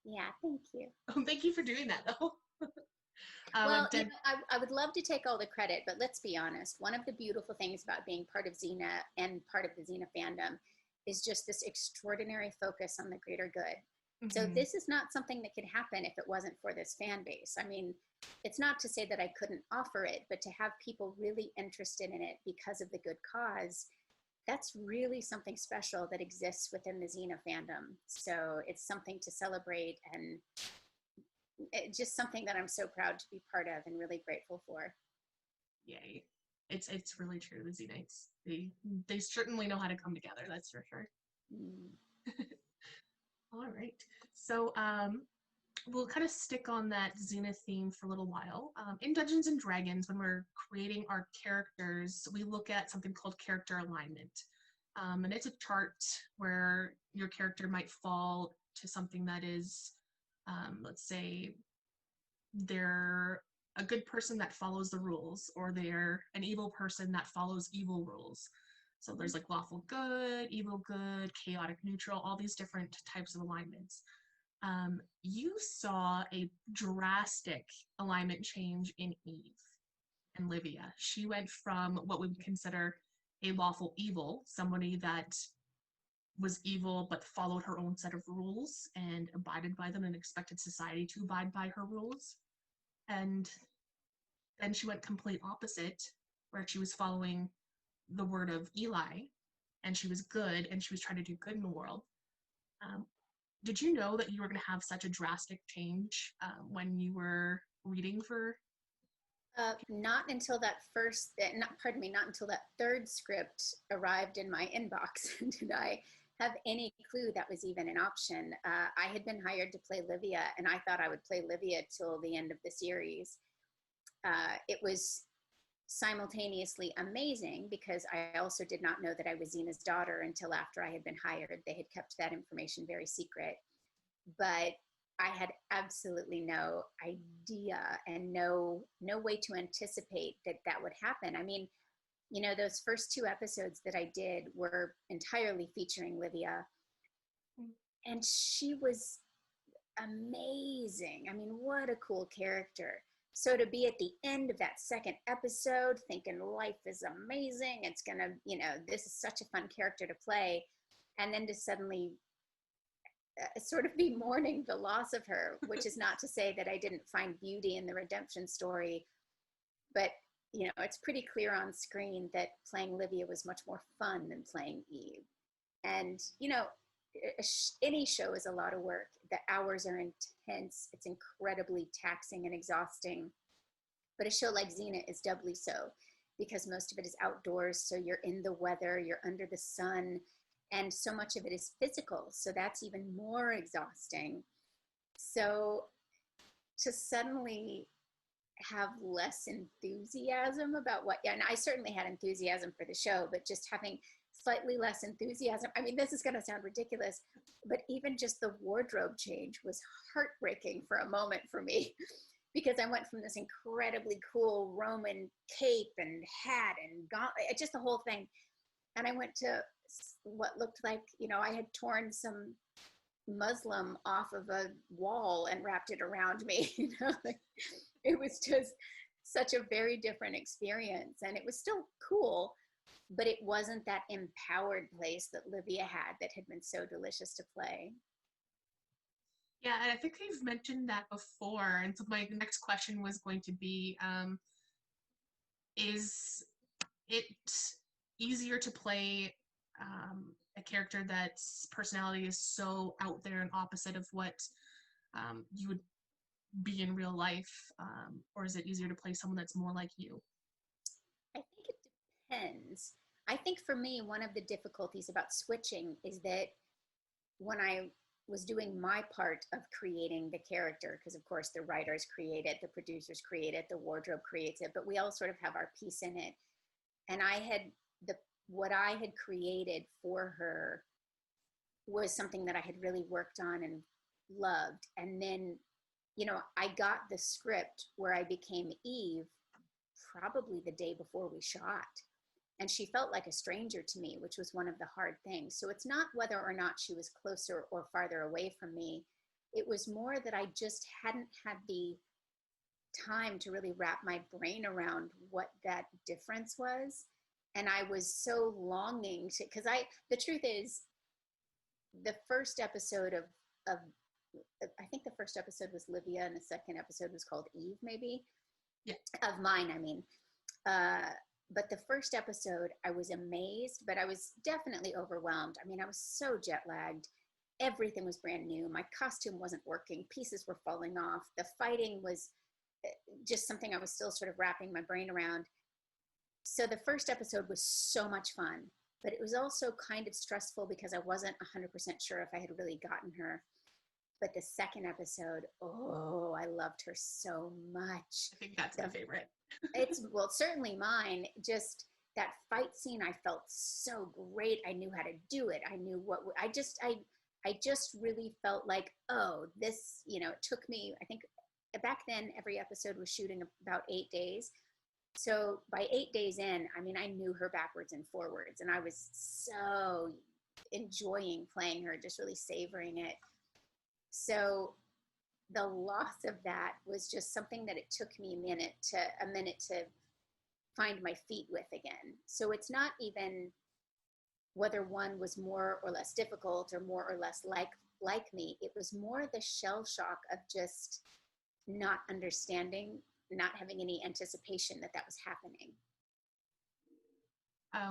yeah, thank you. Thank you for doing that, though. Well, you know, I would love to take all the credit, but let's be honest. One of the beautiful things about being part of Xena and part of the Xena fandom is just this extraordinary focus on the greater good. So this is not something that could happen if it wasn't for this fan base. I mean, it's not to say that I couldn't offer it, but to have people really interested in it because of the good cause, that's really something special that exists within the Xena fandom. So it's something to celebrate, and just something that I'm so proud to be part of and really grateful for. Yay. It's really true. The Z-Knights, they certainly know how to come together, that's for sure. All right. So we'll kind of stick on that Xena theme for a little while. In Dungeons and Dragons, when we're creating our characters, we look at something called character alignment. And it's a chart where your character might fall to something that is, let's say, they're a good person that follows the rules, or they're an evil person that follows evil rules. So there's like lawful good, evil good, chaotic neutral, all these different types of alignments. You saw a drastic alignment change in Eve and Livia. She went from what we would consider a lawful evil, somebody that was evil but followed her own set of rules and abided by them and expected society to abide by her rules. And then she went complete opposite, where she was following the word of Eli, and she was good, and she was trying to do good in the world. Did you know that you were going to have such a drastic change when you were reading for? Not until that not until that third script arrived in my inbox did I have any clue that was even an option. I had been hired to play Livia, and I thought I would play Livia till the end of the series. It was simultaneously amazing because I also did not know that I was Xena's daughter until after I had been hired. They had kept that information very secret, but I had absolutely no idea and no way to anticipate that would happen. I mean, you know, those first 2 episodes that I did were entirely featuring Livia, and she was amazing. I mean, what a cool character. So to be at the end of that second episode thinking life is amazing, it's gonna, you know, this is such a fun character to play, and then to suddenly sort of be mourning the loss of her, which is not to say that I didn't find beauty in the redemption story, but you know, it's pretty clear on screen that playing Livia was much more fun than playing Eve. And you know, any show is a lot of work. The hours are intense. It's incredibly taxing and exhausting. But a show like Xena is doubly so. because most of it is outdoors. So you're in the weather, you're under the sun, and so much of it is physical. So that's even more exhausting. So to suddenly have less enthusiasm about what, and I certainly had enthusiasm for the show, but just having slightly less enthusiasm. I mean, this is going to sound ridiculous, but even just the wardrobe change was heartbreaking for a moment for me because I went from this incredibly cool Roman cape and hat and gauntlet, just the whole thing. And I went to what looked like, you know, I had torn some Muslim off of a wall and wrapped it around me. You know, like, it was just such a very different experience, and it was still cool, but it wasn't that empowered place that Livia had been so delicious to play. Yeah, and I think they've mentioned that before. And so my next question was going to be, is it easier to play a character that's personality is so out there and opposite of what you would be in real life, or is it easier to play someone that's more like you? I think it depends. I think for me, one of the difficulties about switching is that when I was doing my part of creating the character, because of course the writers create it, the producers create it, the wardrobe creates it, but we all sort of have our piece in it. And what I had created for her was something that I had really worked on and loved. And then, you know, I got the script where I became Eve probably the day before we shot. And she felt like a stranger to me, which was one of the hard things. So it's not whether or not she was closer or farther away from me. It was more that I just hadn't had the time to really wrap my brain around what that difference was. And I was so longing to, because the truth is, the first episode of I think the first episode was Livia and the second episode was called Eve, maybe. Yeah. Of mine, I mean. But the first episode, I was amazed, but I was definitely overwhelmed. I mean, I was so jet lagged. Everything was brand new. My costume wasn't working. Pieces were falling off. The fighting was just something I was still sort of wrapping my brain around. So the first episode was so much fun, but it was also kind of stressful because I wasn't 100% sure if I had really gotten her. But the second episode, oh, I loved her so much. I think that's my favorite. It's certainly mine. Just that fight scene, I felt so great. I knew how to do it. I knew I just really felt like, oh, this, you know, it took me, I think back then every episode was shooting about 8 days. So by 8 days in, I mean, I knew her backwards and forwards, and I was so enjoying playing her, just really savoring it. So the loss of that was just something that it took me a minute to find my feet with again. So it's not even whether one was more or less difficult or more or less like me. It was more the shell shock of just not understanding, not having any anticipation that was happening.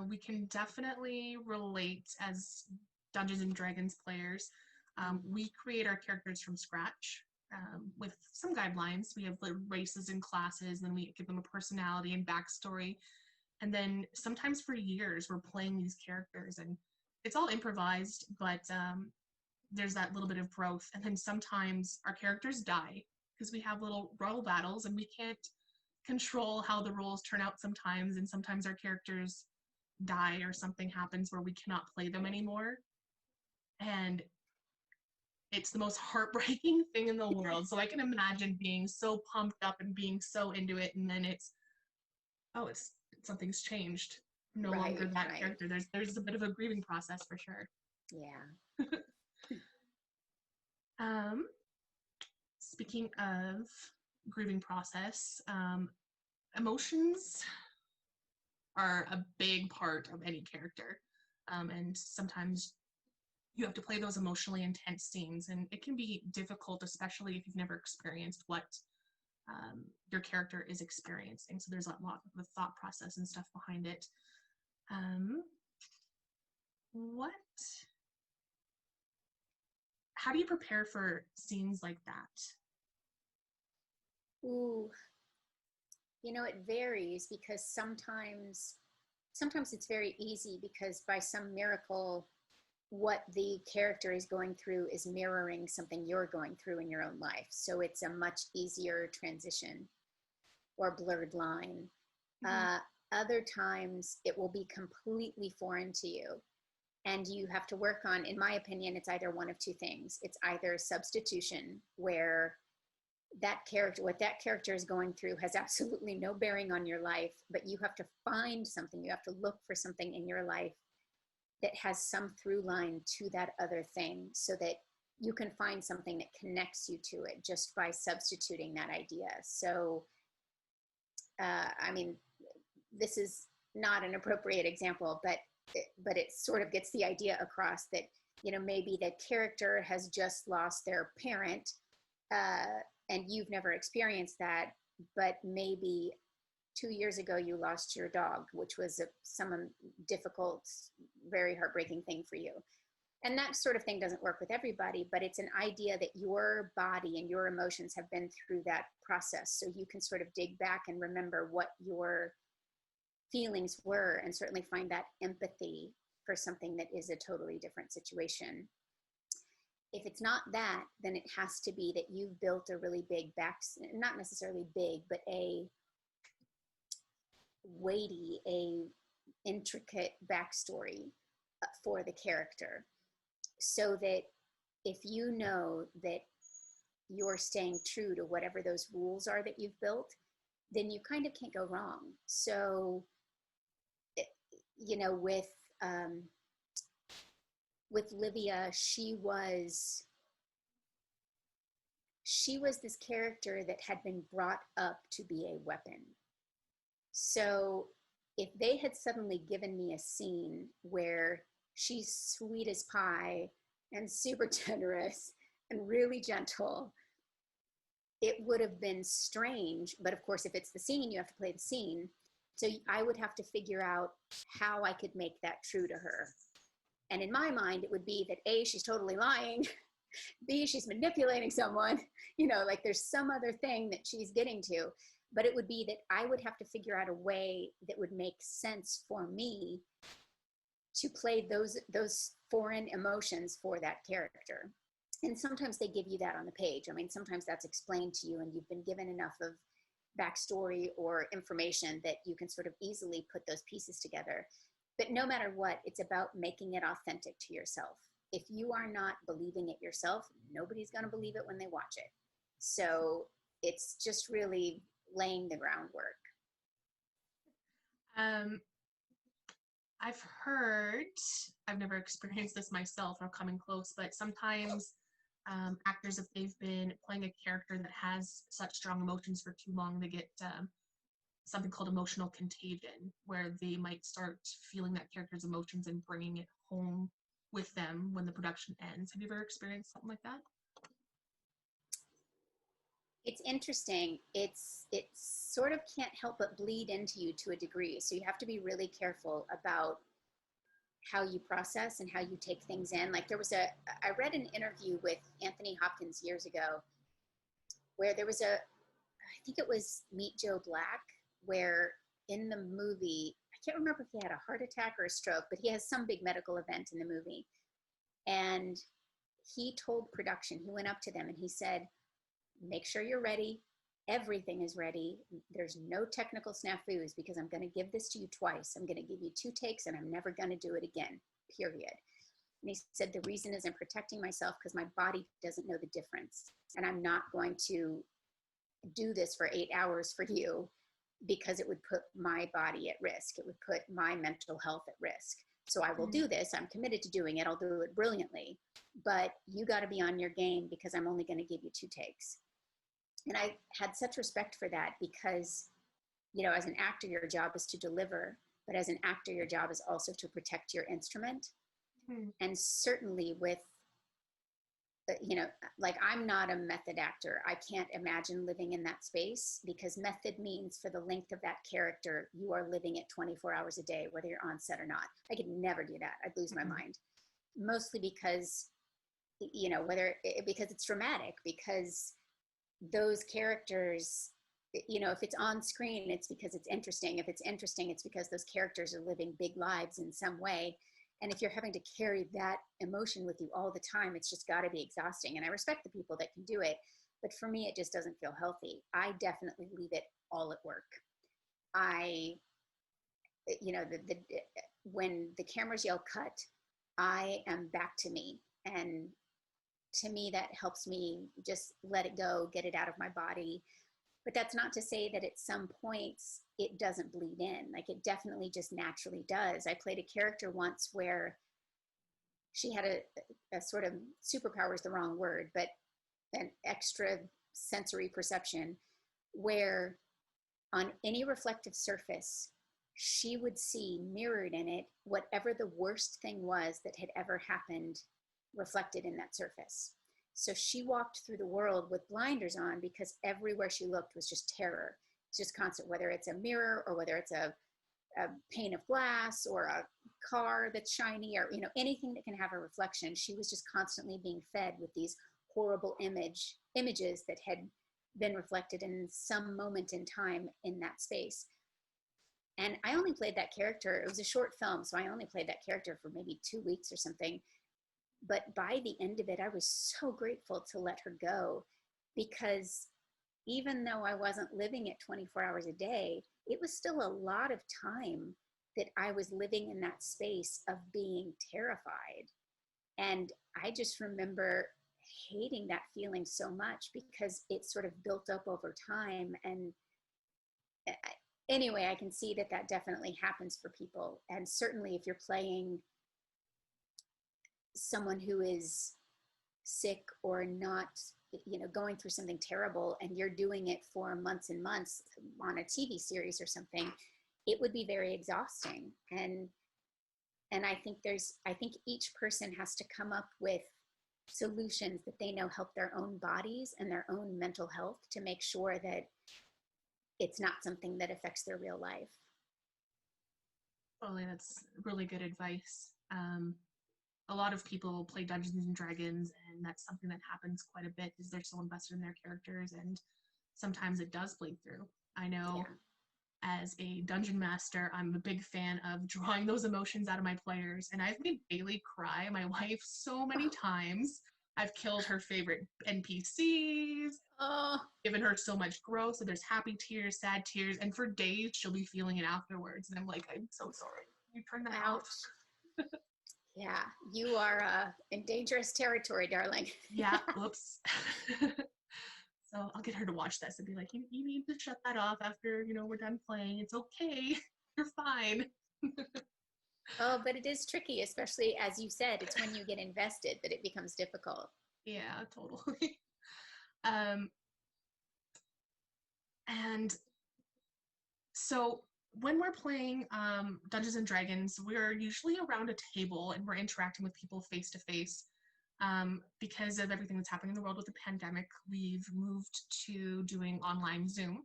We can definitely relate as Dungeons and Dragons players. We create our characters from scratch with some guidelines. We have the races and classes, then we give them a personality and backstory. And then sometimes for years, we're playing these characters, and it's all improvised, but there's that little bit of growth. And then sometimes our characters die because we have little role battles, and we can't control how the roles turn out sometimes. And sometimes our characters die or something happens where we cannot play them anymore. And it's the most heartbreaking thing in the world. So I can imagine being so pumped up and being so into it, and then it's something's changed. No longer that character. There's a bit of a grieving process for sure. Yeah. Speaking of grieving process, emotions are a big part of any character, and sometimes you have to play those emotionally intense scenes, and it can be difficult, especially if you've never experienced what your character is experiencing. So there's a lot of the thought process and stuff behind it. How do you prepare for scenes like that? Ooh, You know, it varies because sometimes it's very easy because by some miracle, what the character is going through is mirroring something you're going through in your own life. So it's a much easier transition or blurred line. Other times it will be completely foreign to you. And you have to work on, in my opinion, it's either one of two things. It's either substitution, where what that character is going through has absolutely no bearing on your life, but you have to find something, you have to look for something in your life that has some through line to that other thing so that you can find something that connects you to it just by substituting that idea. So, I mean, this is not an appropriate example, but it sort of gets the idea across that, you know, maybe the character has just lost their parent, and you've never experienced that, but maybe 2 years ago you lost your dog, which was some difficult, very heartbreaking thing for you. And that sort of thing doesn't work with everybody, but it's an idea that your body and your emotions have been through that process. So you can sort of dig back and remember what your feelings were and certainly find that empathy for something that is a totally different situation. If it's not that, then it has to be that you've built a really big not necessarily big, but a weighty, a intricate backstory for the character. So that if you know that you're staying true to whatever those rules are that you've built, then you kind of can't go wrong. So, you know, with Livia, she was this character that had been brought up to be a weapon. So if they had suddenly given me a scene where she's sweet as pie and super generous and really gentle, it would have been strange. But of course, if it's the scene, you have to play the scene. So I would have to figure out how I could make that true to her. And in my mind, it would be that A, she's totally lying. B, she's manipulating someone. You know, like there's some other thing that she's getting to. But it would be that I would have to figure out a way that would make sense for me to play those foreign emotions for that character. And sometimes they give you that on the page. I mean, sometimes that's explained to you and you've been given enough of backstory or information that you can sort of easily put those pieces together. But no matter what, it's about making it authentic to yourself. If you are not believing it yourself, nobody's going to believe it when they watch it. So it's just really laying the groundwork. I've heard, I've never experienced this myself or coming close, but sometimes actors, if they've been playing a character that has such strong emotions for too long, they get something called emotional contagion, where they might start feeling that character's emotions and bringing it home with them when the production ends. Have you ever experienced something like that? It's interesting. It sort of can't help but bleed into you to a degree. So you have to be really careful about how you process and how you take things in. Like I read an interview with Anthony Hopkins years ago where there was I think it was Meet Joe Black, where in the movie, I can't remember if he had a heart attack or a stroke, but he has some big medical event in the movie. And he told production, he went up to them and he said, make sure you're ready. Everything is ready. There's no technical snafus because I'm going to give this to you twice. I'm going to give you 2 takes and I'm never going to do it again, period. And he said, the reason is I'm protecting myself because my body doesn't know the difference. And I'm not going to do this for 8 hours for you because it would put my body at risk. It would put my mental health at risk. So I will do this. I'm committed to doing it. I'll do it brilliantly. But you got to be on your game because I'm only going to give you 2 takes. And I had such respect for that because, you know, as an actor, your job is to deliver, but as an actor, your job is also to protect your instrument. And certainly with, you know, like I'm not a method actor. I can't imagine living in that space because method means for the length of that character, you are living it 24 hours a day, whether you're on set or not. I could never do that. I'd lose my mind. Mostly because, you know, because it's dramatic, because those characters you know, if it's on screen, it's because it's interesting. If it's interesting, it's because those characters are living big lives in some way. And if you're having to carry that emotion with you all the time, it's just got to be exhausting. And I respect the people that can do it, but for me, it just doesn't feel healthy. I definitely leave it all at work. You know, when the cameras yell cut, I am back to me. And to me, that helps me just let it go, get it out of my body. But that's not to say that at some points it doesn't bleed in. Like, it definitely just naturally does. I played a character once where she had a sort of superpower is the wrong word, but an extra sensory perception where on any reflective surface, she would see mirrored in it whatever the worst thing was that had ever happened reflected in that surface. So she walked through the world with blinders on because everywhere she looked was just terror. It's just constant, whether it's a mirror or whether it's a pane of glass or a car that's shiny or, you know, anything that can have a reflection. She was just constantly being fed with these horrible images that had been reflected in some moment in time in that space. And I only played that character. It was a short film, so I only played that character for maybe 2 weeks or something. But by the end of it, I was so grateful to let her go, because even though I wasn't living it 24 hours a day, it was still a lot of time that I was living in that space of being terrified. And I just remember hating that feeling so much because it sort of built up over time. And anyway, I can see that that definitely happens for people. And certainly if you're playing someone who is sick or not, you know, going through something terrible, and you're doing it for months and months on a TV series or something, it would be very exhausting. And I think each person has to come up with solutions that they know help their own bodies and their own mental health to make sure that it's not something that affects their real life. Totally, that's really good advice. A lot of people play Dungeons and Dragons, and that's something that happens quite a bit, is they're so invested in their characters, and sometimes it does bleed through. I know as a dungeon master, I'm a big fan of drawing those emotions out of my players, and I've made Bailey cry, my wife, so many times. I've killed her favorite NPCs, given her so much growth, so there's happy tears, sad tears, and for days she'll be feeling it afterwards, and I'm like, I'm so sorry. You turn that out. Yeah, you are in dangerous territory, darling. Yeah, whoops. So I'll get her to watch this and be like, you need to shut that off after, you know, we're done playing. It's okay. You're fine. Oh, but it is tricky, especially as you said, it's when you get invested that it becomes difficult. Yeah, totally. And so when we're playing Dungeons and Dragons, we're usually around a table and we're interacting with people face to face. Because of everything that's happening in the world with the pandemic, we've moved to doing online Zoom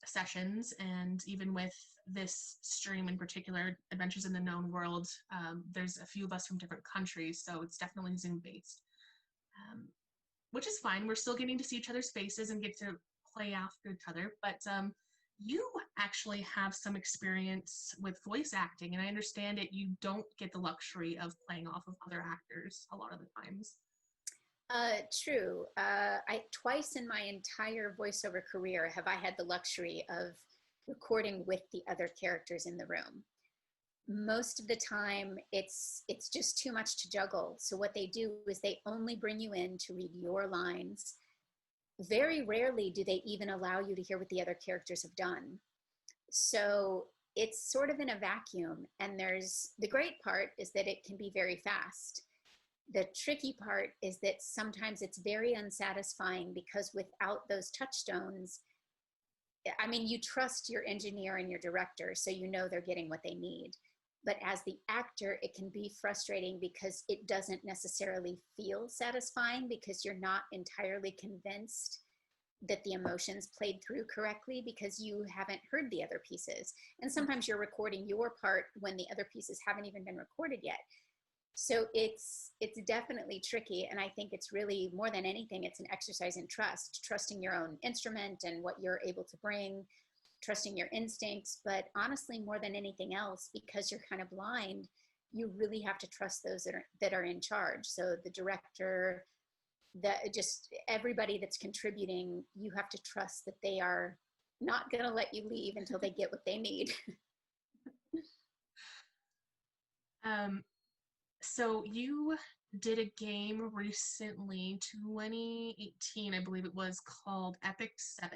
sessions. And even with this stream in particular, Adventures in the Known World, there's a few of us from different countries, so it's definitely Zoom based, which is fine. We're still getting to see each other's faces and get to play after each other. But you actually have some experience with voice acting, and I understand that you don't get the luxury of playing off of other actors a lot of the times. True. Twice in my entire voiceover career have I had the luxury of recording with the other characters in the room. Most of the time, it's just too much to juggle. So what they do is they only bring you in to read your lines. Very rarely do they even allow you to hear what the other characters have done. So it's sort of in a vacuum. And the great part is that it can be very fast. The tricky part is that sometimes it's very unsatisfying because without those touchstones, I mean, you trust your engineer and your director, so you know they're getting what they need. But as the actor, it can be frustrating because it doesn't necessarily feel satisfying because you're not entirely convinced that the emotions played through correctly because you haven't heard the other pieces. And sometimes you're recording your part when the other pieces haven't even been recorded yet. So it's definitely tricky, and I think it's really, more than anything, it's an exercise in trust, trusting your own instrument and what you're able to bring, trusting your instincts. But honestly, more than anything else, because you're kind of blind, you really have to trust those that are in charge. So the director, just everybody that's contributing, you have to trust that they are not going to let you leave until they get what they need. So you did a game recently, 2018, I believe it was, called Epic 7,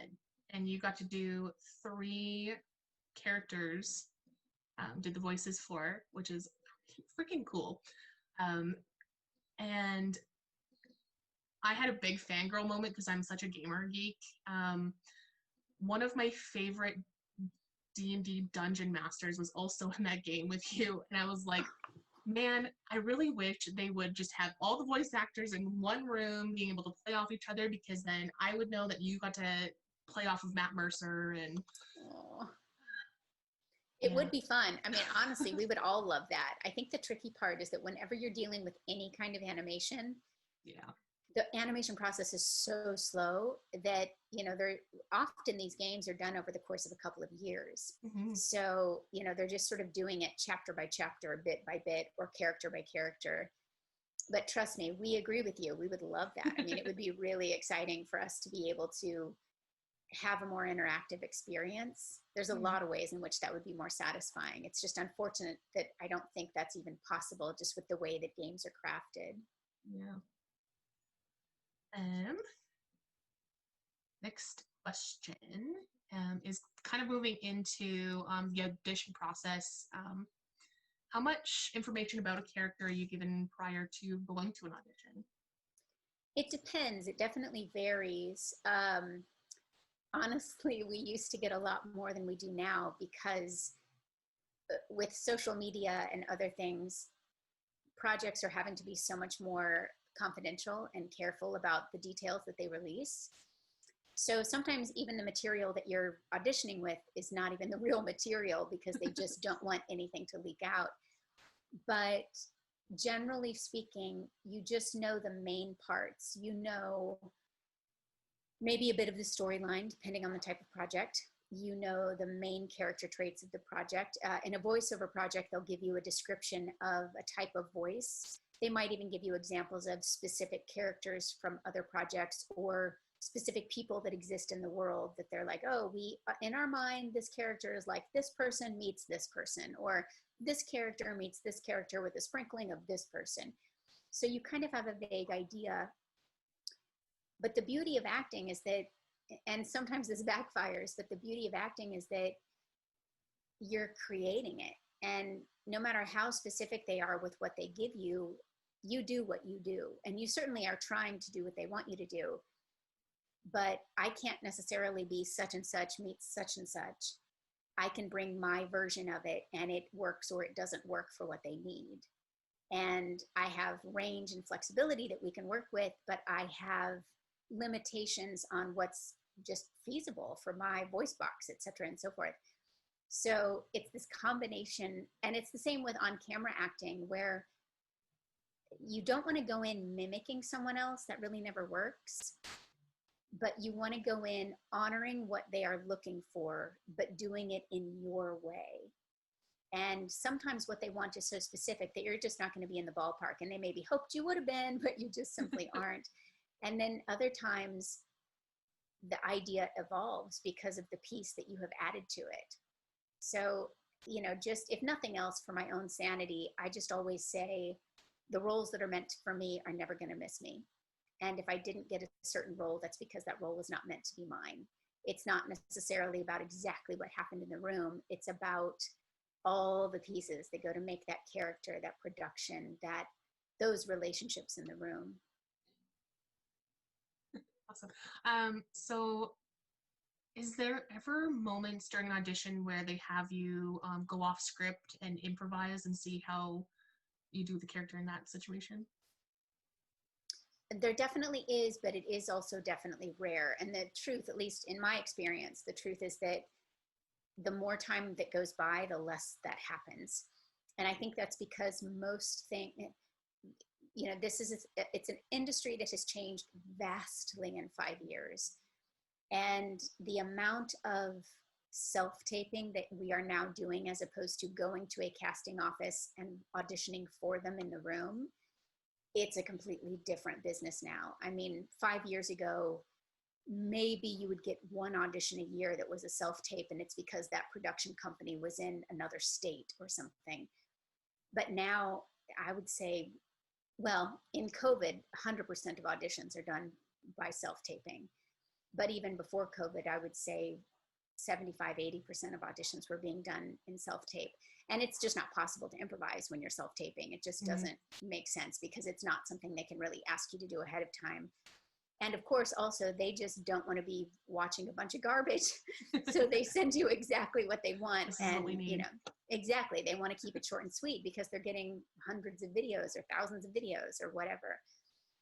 and you got to do 3 characters, did the voices for, which is freaking cool. And I had a big fangirl moment because I'm such a gamer geek. One of my favorite D&D dungeon masters was also in that game with you, and I was like, man, I really wish they would just have all the voice actors in one room being able to play off each other, because then I would know that you got to play off of Matt Mercer. And it would be fun. I mean, honestly, we would all love that. I think the tricky part is that whenever you're dealing with any kind of animation, the animation process is so slow that, they're often, these games are done over the course of a couple of years. So, they're just sort of doing it chapter by chapter, bit by bit, or character by character. But trust me, we agree with you. We would love that. I mean, it would be really exciting for us to be able to have a more interactive experience. There's a lot of ways in which that would be more satisfying. It's just unfortunate that I don't think that's even possible, just with the way that games are crafted. Yeah. Next question is kind of moving into the audition process. How much information about a character are you given prior to going to an audition? It depends. It definitely varies. Honestly, we used to get a lot more than we do now, because with social media and other things, projects are having to be so much more confidential and careful about the details that they release. So sometimes even the material that you're auditioning with is not even the real material, because they just don't want anything to leak out. But generally speaking, you just know the main parts. You know maybe a bit of the storyline, depending on the type of project. You know the main character traits of the project. In a voiceover project, they'll give you a description of a type of voice. They might even give you examples of specific characters from other projects, or specific people that exist in the world that they're like, oh, in our mind, this character is like this person meets this person, or this character meets this character with a sprinkling of this person. So you kind of have a vague idea. But the beauty of acting is that, and sometimes this backfires, but the beauty of acting is that you're creating it. And no matter how specific they are with what they give you, you do what you do. And you certainly are trying to do what they want you to do. But I can't necessarily be such and such meets such and such. I can bring my version of it, and it works or it doesn't work for what they need. And I have range and flexibility that we can work with, but I have limitations on what's just feasible for my voice box, et cetera, and so forth. So it's this combination, and it's the same with on-camera acting, where you don't want to go in mimicking someone else. That really never works. But you want to go in honoring what they are looking for, but doing it in your way. And sometimes what they want is so specific that you're just not going to be in the ballpark, and they maybe hoped you would have been, but you just simply aren't. And then other times the idea evolves because of the piece that you have added to it. So, just if nothing else, for my own sanity, I just always say the roles that are meant for me are never going to miss me. And if I didn't get a certain role, that's because that role was not meant to be mine. It's not necessarily about exactly what happened in the room. It's about all the pieces that go to make that character, that production, those relationships in the room. Awesome. So is there ever moments during an audition where they have you go off script and improvise and see how you do the character in that situation? There definitely is, but it is also definitely rare. And the truth, at least in my experience, the truth is that the more time that goes by, the less that happens. And I think that's because you know, it's an industry that has changed vastly in 5 years. And the amount of self-taping that we are now doing, as opposed to going to a casting office and auditioning for them in the room, it's a completely different business now. I mean, 5 years ago, maybe you would get one audition a year that was a self-tape, and it's because that production company was in another state or something. But now I would say, well, in COVID, 100% of auditions are done by self-taping. But even before COVID, I would say 75-80% of auditions were being done in self-tape. And it's just not possible to improvise when you're self-taping. It just doesn't make sense, because it's not something they can really ask you to do ahead of time. And of course, also, they just don't want to be watching a bunch of garbage. So they send you exactly what they want. This is And, what we need. you know, exactly. They want to keep it short and sweet, because they're getting hundreds of videos or thousands of videos or whatever.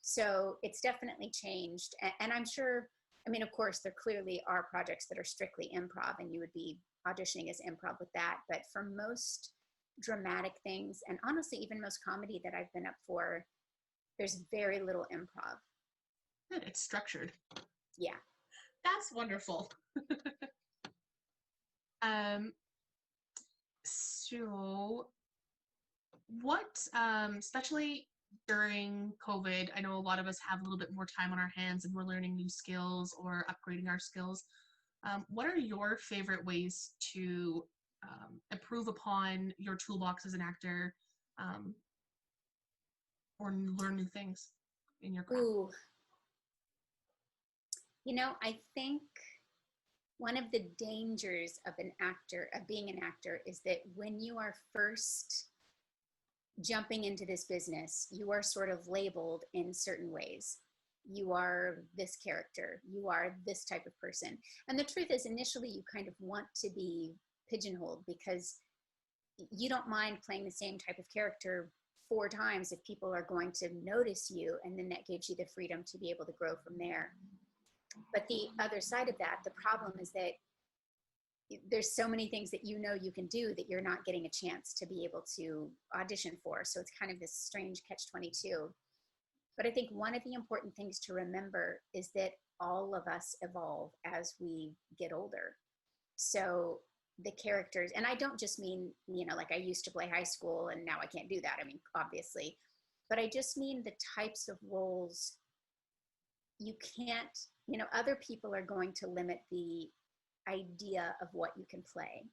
So it's definitely changed. And I'm sure, I mean, of course, there clearly are projects that are strictly improv, and you would be auditioning as improv with that. But for most dramatic things, and honestly, even most comedy that I've been up for, there's very little improv. Good, it's structured. Yeah. That's wonderful. So what, especially during COVID, I know a lot of us have a little bit more time on our hands and we're learning new skills or upgrading our skills. What are your favorite ways to improve upon your toolbox as an actor, or learn new things in your craft? Ooh. You know, I think one of the dangers of being an actor, is that when you are first jumping into this business, you are sort of labeled in certain ways. You are this character, you are this type of person. And the truth is, initially, you kind of want to be pigeonholed, because you don't mind playing the same type of character 4 times if people are going to notice you, and then that gives you the freedom to be able to grow from there. But the other side of that, the problem is that there's so many things that you know you can do that you're not getting a chance to be able to audition for. So it's kind of this strange catch-22. But I think one of the important things to remember is that all of us evolve as we get older. So the characters, and I don't just mean, you know, like I used to play high school and now I can't do that. I mean, obviously, but I just mean the types of roles you can't, you know, other people are going to limit the idea of what you can play.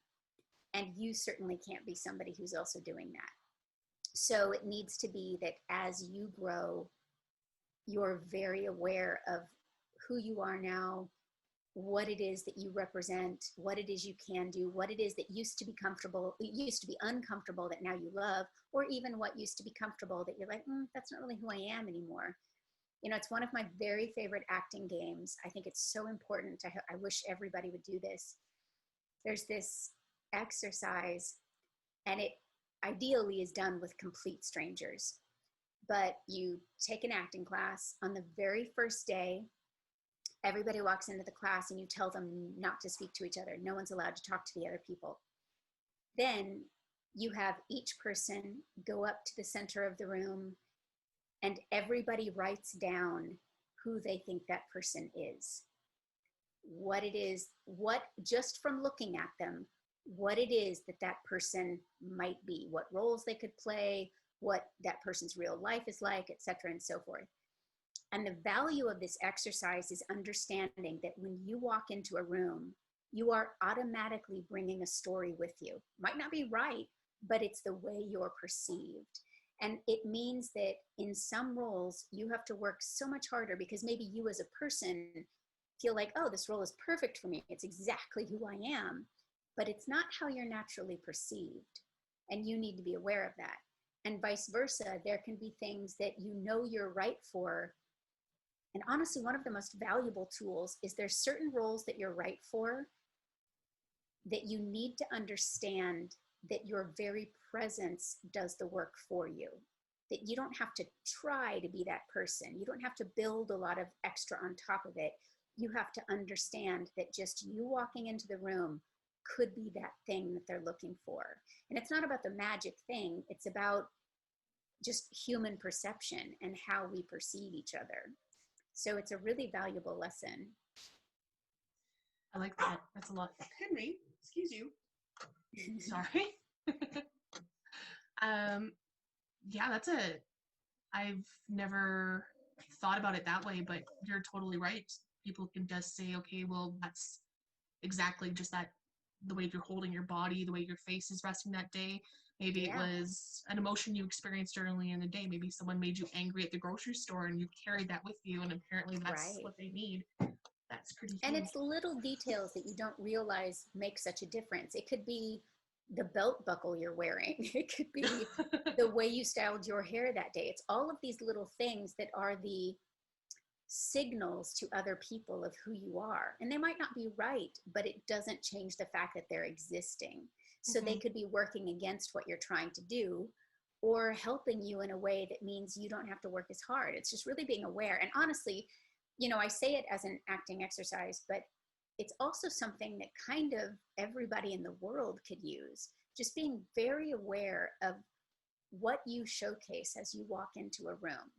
And you certainly can't be somebody who's also doing that. So it needs to be that as you grow, you're very aware of who you are now, what it is that you represent, what it is you can do, what it is that used to be comfortable, it used to be uncomfortable that now you love, or even what used to be comfortable that you're like, that's not really who I am anymore. You know, it's one of my very favorite acting games. I think it's so important. I wish everybody would do this. There's this exercise, and it ideally is done with complete strangers. But you take an acting class. On the very first day, everybody walks into the class and you tell them not to speak to each other. No one's allowed to talk to the other people. Then you have each person go up to the center of the room, and everybody writes down who they think that person is. What it is, just from looking at them, what it is that that person might be, what roles they could play, what that person's real life is like, etc., and so forth. And the value of this exercise is understanding that when you walk into a room, you are automatically bringing a story with you. Might not be right, but it's the way you're perceived. And it means that in some roles, you have to work so much harder, because maybe you as a person feel like, oh, this role is perfect for me. It's exactly who I am. But it's not how you're naturally perceived. And you need to be aware of that. And vice versa, there can be things that you know you're right for. And honestly, one of the most valuable tools is there's certain roles that you're right for that you need to understand that your very presence does the work for you. That you don't have to try to be that person. You don't have to build a lot of extra on top of it. You have to understand that just you walking into the room could be that thing that they're looking for. And it's not about the magic thing. It's about just human perception and how we perceive each other. So it's a really valuable lesson. I like that. That's a lot. Henry, excuse you. Sorry. Yeah, I've never thought about it that way, but you're totally right. People can just say, okay, well, that's exactly just that, the way you're holding your body, the way your face is resting that day. Maybe it was an emotion you experienced early in the day. Maybe someone made you angry at the grocery store and you carried that with you, and apparently that's what they need. That's pretty huge. And it's little details that you don't realize make such a difference. It could be the belt buckle you're wearing. It could be the way you styled your hair that day. It's all of these little things that are the signals to other people of who you are. And they might not be right, but it doesn't change the fact that they're existing. So they could be working against what you're trying to do, or helping you in a way that means you don't have to work as hard. It's just really being aware. And honestly, you know, I say it as an acting exercise, but it's also something that kind of everybody in the world could use. Just being very aware of what you showcase as you walk into a room,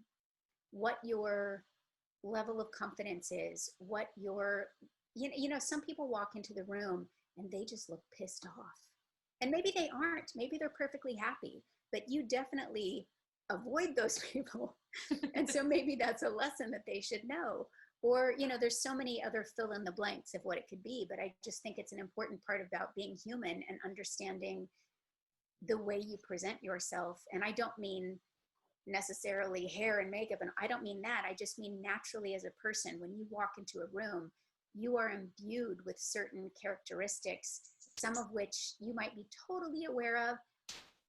what your level of confidence is, what your, you know, some people walk into the room and they just look pissed off. And maybe they aren't, maybe they're perfectly happy, but you definitely avoid those people. And so maybe that's a lesson that they should know. Or, you know, there's so many other fill in the blanks of what it could be, but I just think it's an important part about being human and understanding the way you present yourself. And I don't mean necessarily hair and makeup, and I don't mean that. I just mean naturally as a person. When you walk into a room, you are imbued with certain characteristics, some of which you might be totally aware of,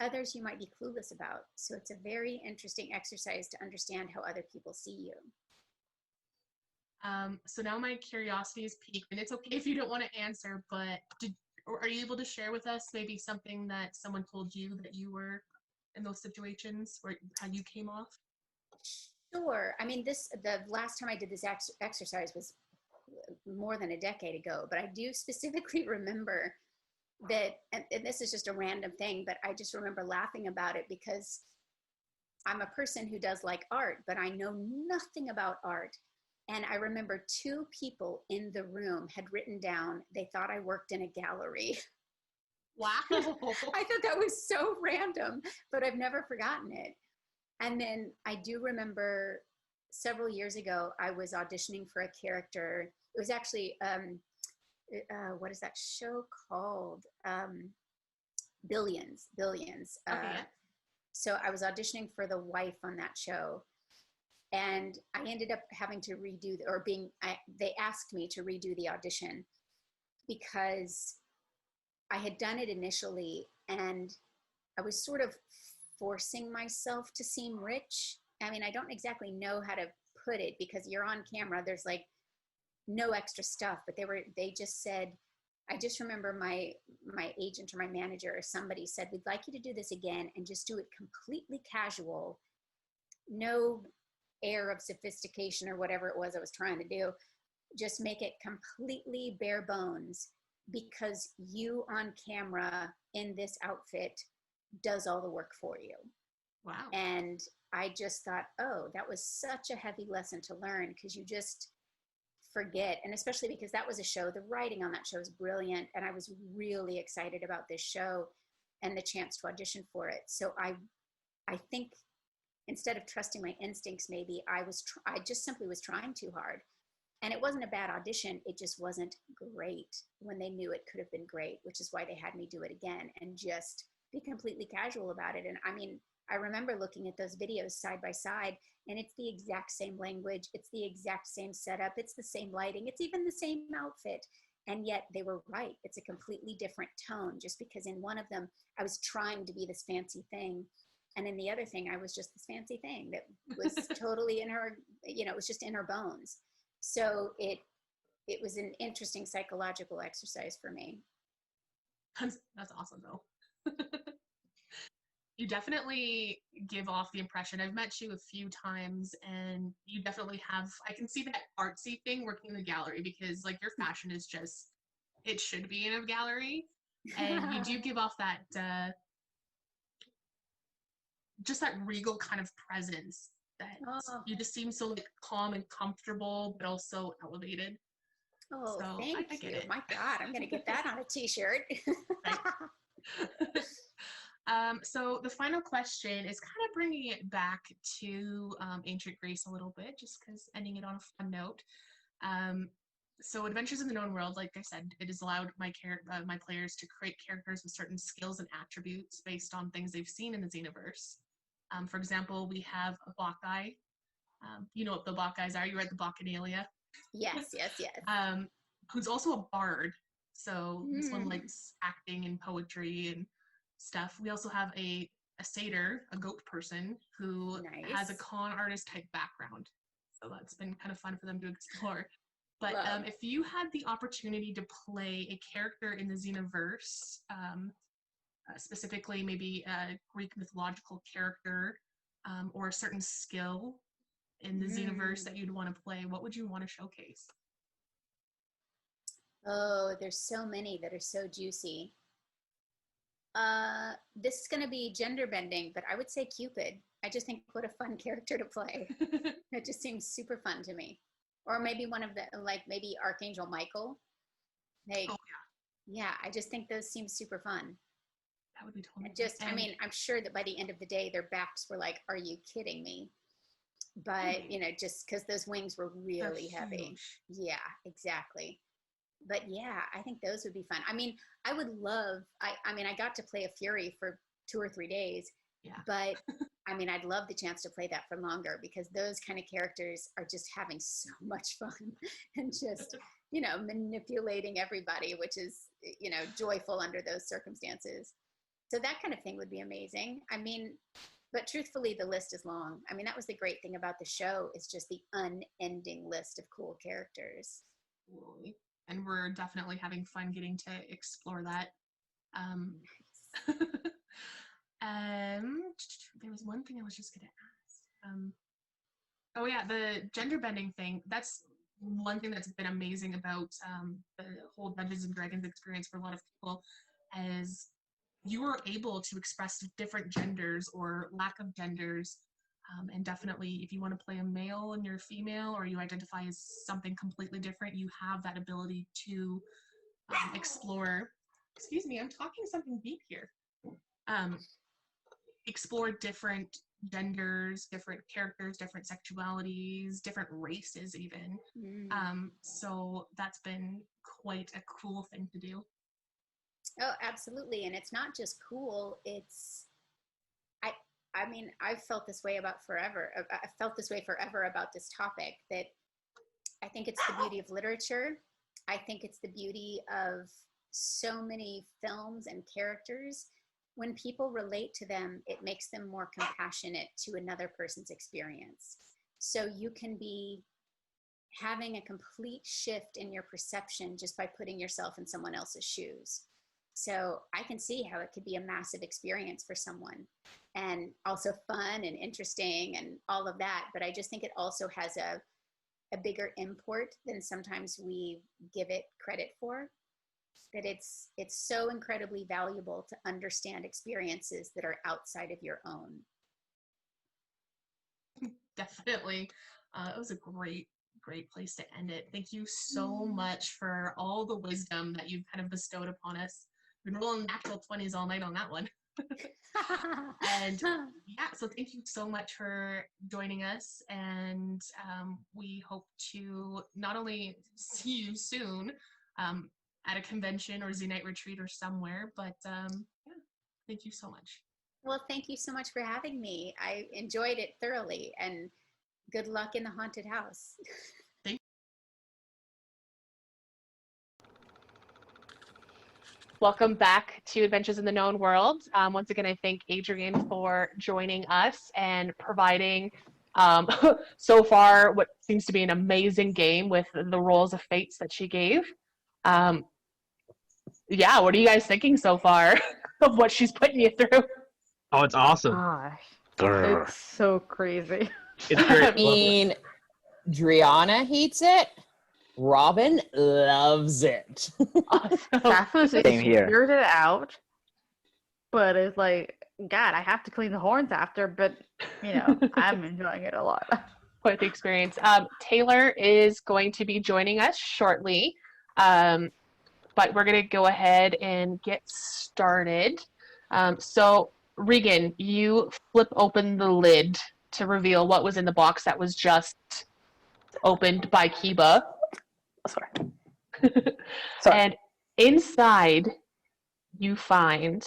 others you might be clueless about. So it's a very interesting exercise to understand how other people see you. So now my curiosity is piqued, and it's okay if you don't want to answer, but are you able to share with us maybe something that someone told you that you were in those situations, where how you came off? Sure. I mean, the last time I did this exercise was more than a decade ago, but I do specifically remember that, and this is just a random thing, but I just remember laughing about it because I'm a person who does like art, but I know nothing about art. And I remember two people in the room had written down, they thought I worked in a gallery. Wow. I thought that was so random, but I've never forgotten it. And then I do remember several years ago, I was auditioning for a character. It was actually, what is that show called? Billions. Okay. So I was auditioning for the wife on that show. And I ended up having to redo, they asked me to redo the audition because I had done it initially and I was sort of forcing myself to seem rich. I mean, I don't exactly know how to put it because you're on camera, there's like no extra stuff, but they just said, I just remember my agent or my manager or somebody said, we'd like you to do this again and just do it completely casual, no air of sophistication or whatever it was I was trying to do. Just make it completely bare bones because you on camera in this outfit does all the work for you. Wow. And I just thought, oh, that was such a heavy lesson to learn because you just forget. And especially because that was a show, the writing on that show is brilliant. And I was really excited about this show and the chance to audition for it. So I think instead of trusting my instincts, maybe I just simply was trying too hard. And it wasn't a bad audition. It just wasn't great when they knew it could have been great, which is why they had me do it again and just be completely casual about it. And I mean, I remember looking at those videos side by side and it's the exact same language. It's the exact same setup. It's the same lighting. It's even the same outfit. And yet they were right. It's a completely different tone just because in one of them, I was trying to be this fancy thing. And in the other thing, I was just this fancy thing that was totally in her, it was just in her bones. So it was an interesting psychological exercise for me. That's awesome though. You definitely give off the impression, I've met you a few times and you definitely have, I can see that artsy thing working in the gallery because like your fashion is just, it should be in a gallery. And you do give off that, just that regal kind of presence that Oh. you just seem so like calm and comfortable, but also elevated. Oh, So, thank I get you. it. My God, I'm gonna get that on a t-shirt. So the final question is kind of bringing it back to ancient Greece a little bit, just because ending it on a fun note. So Adventures in the Known World, like I said, it has allowed my players to create characters with certain skills and attributes based on things they've seen in the Xenoverse. For example, we have a Bacchae. You know what the Bacchaes are. You read the Bacchanalia. Yes, yes, yes. Who's also a bard. So this one Mm. likes acting and poetry and stuff. We also have a satyr, a goat person, who has a Nice. con artist type background. So that's been kind of fun for them to explore. But Love. if you had the opportunity to play a character in the Xenoverse, specifically maybe a Greek mythological character or a certain skill in the Xenoverse that you'd want to play, what would you want to showcase? Oh, there's so many that are so juicy. This is going to be gender bending, but I would say Cupid. I just think what a fun character to play. It just seems super fun to me. Or maybe one of the, like maybe Archangel Michael. Like, Oh, yeah, I just think those seem super fun. That would be totally And just, I and- mean, I'm sure that by the end of the day, their backs were like, are you kidding me? But, you know, just because those wings were they're really heavy. huge. Yeah, exactly. But yeah, I think those would be fun. I mean, I would love, I mean, I got to play a Fury for 2 or 3 days, Yeah. but I mean, I'd love the chance to play that for longer because those kind of characters are just having so much fun and just, you know, manipulating everybody, which is, you know, joyful under those circumstances. So that kind of thing would be amazing. I mean, but truthfully, the list is long. I mean, that was the great thing about the show is just the unending list of cool characters. Absolutely. And we're definitely having fun getting to explore that. There was one thing I was just going to ask. Oh yeah, the gender bending thing. That's one thing that's been amazing about the whole Dungeons and Dragons experience for a lot of people, is you were able to express different genders or lack of genders. And definitely, if you want to play a male and you're female, or you identify as something completely different, you have that ability to explore. Excuse me, I'm talking something deep here. Explore different genders, different characters, different sexualities, different races, even. So that's been quite a cool thing to do. Oh, absolutely. And it's not just cool, it's I mean, I've felt this way about forever. I've felt this way forever about this topic, that I think it's the beauty of literature. I think it's the beauty of so many films and characters. When people relate to them, it makes them more compassionate to another person's experience. So you can be having a complete shift in your perception just by putting yourself in someone else's shoes. So I can see how it could be a massive experience for someone, and also fun and interesting and all of that. But I just think it also has a bigger import than sometimes we give it credit for. That it's so incredibly valuable to understand experiences that are outside of your own. Definitely. It was a great place to end it. Thank you so much for all the wisdom that you've kind of bestowed upon us. We've been rolling natural 20s all night on that one. And yeah, so thank you so much for joining us. And we hope to not only see you soon at a convention or Z-Night retreat or somewhere, but yeah, thank you so much. Well, thank you so much for having me. I enjoyed it thoroughly, and good luck in the haunted house. Welcome back to Adventures in the Known World. Once again, I thank Adrienne for joining us and providing so far what seems to be an amazing game with the rolls of fates that she gave. Yeah, what are you guys thinking so far of what she's putting you through? Oh, it's awesome. Gosh, Grr. it's so crazy. It's very I mean, Driana hates it. Robin loves it. Sappho's Same here. figured it out, but it's like God, I have to clean the horns after, but you know, I'm enjoying it a lot. Quite the experience. Taylor is going to be joining us shortly, but we're going to go ahead and get started. So, Regan, you flip open the lid to reveal what was in the box that was just opened by Kiba. Sorry. And inside, you find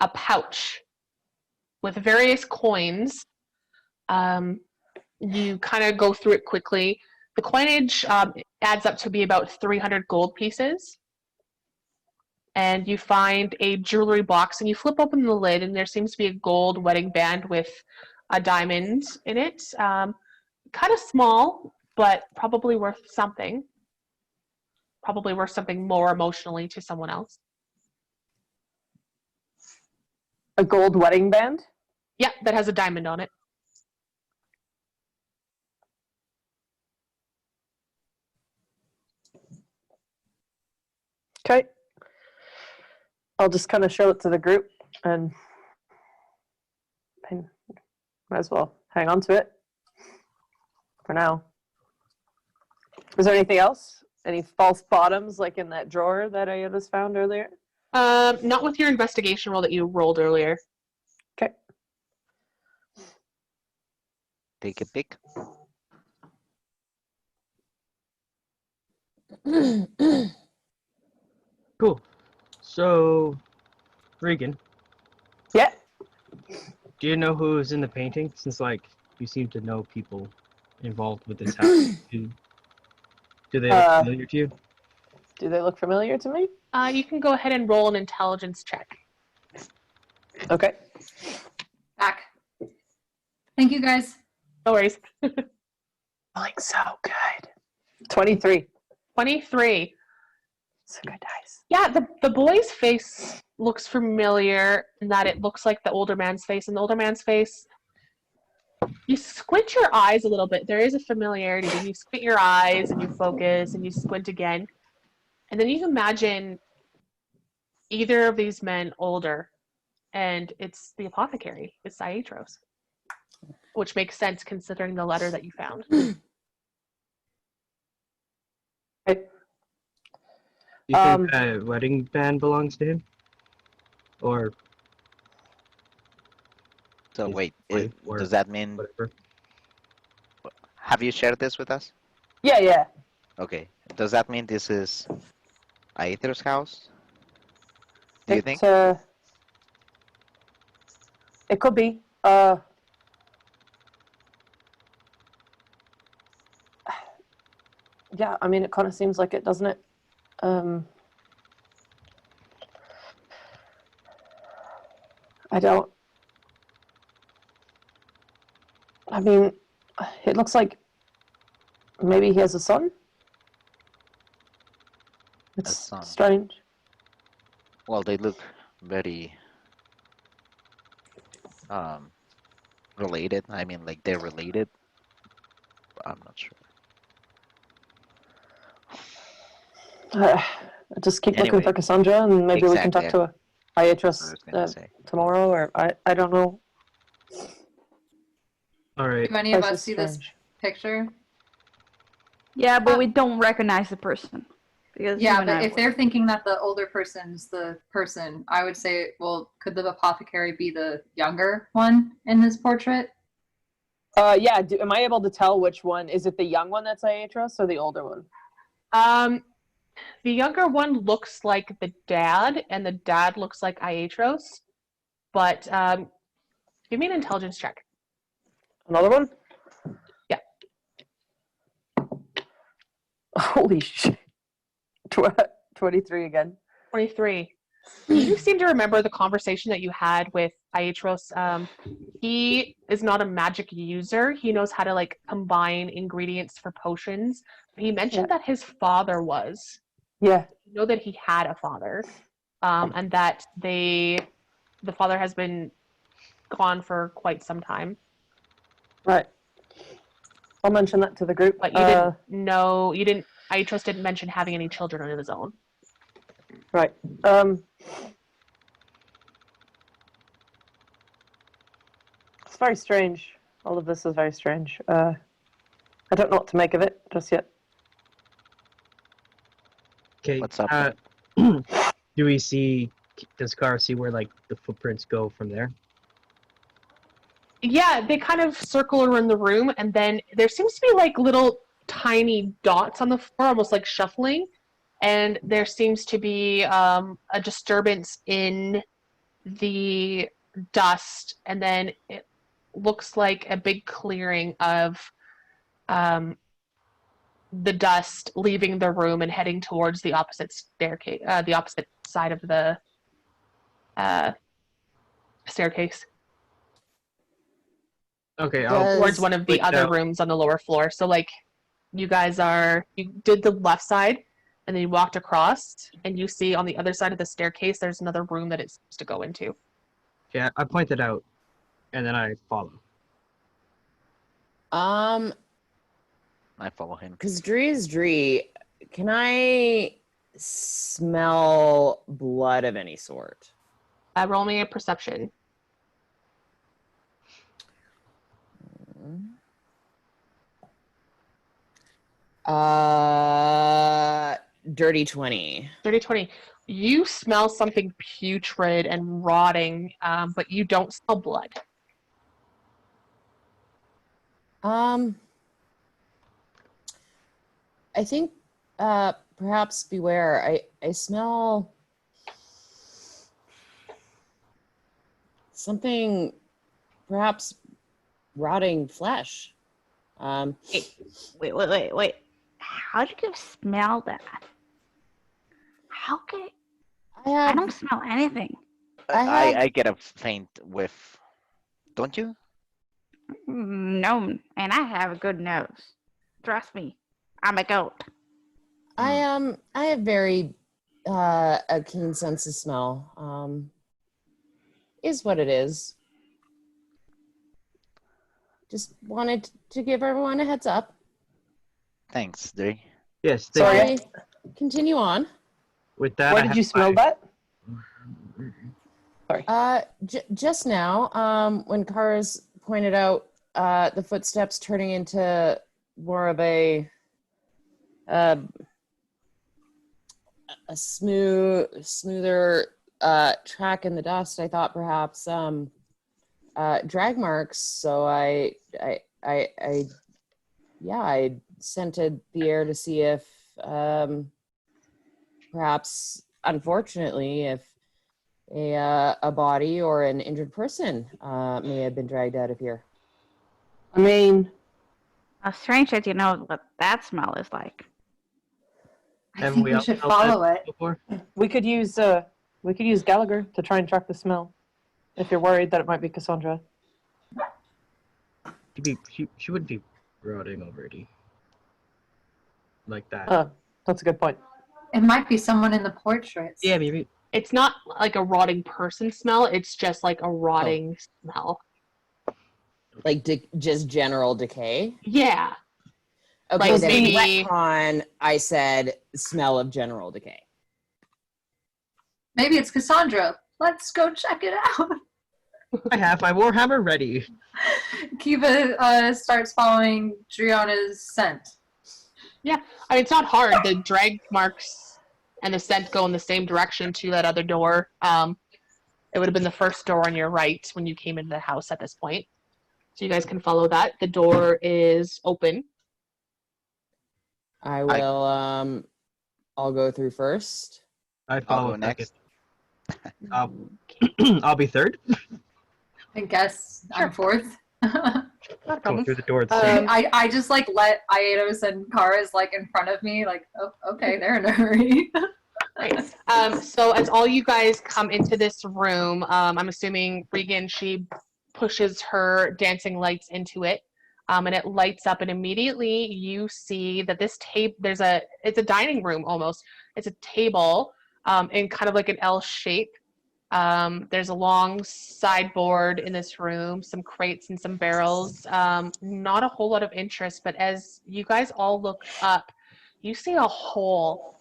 a pouch with various coins. You kind of go through it quickly. The coinage adds up to be about 300 gold pieces. And you find a jewelry box, and you flip open the lid, and there seems to be a gold wedding band with a diamond in it. Kind of small, but probably worth something. Probably worth something more emotionally to someone else. A gold wedding band? Yeah, that has a diamond on it. Okay. I'll just kind of show it to the group and might as well hang on to it for now. Is there anything else? Any false bottoms like in that drawer that I just found earlier? Not with your investigation roll that you rolled earlier. Okay. Take a pick. Cool. So, Regan. Yeah. Do you know who's in the painting? Since like you seem to know people involved with this house. do they look familiar to you? Do they look familiar to me? You can go ahead and roll an intelligence check. Okay. Back. Thank you, guys. No worries. Like so good. 23. 23. So good dice. Yeah, the boy's face looks familiar in that it looks like the older man's face. And the older man's face, you squint your eyes a little bit. There is a familiarity. Then you squint your eyes and you focus and you squint again. And then you imagine either of these men older. And it's the apothecary. It's Iatros. Which makes sense considering the letter that you found. Do you think that wedding band belongs to him? Or So wait, or does that mean? whatever? Have you shared this with us? Yeah, yeah. Okay. Does that mean this is Aether's house? Do you think? It could be. Yeah, I mean, it kind of seems like it, doesn't it? I mean, it looks like maybe he has a son. It's son. strange. Well, they look very related. I mean, like they're related. I'm not sure. Just keep Anyway, looking for Cassandra, and maybe we can exactly. talk to Iatros tomorrow, or I don't know. All right. Do any of This us is see this strange. picture? Yeah, but we don't recognize the person. Because you Yeah, and but I if would. they're thinking that the older person's the person, I would say, well, could the apothecary be the younger one in this portrait? Yeah. Am I able to tell which one? Is it the young one that's Iatros or the older one? The younger one looks like the dad, and the dad looks like Iatros. But give me an intelligence check. Another one? Yeah. Holy shit. 23 again. 23. You seem to remember the conversation that you had with Iatros. He is not a magic user. He knows how to like combine ingredients for potions. He mentioned that his father was. Yeah. You know that he had a father, and that the father has been gone for quite some time. Right. I'll mention that to the group. But you didn't know. Iatros didn't mention having any children of his own. Right. It's very strange. All of this is very strange. I don't know what to make of it just yet. Okay. What's up? Do we see? Does Kara see where like the footprints go from there? Yeah, they kind of circle around the room, and then there seems to be like little tiny dots on the floor, almost like shuffling. And there seems to be a disturbance in the dust, and then it looks like a big clearing of the dust leaving the room and heading towards the opposite staircase, the opposite side of the staircase. Okay, Towards one of the other rooms on the lower floor. So like you did the left side and then you walked across and you see on the other side of the staircase there's another room that it's supposed to go into. Yeah, I pointed out and then I follow. I follow him. Because Dree is Dree, can I smell blood of any sort? Roll me a perception. Dirty 20. Dirty 20. You smell something putrid and rotting, but you don't smell blood. I think perhaps beware. I smell something, perhaps rotting flesh. Wait. How did you smell that? How can I don't smell anything. I get a faint whiff. Don't you? No, and I have a good nose. Trust me, I'm a goat. I have very a keen sense of smell. Is what it is. Just wanted to give everyone a heads up. Thanks, Dree. Yes. Sorry. Continue on. With that, Where did you smell that? Sorry. Just now, when Kara's pointed out the footsteps turning into more of a smoother track in the dust, I thought perhaps drag marks. So I scented the air to see if perhaps, unfortunately, if a body or an injured person may have been dragged out of here. I mean, How strange that you know what that smell is like. I think we should follow it. Before? we could use Gallagher to try and track the smell. If you're worried that it might be Cassandra. She would be rotting already. Like that. That's a good point. It might be someone in the portraits. Yeah, maybe. It's not like a rotting person smell, it's just like a rotting smell. Like just general decay? Yeah. Okay, Like then maybe- retcon, I said smell of general decay. Maybe it's Cassandra. Let's go check it out. I have my Warhammer ready. Kiva starts following Driona's scent. Yeah, I mean, it's not hard. The drag marks and the scent go in the same direction to that other door. It would have been the first door on your right when you came into the house at this point. So you guys can follow that. The door is open. I will, I'll go through first. I follow go next. I'll be third. I guess I'm fourth. Not a Go problem. through the door at the same I just like let Iatos and Kara's like in front of me, like, oh, okay, they're in a hurry. Right. So as all you guys come into this room, I'm assuming Regan, she pushes her dancing lights into it, and it lights up, and immediately you see that this table, it's a dining room almost. It's a table in kind of like an L shape. There's a long sideboard in this room, some crates and some barrels. Not a whole lot of interest, but as you guys all look up, you see a hole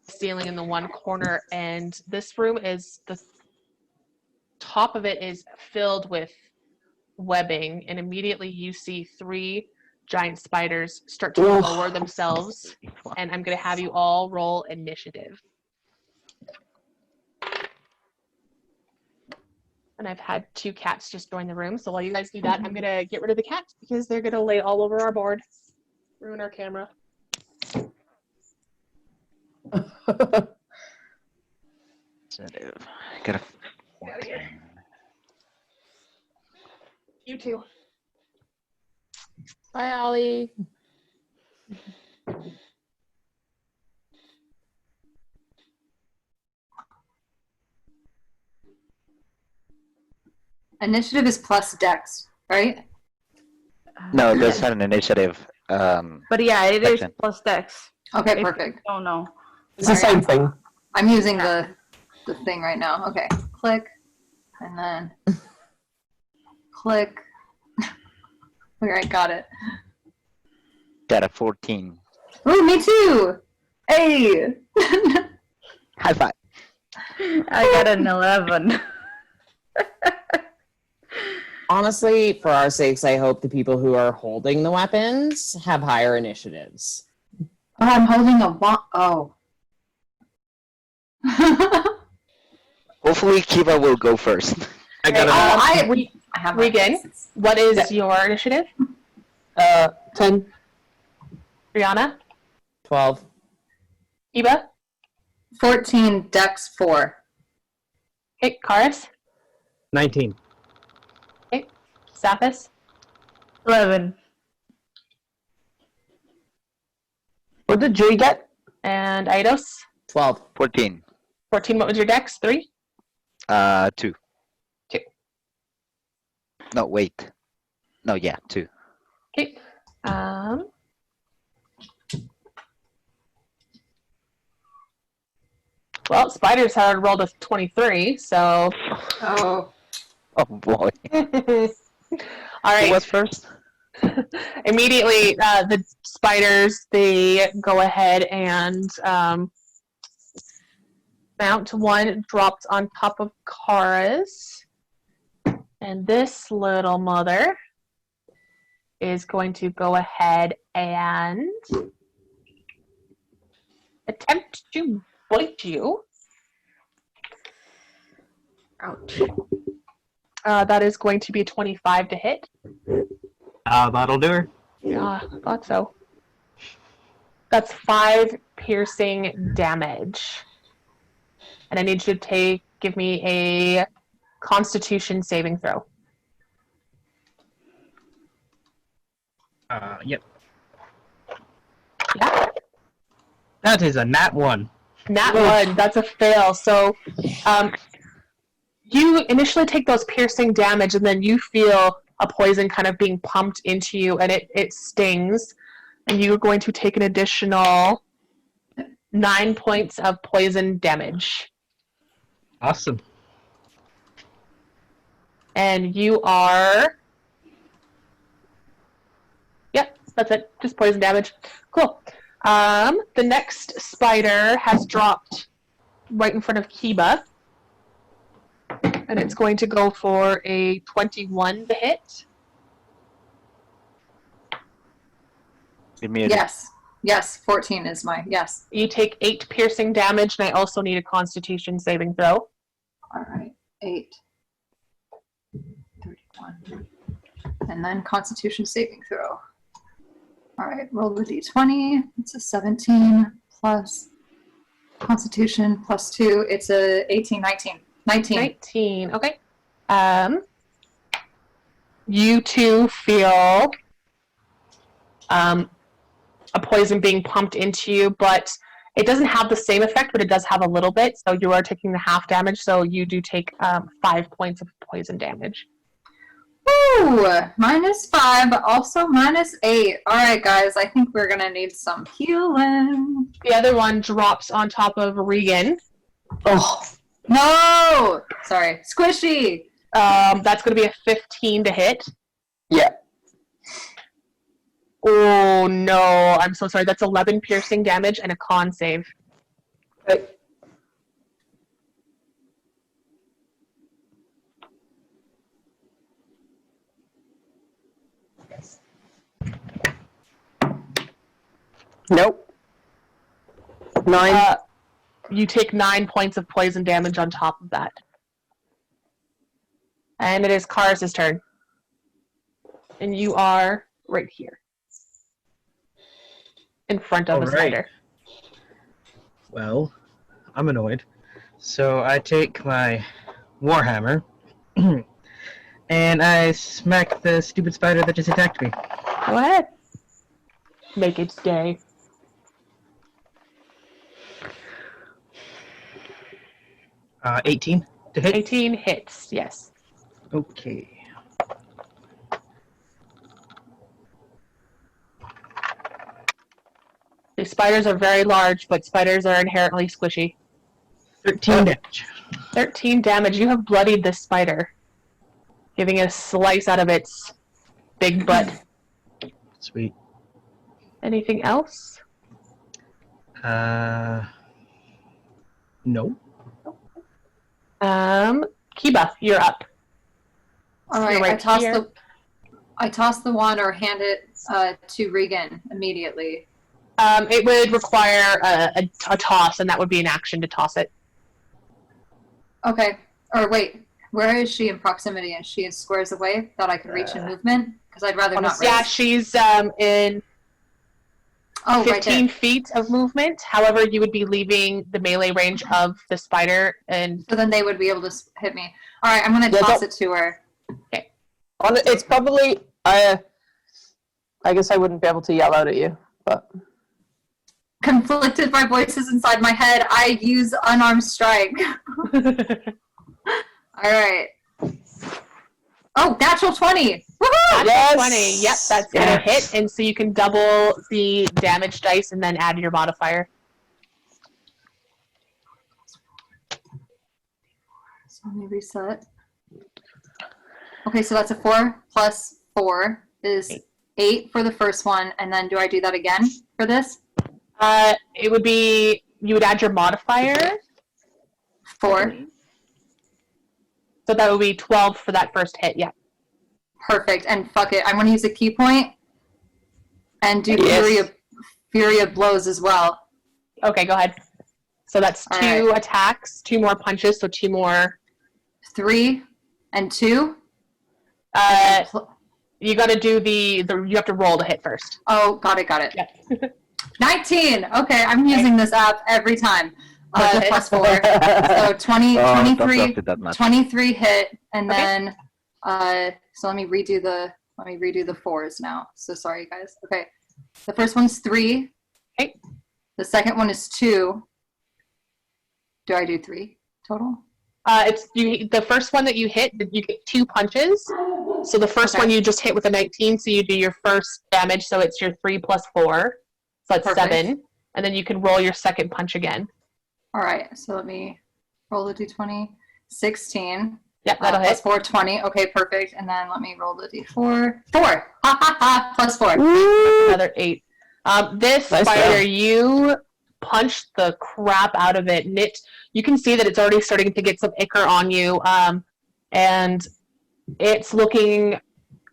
ceiling in the one corner, and this room is the top of it is filled with webbing, and immediately you see 3 giant spiders start to lower themselves, and I'm going to have you all roll initiative. And I've had 2 cats just join the room, so while you guys do that, I'm going to get rid of the cats because they're going to lay all over our board, ruin our camera. Got a You too. Bye, Ollie. Initiative is plus dex, right? No, that's not an initiative. But yeah, it is Section. plus dex. Okay, If you perfect. don't know. It's the same thing. I'm using the thing right now. Okay, click, and then click. All right, got it. Got a 14. Oh, me too. Hey. High five. I got an 11. Honestly, for our sakes, I hope the people who are holding the weapons have higher initiatives. Oh, I'm holding a Oh. Hopefully, Kiva will go first. I got I have my Regan, places. what is your initiative? 10. Brianna? 12. Eva? 14, dex 4. Okay, Karis? 19. Okay, Saphis? 11. What did Jay get? And Eidos? 12. 14. 14, what was your dex? 3? 2. 2. No, wait. No, yeah, 2. Okay. Well, spiders had rolled a 23, so. Oh. Oh boy. All Who right. was first? Immediately, the spiders, they go ahead and mount. One dropped on top of Kara's. And this little mother is going to go ahead and attempt to bite you. Ouch. That is going to be 25 to hit. That'll do her. Yeah, I thought so. That's 5 piercing damage. And I need you to give me a Constitution saving throw. Yep. Yeah. That is a nat 1. Nat 1, that's a fail. So you initially take those piercing damage, and then you feel a poison kind of being pumped into you, and it stings. And you're going to take an additional 9 points of poison damage. Awesome. And you are... Yep, that's it. Just poison damage. Cool. The next spider has dropped right in front of Kiba. And it's going to go for a 21 to hit. Give me a Yes, 14 is my, yes. You take 8 piercing damage, and I also need a Constitution saving throw. All right, 8. 31. And then Constitution saving throw. All right, roll the d20. It's a 17 plus Constitution plus 2. It's a 18, 19. 19, okay. You two feel a poison being pumped into you, but it doesn't have the same effect, but it does have a little bit. So you are taking the half damage, so you do take 5 points of poison damage. Ooh, -5, but also -8. All right, guys, I think we're gonna need some healing. The other one drops on top of Regan. Oh, no! Sorry, squishy. That's going to be a 15 to hit. Yeah. Oh, no. I'm so sorry. That's 11 piercing damage and a con save. Okay. Nope. 9. You take 9 points of poison damage on top of that. And it is Karis' turn. And you are right here. In front of the spider. Well, I'm annoyed. So I take my warhammer and I smack the stupid spider that just attacked me. Go ahead. Make its day. Uh, 18 to hit? 18 hits, yes. Okay. The spiders are very large, but spiders are inherently squishy. 13 damage. 13 damage. You have bloodied this spider, giving a slice out of its big butt. Sweet. Anything else? No. Kiba, you're up. All right, You're right here. I toss the wand or hand it to Regan immediately. It would require a toss, and that would be an action to toss it. Okay. Or wait, where is she in proximity? Is she in squares away that I could reach in movement? Because I'd rather not. Yeah, she's in 15 feet of movement. However, you would be leaving the melee range of the spider, and so then they would be able to hit me. All right, I'm gonna toss it to her. Okay. It's probably I guess I wouldn't be able to yell out at you, but Conflicted by voices inside my head, I use unarmed strike. All right. Oh, natural 20. Woohoo! Natural 20. Yep, that's gonna hit, and so you can double the damage dice and then add your modifier. So let me reset. Okay, so that's a 4 plus 4 is 8 for the first one, and then do I do that again for this? It would be, you would add your modifier. 4. So that would be 12 for that first hit, yeah. Perfect, and fuck it, I'm gonna use a key point and do Fury of Blows as well. Okay, go ahead. So that's 2 attacks, 2 more punches, so 2 more. 3 and 2. You got to do you have to roll to hit first. Oh, got it. Yeah. 19. Okay, I'm using this app every time. Plus 4. So 23 hit, and then so let me redo the 4s now. So sorry guys. Okay. The first one's 3. Okay. The second one is 2. Do I do 3 total? The first one that you hit, you get 2 punches. So the first one you just hit with a 19, so you do your first damage, so it's your 3 plus 4. So that's 7. And then you can roll your second punch again. All right, so let me roll the d20. 16. Yeah, that'll plus hit. 4, 20. Okay, perfect. And then let me roll the d4. 4! Ha ha ha! Plus 4. Another 8. This spider, you punched the crap out of it, and you can see that it's already starting to get some ichor on you, and it's looking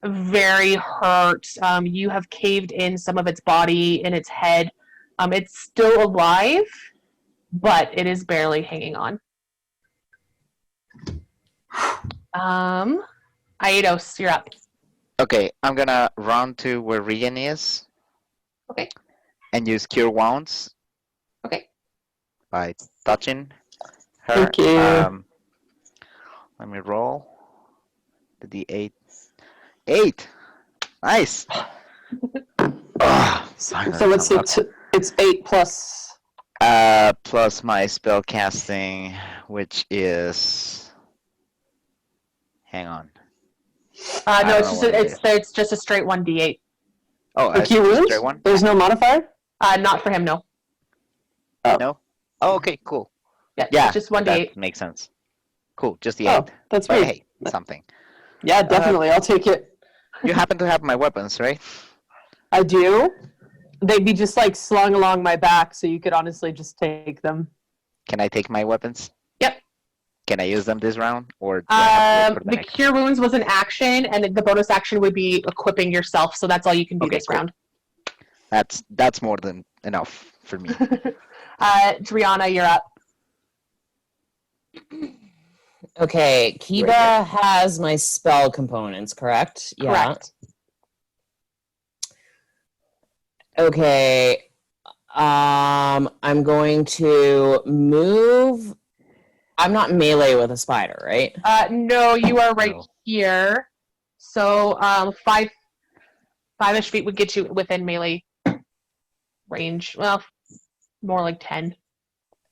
very hurt. You have caved in some of its body and its head. It's still alive, but it is barely hanging on. Aidos, you're up. Okay, I'm gonna run to where Regan is. Okay. And use Cure Wounds. Okay. By touching her. Thank you. Let me roll the D8. 8. Nice. So it's 8 plus. Plus my spell casting, which is. Hang on. No, it's just a straight 1d8. Oh, the Cure Wounds? straight one? There's no modifier? Not for him, no. Oh. No? Oh, okay, cool. Yeah, Yeah, it's just 1d8. that makes sense. Cool, just the 8. Oh, that's But right. hey, something. Yeah, definitely. I'll take it. You happen to have my weapons, right? I do. They'd be just like slung along my back, so you could honestly just take them. Can I take my weapons? Yep. Can I use them this round, or do I have to wait for the The next? Cure Wounds was an action, and the bonus action would be equipping yourself, so that's all you can do Okay, this cool. round. That's more than enough for me. Driana, you're up. Okay, Kiba has my spell components, correct? Correct. Yeah. Okay. I'm going to move. I'm not melee with a spider, right? No, you are right No. here. So, 5-ish feet would get you within melee range. Well, more like 10.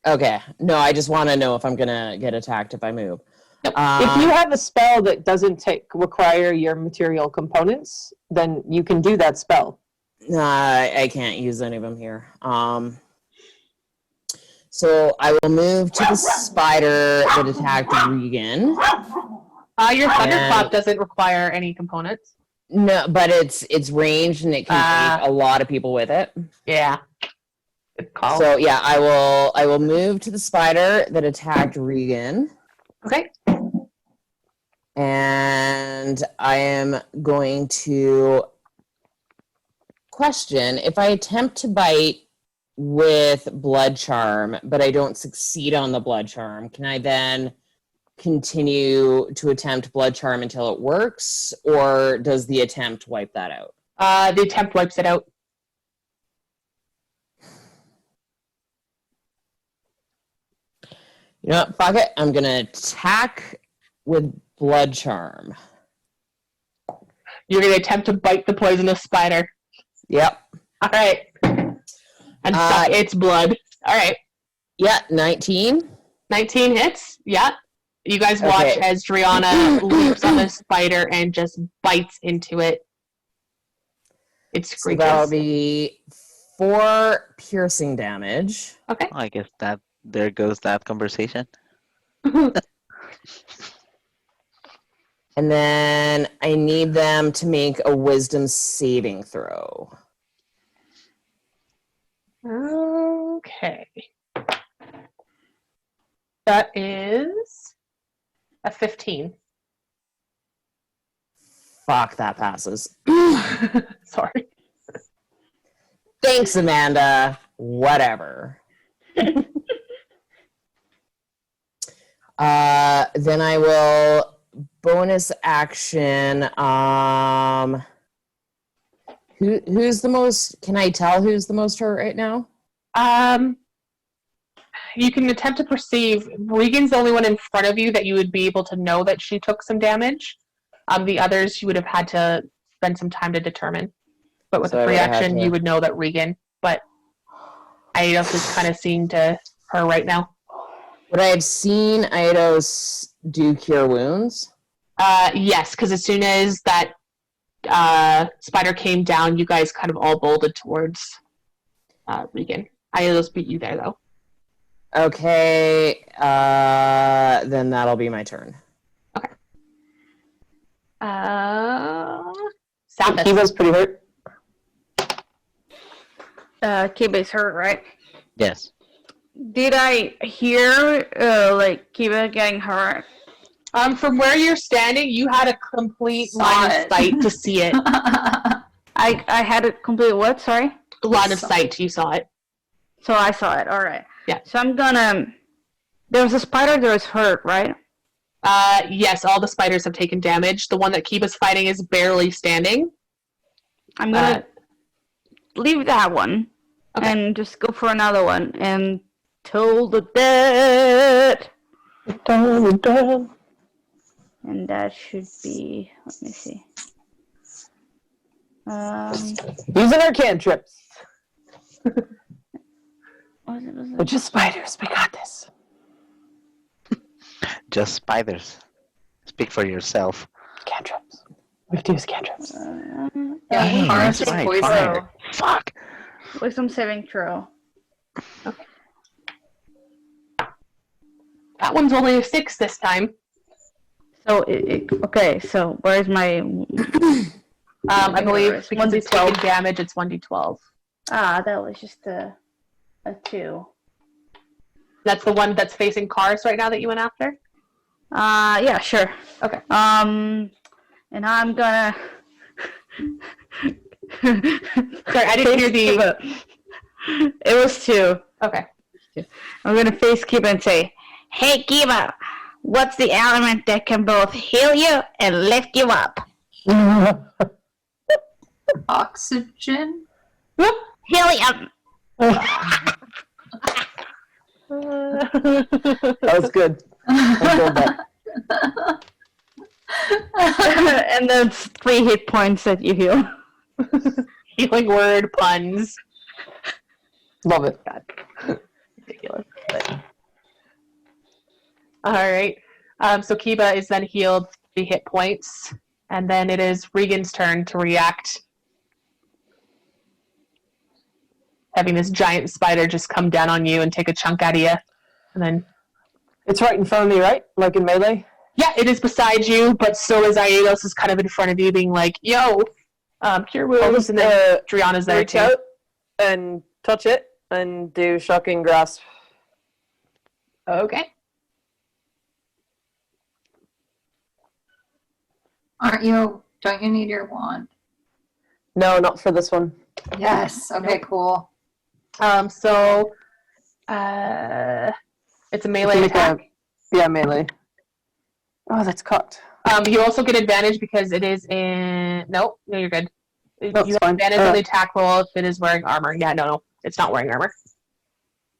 Okay. No, I just want to know if I'm gonna get attacked if I move. If you have a spell that doesn't require your material components, then you can do that spell. I can't use any of them here. So I will move to the spider that attacked Regan. Your thunderclap And- doesn't require any components. No, but it's ranged and it can take a lot of people with it. Yeah. Good call. So yeah, I will move to the spider that attacked Regan. Okay. And I am going to question if I attempt to bite with blood charm, but I don't succeed on the blood charm, can I then continue to attempt blood charm until it works, or does the attempt wipe that out? The attempt wipes it out. You know what? Fuck it. I'm gonna attack with blood charm. You're gonna attempt to bite the poisonous spider. Yep. All right. And suck its blood. All right. Yeah, 19. 19 hits. Yeah. You guys watch Okay. as Driana leaps on the spider and just bites into it. It's So screeches. that'll be 4 piercing damage. Okay. I guess that there goes that conversation. And then I need them to make a wisdom saving throw. Okay. That is a 15. Fuck, that passes. Sorry. Thanks, Amanda. Whatever. Then I will bonus action. Who's the most? Can I tell who's the most hurt right now? You can attempt to perceive. Regan's the only one in front of you that you would be able to know that she took some damage. The others you would have had to spend some time to determine. But with So a I free would have had action, to- you would know that Regan. But Aidos is kind of seeing to her right now. Would I have seen Aidos do cure wounds? Yes, because as soon as that spider came down, you guys kind of all bolted towards Regan. Aidos beat you there, though. Okay, then that'll be my turn. Samus. He was pretty hurt. Kiba's hurt, right? Yes. Did I hear like Kiba getting hurt? From where you're standing, you had a complete line of it. sight to see it. I had a complete what? Sorry. Line of sight, you saw it. So I saw it. All right. Yeah. So I'm gonna. There was a spider that was hurt, right? Yes, all the spiders have taken damage. The one that Kiba's fighting is barely standing. I'm gonna leave that one and just go for another one and toll the dead. And that should be. Let me see. Using our cantrips. Was it? They're just spiders. We got this. Just spiders. Speak for yourself. Cantrips. We have to use cantrips. Yeah, that's harnessing right, poison. fire. Fuck. Wisdom saving throw. That one's only a 6 this time. So okay. So where's my? I believe It's because it's taking 1d12. damage, it's 1d12. That was just a 2. That's the one that's facing Cars right now that you went after? Yeah, sure. Okay. And I'm gonna Sorry, I didn't hear the. It was 2. Okay. I'm gonna face Kiba and say, "Hey Kiba, what's the element that can both heal you and lift you up?" Oxygen? Helium. That was good. I enjoyed that. And then 3 hit points that you heal. Healing word puns. Love it. God. Ridiculous. But... All right. So Kiba is then healed 3 hit points, and then it is Regan's turn to react. Having this giant spider just come down on you and take a chunk out of you, and then It's right in front of me, right? Like in melee? yeah, it is beside you, but so is Aedos is kind of in front of you, being like, "Yo, cure wounds," and then Driana's there reach too. out and touch it and do shocking grasp. Okay. Don't you need your wand? No, not for this one. Yes. Okay, cool. So, it's a melee attack. Yeah, melee. Oh, that's cocked. You also get advantage because it is in. No, you're good. No, You have advantage on the attack roll if it is wearing armor. Yeah, no, it's not wearing armor.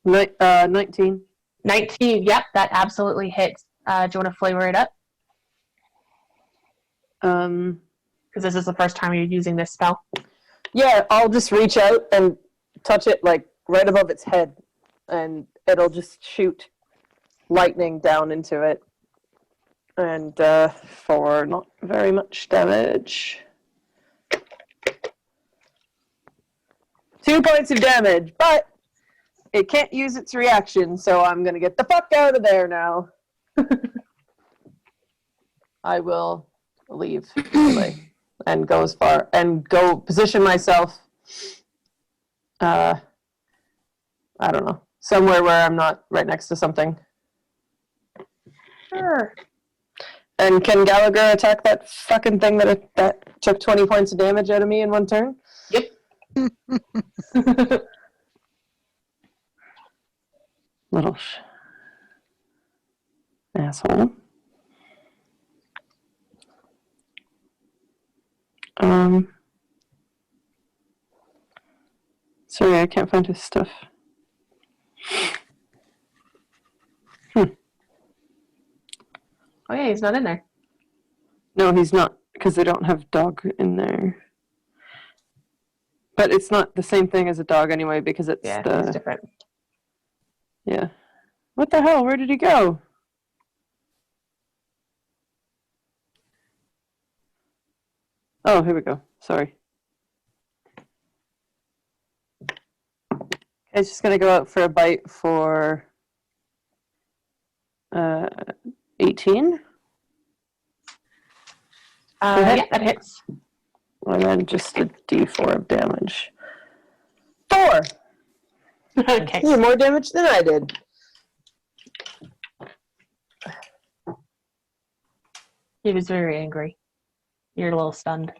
19. 19. Yep, that absolutely hits. Do you want to flavor it up? Because this is the first time you're using this spell. Yeah, I'll just reach out and touch it like right above its head, and it'll just shoot lightning down into it. And for not very much damage. 2 points of damage, but it can't use its reaction, so I'm gonna get the fuck out of there now. I will leave and go as far and go position myself. I don't know, somewhere where I'm not right next to something. Sure. And can Gallagher attack that fucking thing that took 20 points of damage out of me in one turn? Yep. Little asshole. Sorry, I can't find his stuff. Oh yeah, he's not in there. No, he's not, because they don't have dog in there. But it's not the same thing as a dog anyway, because it's it's different. Yeah. What the hell? Where did he go? Oh, here we go. Sorry. It's just gonna go out for a bite for 18. Yeah, that hits. And then just a D4 of damage. 4! Okay. You did more damage than I did. He was very angry. You're a little stunned.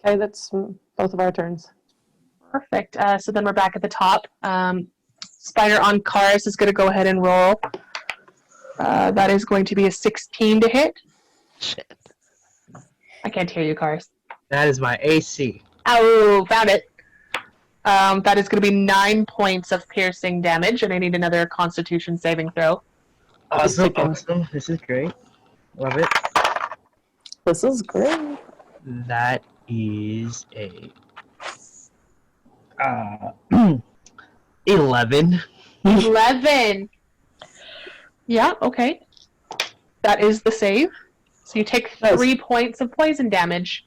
Okay, that's both of our turns. Perfect. So then we're back at the top. Spider on Cars is going to go ahead and roll. That is going to be a 16 to hit. Shit. I can't hear you, Cars. That is my AC. Oh, found it. That is going to be 9 points of piercing damage, and I need another Constitution saving throw. Awesome. This is great. Love it. This is great. That is a 11. 11. Yeah, okay. That is the save. So you take 3 points of poison damage.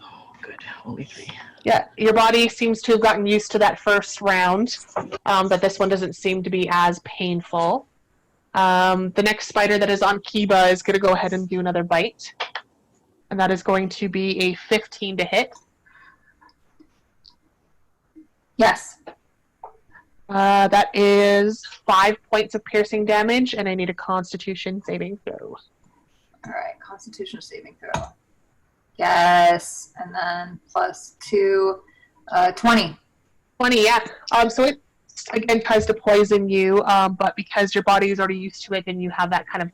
Oh, good. Only 3. Yeah, your body seems to have gotten used to that first round, but this one doesn't seem to be as painful. The next spider that is on Kiba is going to go ahead and do another bite. And that is going to be a 15 to hit. Yes. That is 5 points of piercing damage, and I need a Constitution saving throw. All right, Constitution saving throw. Yes, and then plus 2, 20. 20, yeah. So it again tries to poison you, but because your body is already used to it, and you have that kind of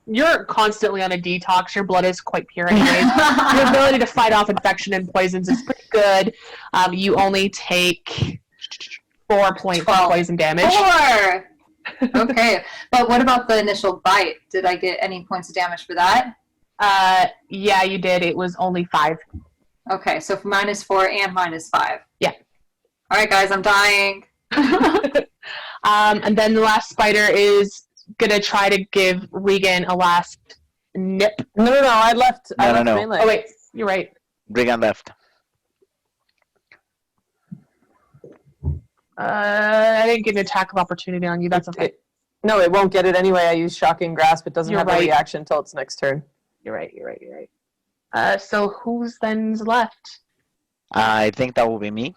you're constantly on a detox. Your blood is quite pure, anyways. Your ability to fight off infection and poisons is pretty good. You only take 4 points of poison damage. 4. Okay, but what about the initial bite? Did I get any points of damage for that? Yeah, you did. It was only 5. Okay, so -4 and -5. Yeah. All right, guys, I'm dying. And then the last spider is gonna try to give Regan a last nip. No, I left. I left No. mainly. Oh wait, you're right. Regan left. I didn't get an attack of opportunity on you. That's okay. No, it won't get it anyway. I use Shocking Grasp. It doesn't You're have right. a reaction until its next turn. You're right. So who's then's left? I think that will be me.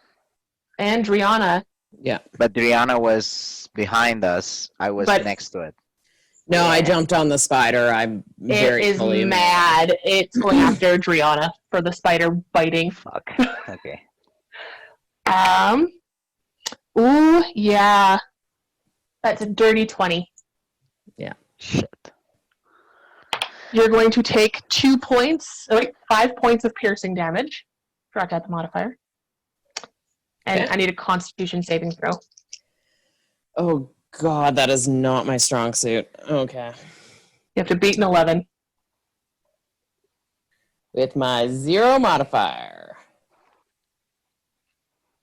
And Driana. Yeah. But Driana was behind us. I was next to it. No, I jumped on the spider. I'm very It is fully mad. It's going after Driana for the spider biting. Fuck. Okay. Ooh, yeah. That's a dirty 20. Yeah. Shit. You're going to take 5 points of piercing damage. Forgot to add the modifier. And Okay. I need a Constitution saving throw. Oh God, that is not my strong suit. Okay. You have to beat an 11. With my 0 modifier.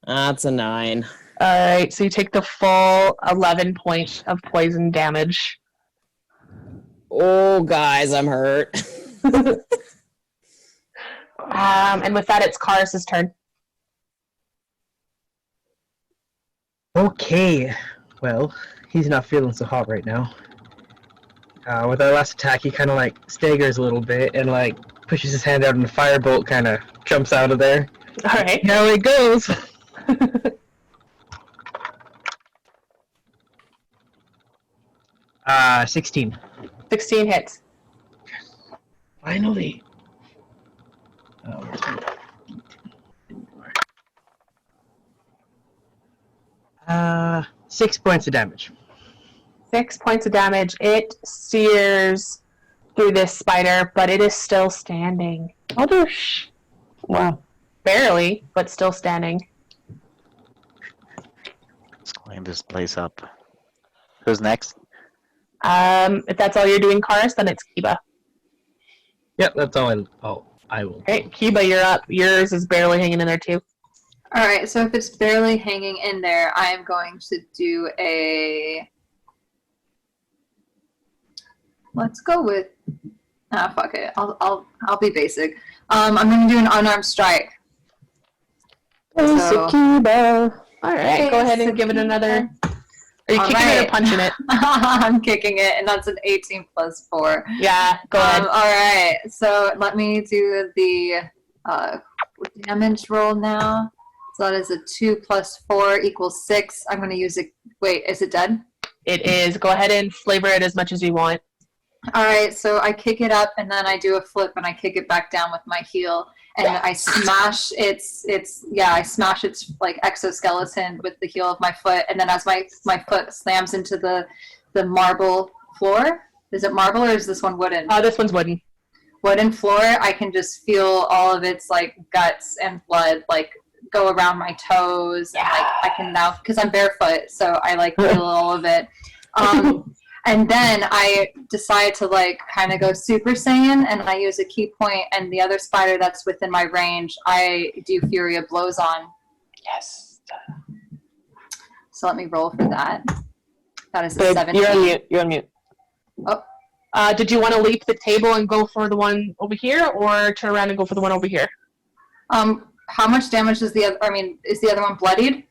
That's a 9. Alright, so you take the full 11 points of poison damage. Oh, guys, I'm hurt. And with that, it's Karis' turn. Okay, well, he's not feeling so hot right now. With our last attack, he kind of like staggers a little bit and like pushes his hand out, and the firebolt kind of jumps out of there. Alright. How it goes. 16. 16 hits. Finally. 6 points of damage. 6 points of damage. It sears through this spider, but it is still standing. Wow. Barely, but still standing. Let's clean this place up. Who's next? If that's all you're doing, Karis, then it's Kiba. Yep, that's all I will. Okay, Kiba, you're up. Yours is barely hanging in there, too. All right, so if it's barely hanging in there, I am going to do a... Let's go with... fuck it. I'll be basic. I'm going to do an unarmed strike. So- Kiba. All right, Okay, go ahead and so give it another... Are you All kicking it or right. punching it? I'm kicking it, and that's an 18 plus 4. Yeah, go ahead. All right, so let me do the damage roll now. So that is a 2 plus 4 equals 6. I'm going to use it. Wait, is it dead? It is. Go ahead and flavor it as much as you want. All right, so I kick it up, and then I do a flip, and I kick it back down with my heel, and I smash its like exoskeleton with the heel of my foot, and then as my foot slams into the marble floor. Is it marble or is this one wooden? This one's wooden. Wooden floor. I can just feel all of its like guts and blood like go around my toes. And, like I can now, because I'm barefoot, so I like feel all of it. And then I decide to like kind of go Super Saiyan, and I use a key point, and the other spider that's within my range, I do Fury of Blows on. Yes. So let me roll for that. That is a 17. You're on mute. You're on mute. Oh, Did you want to leap the table and go for the one over here, or turn around and go for the one over here? how much damage is the other? I mean, is the other one bloodied?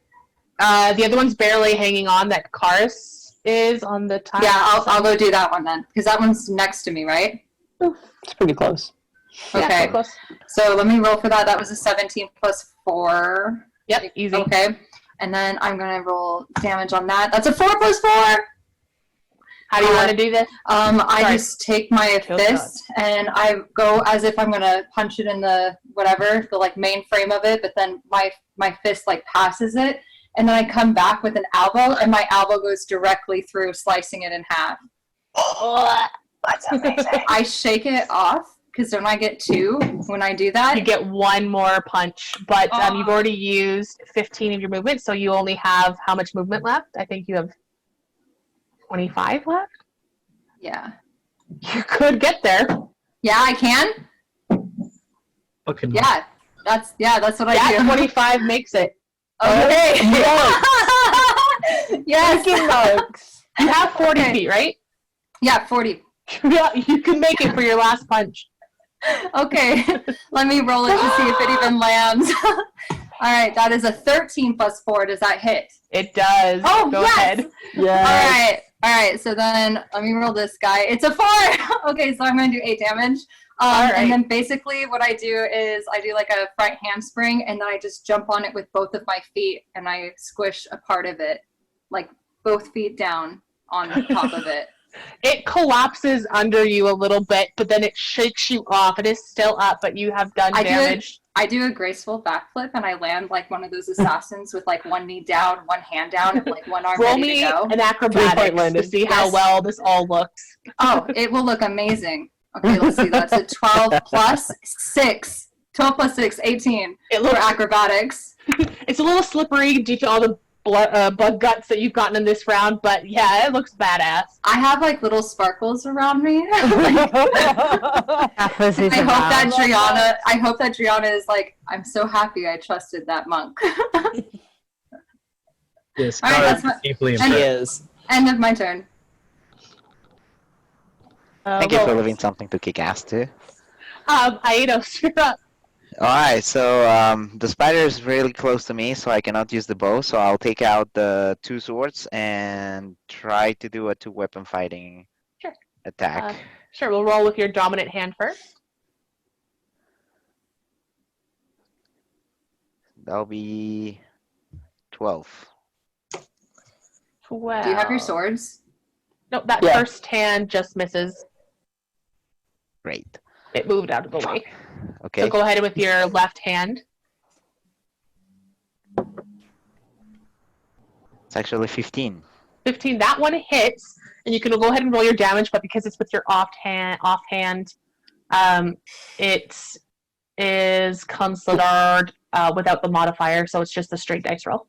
The other one's barely hanging on. That Karis is on the top. Yeah, I'll go do that one then, because that one's next to me, right? It's pretty close. Yeah, Okay. so close. So let me roll for that. That was a 17 plus 4. Yep, easy. Okay. And then I'm going to roll damage on that. That's a 4 plus 4. How do you want to do this? I Sorry. just take my Kill fist and I go as if I'm gonna punch it in the whatever, the like main frame of it, but then my fist like passes it, and then I come back with an elbow, and my elbow goes directly through, slicing it in half. That's amazing. I shake it off because don't I get 2 when I do that? You get 1 more punch, but you've already used 15 of your movement, so you only have how much movement left? I think you have 25 left. Yeah. You could get there. Yeah, I can. Okay. Yeah, that's what I do. 25 makes it. Okay. Yes. You have 40 feet, right? Yeah, 40. Yeah, you can make it for your last punch. Okay, let me roll it to see if it even lands. All right, that is a 13 plus 4. Does that hit? It does. Oh, Go yes! ahead. Yeah. All right. So then let me roll this guy. It's a 4. Okay, so I'm gonna do 8 damage. All right. And then basically what I do is I do like a front handspring, and then I just jump on it with both of my feet, and I squish a part of it, like both feet down on top of it. It collapses under you a little bit, but then it shakes you off. It is still up, but you have done damage. I do a graceful backflip, and I land like one of those assassins with like one knee down, one hand down, and like one arm Roll ready me to go. an acrobatics to see how well this all looks. Oh, it will look amazing. Okay, let's see. That's a 12 plus 6. 12 plus 6, 18 It looks for acrobatics. It's a little slippery due to all the bug guts that you've gotten in this round, but yeah, it looks badass. I have like little sparkles around me. I hope that Driana is like, I'm so happy I trusted that monk. Yes, All right, that's deeply and- impressed. End of my turn. Thank you for leaving something to kick ass too. Aidos, you're up. Alright, so the spider is really close to me, so I cannot use the bow, so I'll take out the 2 swords and try to do a 2-weapon fighting Sure. attack. Sure, we'll roll with your dominant hand first. That'll be 12. 12. Do you have your swords? Nope, that Yeah. first hand just misses. Great. It moved out of the way. Okay. So go ahead with your left hand. It's actually 15. 15. That one hits, and you can go ahead and roll your damage, but because it's with your offhand, it is considered without the modifier, so it's just a straight dice roll.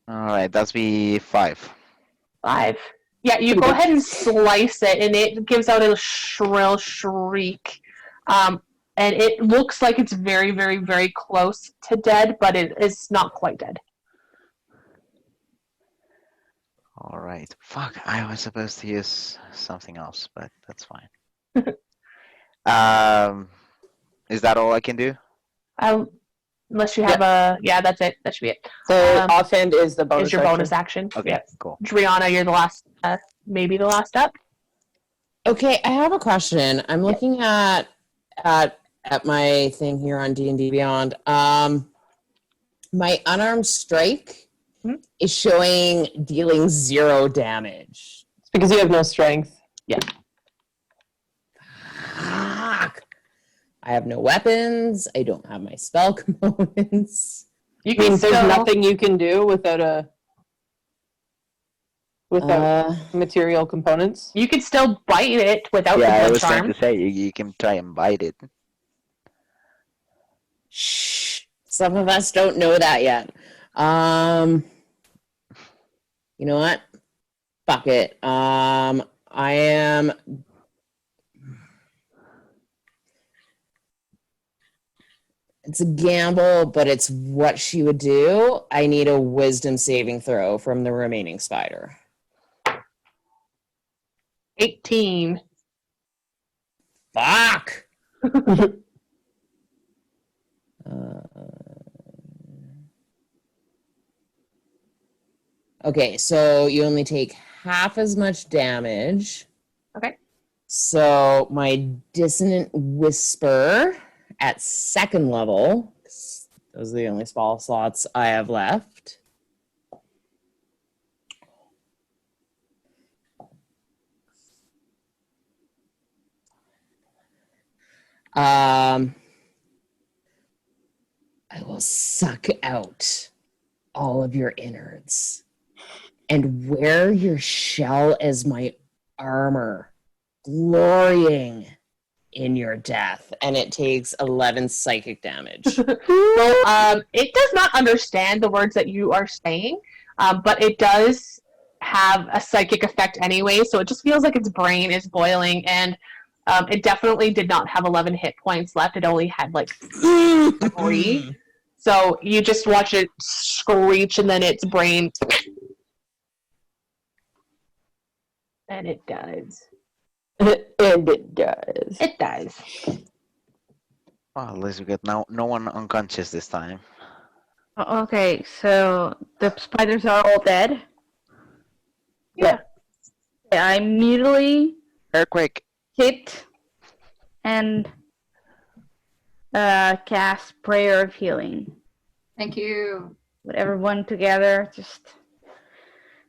Alright, that's be 5. 5. Yeah, you go ahead and slice it, and it gives out a shrill shriek. And it looks like it's very, very, very close to dead, but it is not quite dead. Alright. Fuck, I was supposed to use something else, but that's fine. Is that all I can do? Unless you have a... Yeah, that's it. That should be it. The offhand is the bonus Is your action. bonus action. Okay, Yeah. cool. Driana, you're the last... maybe the last up. Okay, I have a question. I'm looking at my thing here on D&D Beyond. My unarmed strike is showing dealing 0 damage. It's because you have no strength. Yeah. Fuck. I have no weapons. I don't have my spell components. You I mean, can there's still... nothing you can do without material components. You can still bite it without Yeah, the I blood was trying charm. to say, you can try and bite it. Shh. Some of us don't know that yet. You know what? Fuck it. I am... It's a gamble, but it's what she would do. I need a wisdom saving throw from the remaining spider. 18. Fuck! Okay, so you only take half as much damage. Okay. So my dissonant whisper at 2nd level, 'cause those are the only spell slots I have left. I will suck out all of your innards and wear your shell as my armor, glorying in your death. And it takes 11 psychic damage. Well, it does not understand the words that you are saying, but it does have a psychic effect anyway, so it just feels like its brain is boiling, and it definitely did not have 11 hit points left. It only had like 3. So you just watch it screech, and then its brain... And it does. And it does. It does. Well, at least we got no one unconscious this time. Okay, so the spiders are all dead. Yeah. I immediately Earthquake. hit and cast Prayer of Healing. Thank you. With everyone together,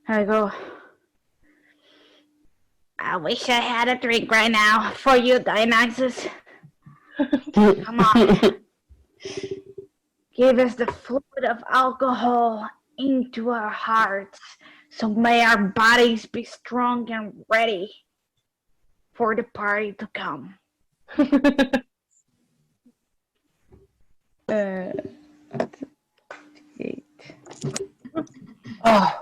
I go, I wish I had a drink right now for you, Dionysus. Come on. Give us the fluid of alcohol into our hearts, so may our bodies be strong and ready for the party to come. 8. Oh.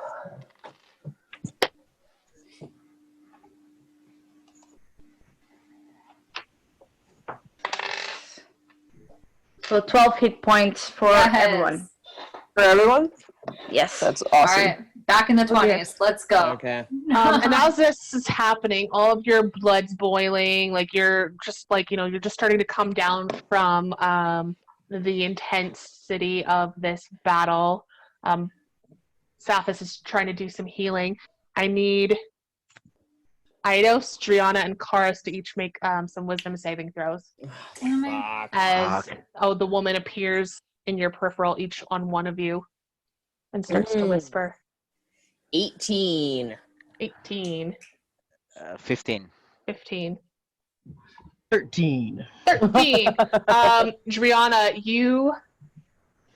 So 12 hit points for everyone. For everyone? Yes. That's All awesome. right, back in the 20s. Let's go. Okay. And as this is happening, all of your blood's boiling. Like you're just you're just starting to come down from the intensity of this battle. Saphis is trying to do some healing. I need Eidos, Driana, and Karis to each make some wisdom saving throws. Damn it. Fuck. As the woman appears in your peripheral, each on one of you, and starts to whisper. 18. 18. 15. 15. 13. 13. Driana, you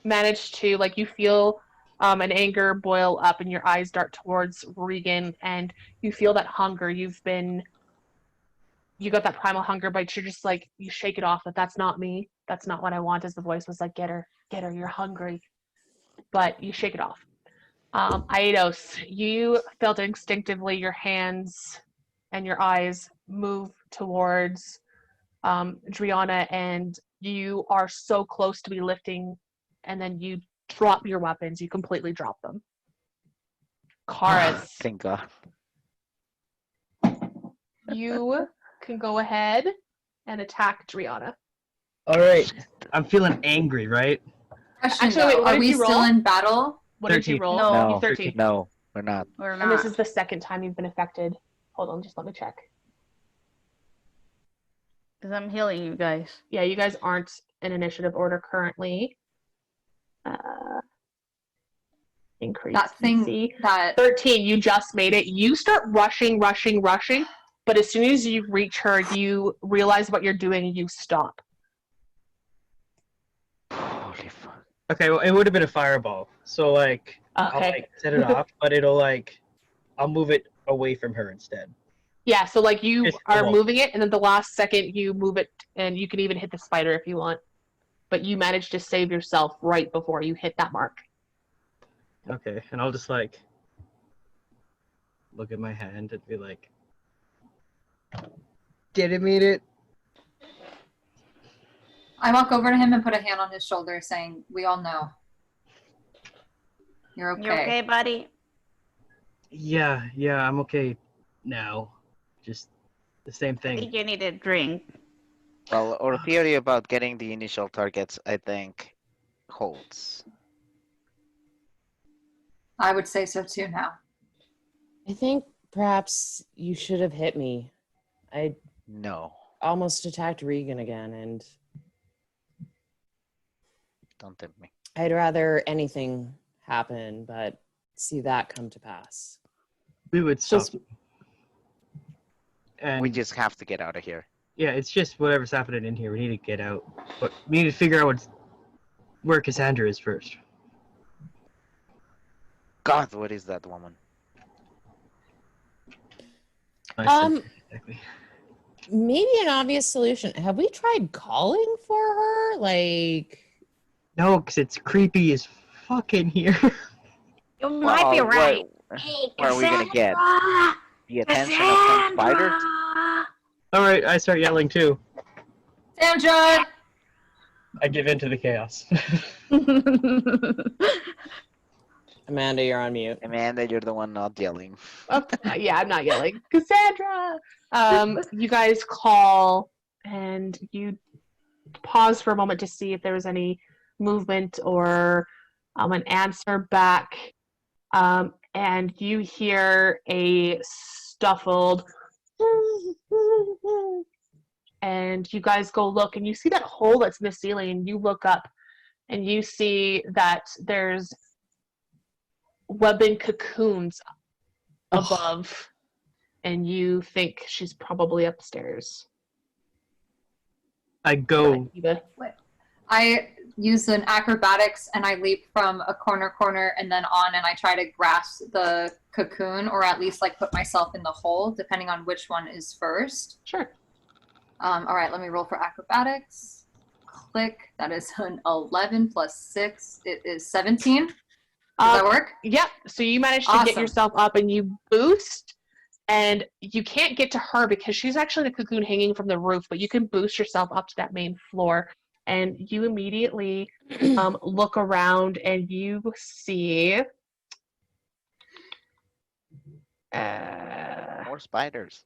manage to, you feel an anger boil up and your eyes dart towards Regan, and you feel that hunger. You got that primal hunger, but you're just you shake it off, that's not me. That's not what I want, as the voice was like, get her, you're hungry. But you shake it off. Aidos, you felt instinctively your hands and your eyes move towards Driana, and you are so close to be lifting, and then you drop your weapons. You completely drop them. Karis, Thank God. you can go ahead and attack Driana. All right. I'm feeling angry, right? Question, Actually, wait, though, what are did we you roll? still in battle? What did you 13. roll? No. You 13. No, we're not. We're And not. this is the second time you've been affected. Hold on, just let me check. Because I'm healing you guys. Yeah, you guys aren't in initiative order currently. Increase. That thing DC. that 13, you just made it. You start rushing, but as soon as you reach her, you realize what you're doing and you stop. Holy fuck. Okay, well, it would have been a fireball. So, I'll, set it off, but I'll move it away from her instead. Yeah, so, you It's are cool. moving it, and then the last second you move it, and you can even hit the spider if you want. But you managed to save yourself right before you hit that mark. Okay, and I'll just, look at my hand and be like, didn't mean it. I walk over to him and put a hand on his shoulder, saying, "We all know. You're okay." You okay, buddy? Yeah, I'm okay now. Just the same I thing. think you need a drink. Well, our theory about getting the initial targets, I think, holds. I would say so too now. I think perhaps you should have hit me. I No, almost attacked Regan again, and don't tempt me. I'd rather anything happen, but see that come to pass. We would stop. Just And We just have to get out of here. Yeah, it's just whatever's happening in here. We need to get out, but we need to figure out where Cassandra is first. God, what is that woman? Exactly. Maybe an obvious solution. Have we tried calling for her? Like, No, because it's creepy as fuck in here. You might be Well, right. Where are we gonna get? The attention of some spider? All right, I start yelling too. Sandra! I give in to the chaos. Amanda, you're on mute. Amanda, you're the one not yelling. Oh, yeah, I'm not yelling. Cassandra! You guys call and you pause for a moment to see if there was any movement or an answer back. And you hear a scuffled and you guys go look and you see that hole that's in the ceiling and you look up and you see that there's webbing cocoons above and you think she's probably upstairs. I go. I use an acrobatics and I leap from a corner and then on and I try to grasp the cocoon or at least like put myself in the hole depending on which one is first. Sure. All right, let me roll for acrobatics. Click. That is an 11 plus 6. It is 17. Does that work? Yep. So you managed to get yourself up and you boost and you can't get to her because she's actually the cocoon hanging from the roof, but you can boost yourself up to that main floor. And you immediately look around and you see More spiders.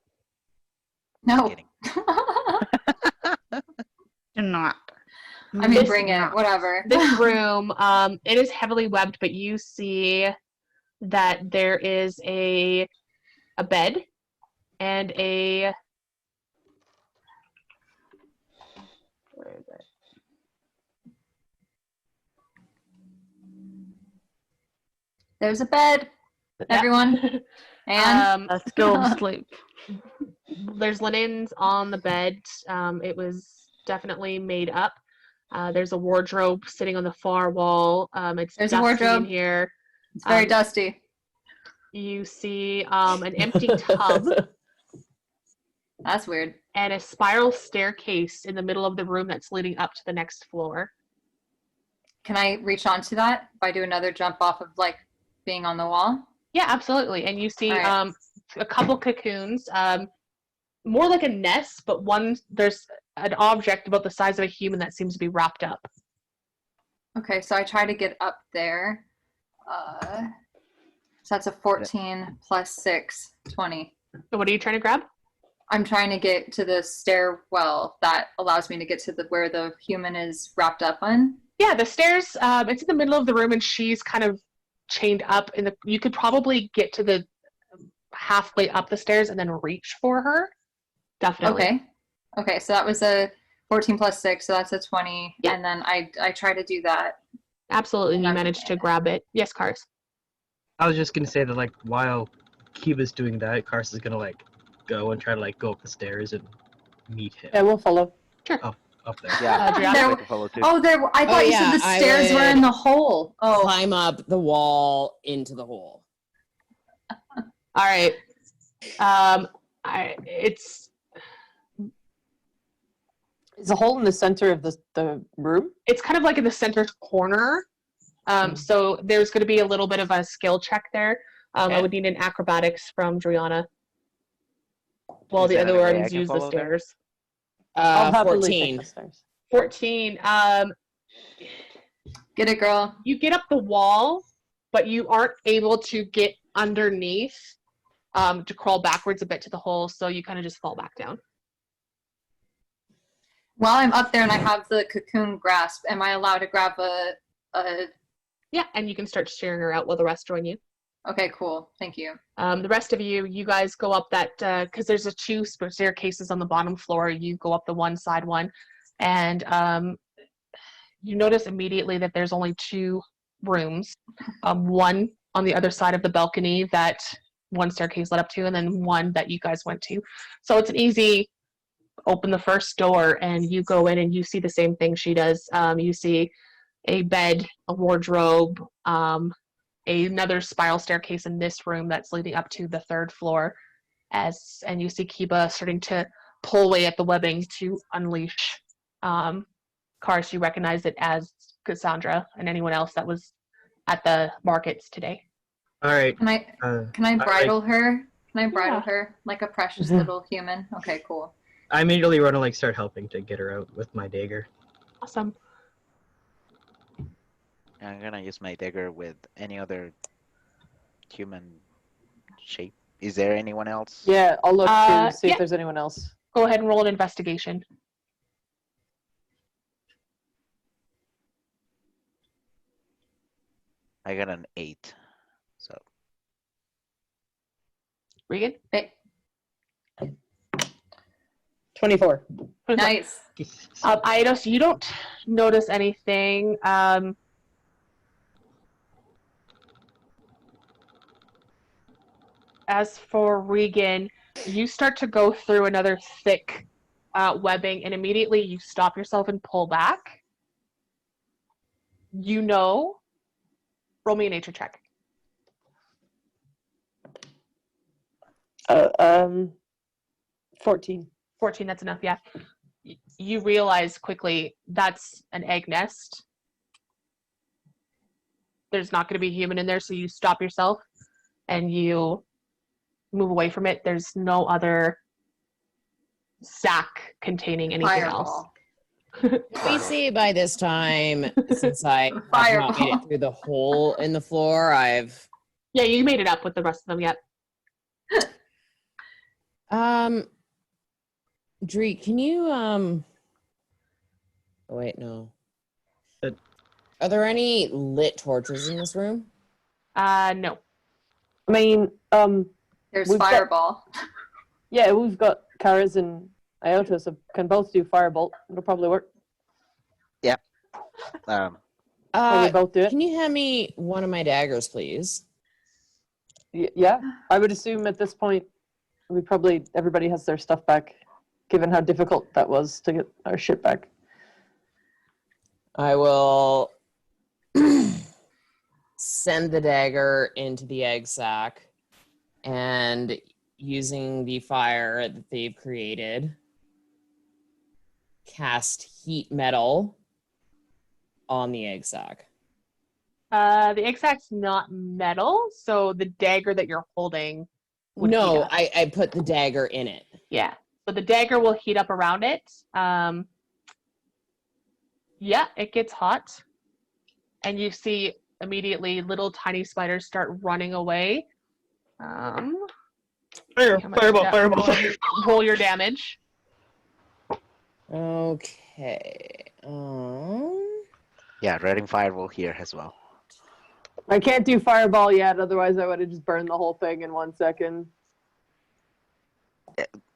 No. Kidding. Do not. I mean, bring it, whatever. This room, it is heavily webbed, but you see that there is a bed and a... Where is it? There's a bed, everyone. And let's go to sleep. There's linens on the bed. It was definitely made up. There's a wardrobe sitting on the far wall. It's there's a dusty wardrobe in here. It's very dusty. You see an empty tub. That's weird. And a spiral staircase in the middle of the room that's leading up to the next floor. Can I reach onto that if I do another jump off of like being on the wall? Yeah, absolutely. And you see a couple cocoons, more like a nest, but there's an object about the size of a human that seems to be wrapped up. Okay, so I try to get up there. So that's a 14 plus 6, 20. So what are you trying to grab? I'm trying to get to the stairwell that allows me to get to where the human is wrapped up on. Yeah, the stairs, it's in the middle of the room and she's kind of chained up. You could probably get to the halfway up the stairs and then reach for her. Definitely. Okay, so that was a 14 plus 6, so that's a 20. Yep. And then I try to do that. Absolutely, and you managed to grab it. Yes, Cars. I was just gonna say that like while Kiba's doing that, Cars is gonna like go and try to like go up the stairs and meet him. Yeah, we'll follow. Sure. Up there. Yeah, Adrienne? I thought you said the stairs were in the hole. Oh. Climb up the wall into the hole. All right. It's Is a hole in the center of the room? It's kind of like in the center corner. So there's going to be a little bit of a skill check there. I would need an acrobatics from Juliana. While the other ones use the stairs. I'll happily 14. take the stairs. 14. Get it, girl. You get up the wall, but you aren't able to get underneath to crawl backwards a bit to the hole, so you kind of just fall back down. While I'm up there and I have the cocoon grasp, am I allowed to grab a... Yeah, and you can start steering her out while the rest join you. Okay, cool. Thank you. The rest of you guys go up that, because there's two staircases on the bottom floor. You go up the one side one, and you notice immediately that there's only 2 rooms. One on the other side of the balcony that one staircase led up to, and then one that you guys went to. So it's an easy open the first door and you go in and you see the same thing she does. You see a bed, a wardrobe, another spiral staircase in this room that's leading up to the third floor. And you see Kiba starting to pull away at the webbing to unleash Karis. You recognize it as Cassandra and anyone else that was at the markets today. All right. Can I bridle her? Can I bridle her like a precious Mhm. little human? Okay, cool. I immediately run and start helping to get her out with my dagger. Awesome. I'm gonna use my dagger with any other human shape. Is there anyone else? Yeah, I'll look to see yeah. if there's anyone else. Go ahead and roll an investigation. I got an 8. So Regan? 24. Nice. Eidos, you don't notice anything. As for Regan, you start to go through another thick webbing, and immediately you stop yourself and pull back. You know, roll me a nature check. 14. 14, that's enough, yeah. You realize quickly that's an egg nest. There's not going to be a human in there, so you stop yourself and you move away from it. There's no other sack containing anything else. We see by this time, since I have not made it through the hole in the floor, Yeah, you made it up with the rest of them, yep. Dree, can you, oh, wait, no. Are there any lit torches in this room? No. I mean, There's we've got- Fireball. yeah, we've got Karis and Iota, so can both do Firebolt. It'll probably work. yeah. Can we both do it? Can you hand me one of my daggers, please? Yeah, I would assume at this point, everybody has their stuff back, given how difficult that was to get our shit back. I will send the dagger into the egg sac, and using the fire that they've created, cast heat metal on the egg sac. The egg sac's not metal, so the dagger that you're holding would heat No, up. I put the dagger in it. Yeah, so the dagger will heat up around it. Yeah, it gets hot. And you see immediately little tiny spiders start running away. Fireball. Roll your damage. Okay. Yeah, Redding Firewall here as well. I can't do Fireball yet, otherwise I would have just burned the whole thing in 1 second.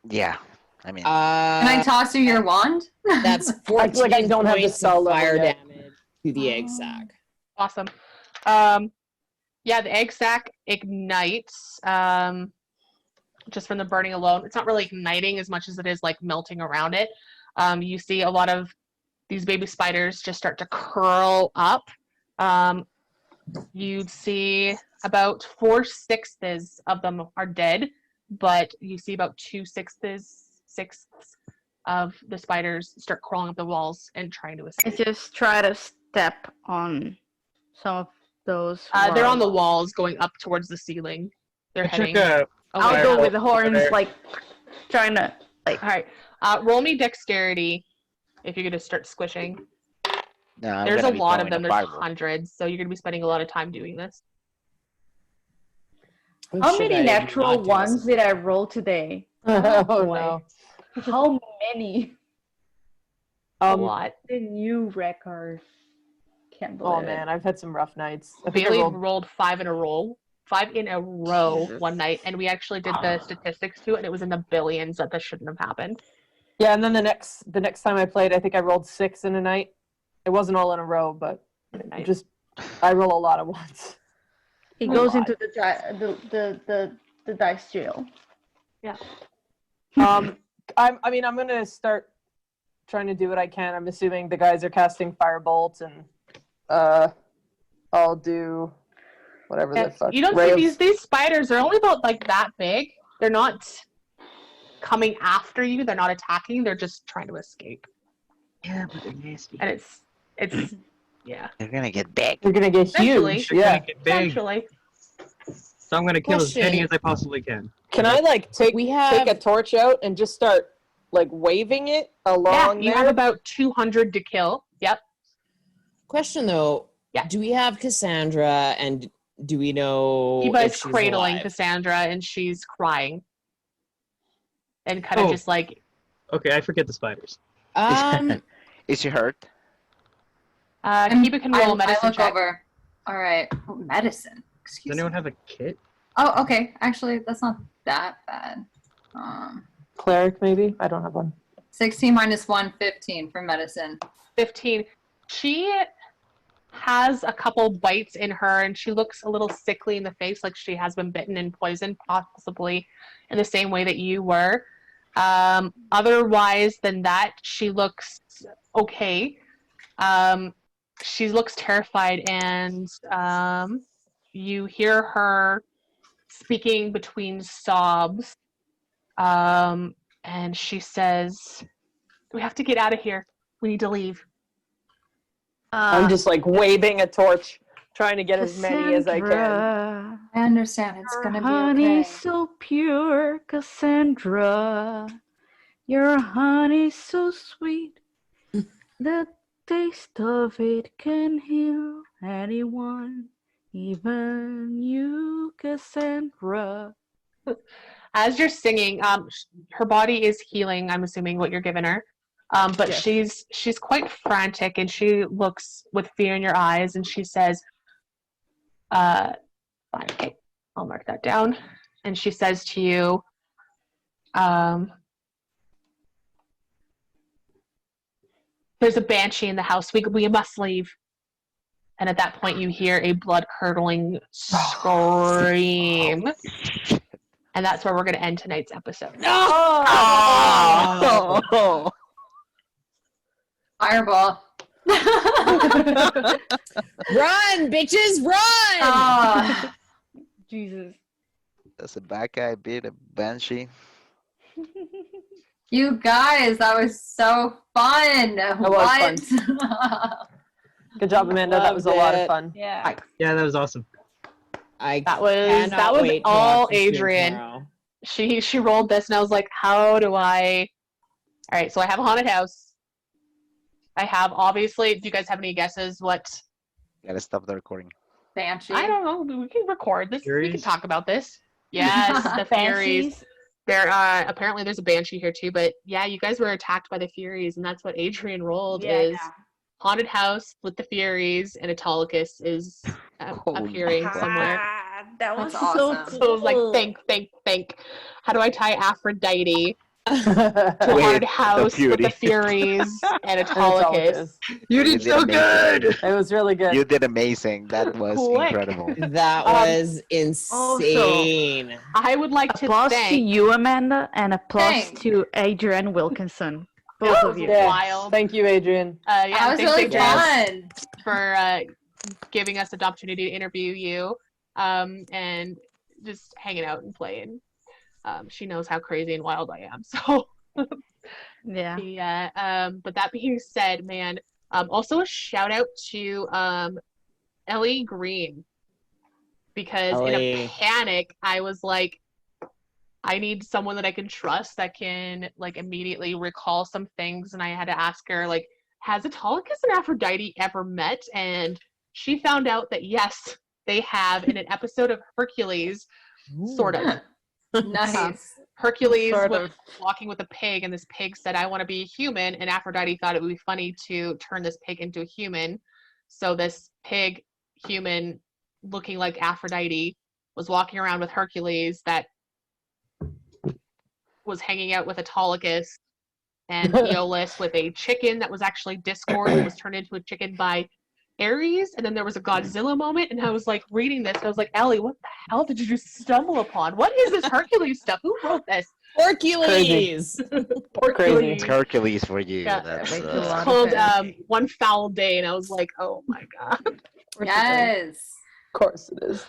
Yeah, I mean, Can I toss you your wand? That's 14 I feel like I don't have the points spell of level fire yet. damage to the egg sac. Awesome. Yeah, the egg sac ignites just from the burning alone. It's not really igniting as much as it is like melting around it. You see a lot of these baby spiders just start to curl up. You'd see about 4/6 of them are dead, but you see about 2/6 of the spiders start crawling up the walls and trying to I escape. just try to step on some of those. They're on the walls going up towards the ceiling. They're heading. I'll go with the horns, there. like trying to like. All right. Roll me dexterity if you're going to start squishing. no, I'm There's a gonna be lot of throwing them. a There's fireball. hundreds, so you're going to be spending a lot of time doing this. How many natural ones did I roll today? Oh boy. no. How many? A lot. The new record. Can't believe Oh it. man, I've had some rough nights. I think I Bailey rolled- rolled 5 in a row one night, and we actually did the statistics to it, and it was in the billions that this shouldn't have happened. Yeah, and then the next time I played, I think I rolled 6 in a night. It wasn't all in a row, but I roll a lot at once. He goes into the dice jail. Yeah. I mean, I'm gonna start trying to do what I can. I'm assuming the guys are casting firebolt, and I'll do whatever the fuck. You don't see these spiders are only about like that big. They're not coming after you. They're not attacking. They're just trying to escape. Yeah, but they're nasty. And it's yeah. They're gonna get big. They're gonna get Essentially. huge. They're Yeah. gonna get big. Essentially. So I'm gonna kill as Question. many as I possibly can. Can I like take We have a torch out and just start like waving it Yeah, along you there? have about 200 to kill. Yep. question though. Yeah. Do we have Cassandra, and do we know Eva if is she's cradling alive? Cassandra and she's crying. And kind of Oh. just like Okay, I forget the spiders. Is she hurt? Kiba can roll a I medicine look check. over. All right. Oh, medicine. Does Excuse anyone me. have a kit? Oh, okay. Actually, that's not that bad. Cleric, maybe? I don't have one. 16 minus 1, 15 for medicine. 15. She has a couple bites in her and she looks a little sickly in the face, like she has been bitten and poisoned, possibly in the same way that you were. Otherwise than that, she looks okay. She looks terrified, and you hear her speaking between sobs. And she says, "We have to get out of here. We need to leave." I'm just like waving a torch, trying to get as many as I can. Cassandra, I understand. It's going to be honey okay. so pure, Cassandra. Your honey so sweet. The taste of it can heal anyone, even you, Cassandra. As you're singing, her body is healing. I'm assuming what you're giving her, but Yes. she's quite frantic, and she looks with fear in your eyes, and she says, "Okay, I'll mark that down." And she says to you, "There's a banshee in the house. We must leave." And at that point, you hear a blood-curdling scream. And that's where we're going to end tonight's episode. Oh! Fireball. Run, bitches, run! Ah, Jesus. Does a bad guy beat a banshee? you guys, that was so fun. was Good job, Amanda. That was a lot of fun. Yeah. Yeah, that was awesome. That was wait to all watch this stream Adrienne. tomorrow. She rolled this, and I was like, how do I... All right, so I have a haunted house. I have, obviously, do you guys have any guesses what... Gotta stop the recording. Banshee. I don't know. We can record this. We can Furies? talk about this. Yes, the Furies. Banshees. There, apparently there's a banshee here too, but yeah, you guys were attacked by the Furies, and that's what Adrienne rolled is haunted house with the Furies, and Autolycus is appearing somewhere. That was That's awesome. awesome. So it was like, think. How do I tie Aphrodite to With haunted the house with the Fury. Furies and Autolycus? You did so good! It was really good. You did amazing. That was Quick. incredible. That was insane. I would like to Applause to thank you, Amanda, and applause Thanks. to Adrienne Wilkinson. Both of you. Yeah. Wild. Thank you, Adrienne. Yeah, That was thanks, really Adrienne, fun. for giving us the opportunity to interview you, and just hanging out and playing. She knows how crazy and wild I am, so Yeah. yeah. But that being said, man, also a shout out to Ellie Green, because in a Ellie. panic I was like, I need someone that I can trust that can like immediately recall some things, and I had to ask her like, has Autolycus and Aphrodite ever met? And she found out that yes, they have in an episode of Hercules, sort of. Nice. Hercules Sort was of. walking with a pig, and this pig said, "I want to be a human," and Aphrodite thought it would be funny to turn this pig into a human. So this pig human looking like Aphrodite was walking around with Hercules that was hanging out with Autolycus, and Aeolus with a chicken that was actually Discord and was turned into a chicken by Ares. And then there was a Godzilla moment, and I was like reading this, and I was like, Ellie, what the hell did you just stumble upon? What is this Hercules stuff? Who wrote this? Hercules. Crazy. It's Hercules for you. Yeah. That's That makes a lot of Called sense. One Foul Day, and I was like, oh my god. Yes. Of course it is.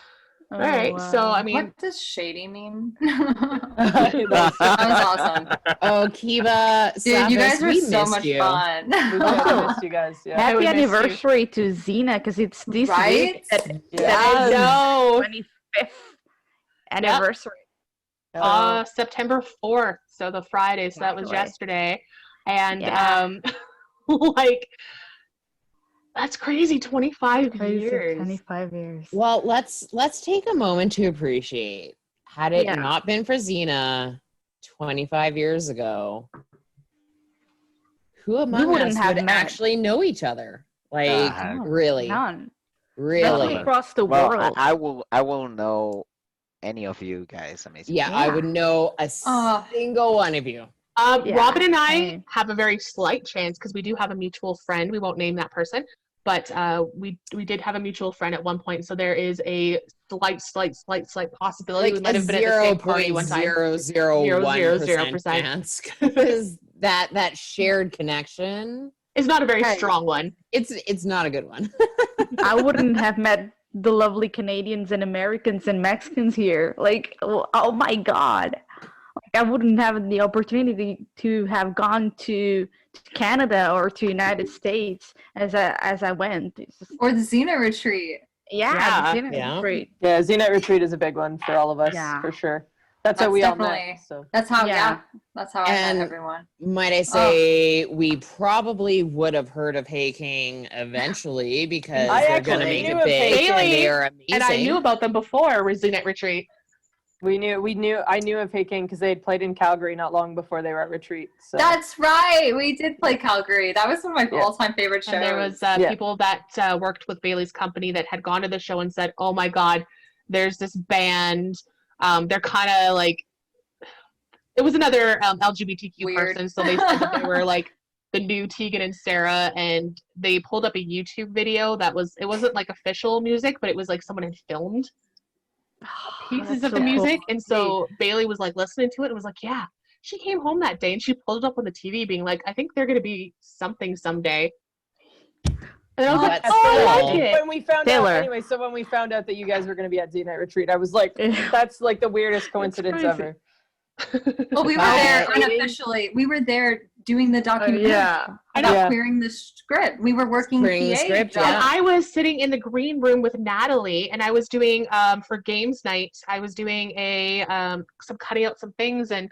All right, so I mean, What does shady mean? That's- That was awesome. Oh, Kiva, Dude, you guys Savis, were we so missed much you. fun. we totally missed you guys. Yeah. I would Happy miss you. anniversary to Xena, because it's this Right? week that Yeah. is no, 25th anniversary. September 4th, so the Friday, so that was Exactly. yesterday, and Yeah. like that's crazy, 25 Crazy, years. 25 years. Well, let's take a moment to appreciate. Had it Yeah. not been for Xena 25 years ago, who among wouldn't us have would met. actually know each other? Like, No, really? None. Really? Especially across the well, world. I will know any of you guys. Amazing. Yeah, I Yeah. would know a single one of you. Yeah, Robin and I same. have a very slight chance because we do have a mutual friend. We won't name that person, but we did have a mutual friend at one point. So there is a slight possibility we Like might a have been at the same party one time. 0.001% 0.000%. chance, because that shared connection, It's not a very Hey. strong one. it's not a good one. I wouldn't have met the lovely Canadians and Americans and Mexicans here. Like, oh my God. Like, I wouldn't have the opportunity to have gone to Canada or to United States as I went. It's just, Or the Xena retreat. yeah, Yeah. the Xena Yeah. retreat. Yeah, Xena retreat is a big one for all of us, Yeah. for sure. That's how That's we all definitely- met. So That's how, Yeah. that's how I And- met everyone. Might I say, we probably would have heard of Hey King eventually, because I they're going to actually make knew it of big Hey and King. they are amazing. And I knew about them before Resilient Retreat. I knew of Hey King because they had played in Calgary not long before they were at retreat. So That's right. We did play Calgary. That was one of my Yeah. all-time favorite shows. And there was Yeah. people that worked with Bailey's company that had gone to the show and said, "Oh my God, there's this band. They're kind of like." It was another LGBTQ Weird. person, so they said that they were like the new Tegan and Sarah, and they pulled up a YouTube video that it wasn't like official music, but it was like someone had filmed pieces That's of the so music, cool. and so Bailey was like listening to it and was like, "Yeah." She came home that day and she pulled it up on the TV, being like, "I think they're gonna be something someday." And I was Oh, like, that's "Oh, I cool. like it." when we found Taylor. out, anyway, so when we found out that you guys were going to be at Xena retreat, I was like, that's like the weirdest coincidence crazy. ever. Well, we were Wow. there It is- unofficially. We were there doing the documentary Yeah. about Yeah. queering the script. We were working Queering the PA script, jobs. And yeah. I was sitting in the green room with Natalie, and I was doing for games night. I was doing some cutting out some things, and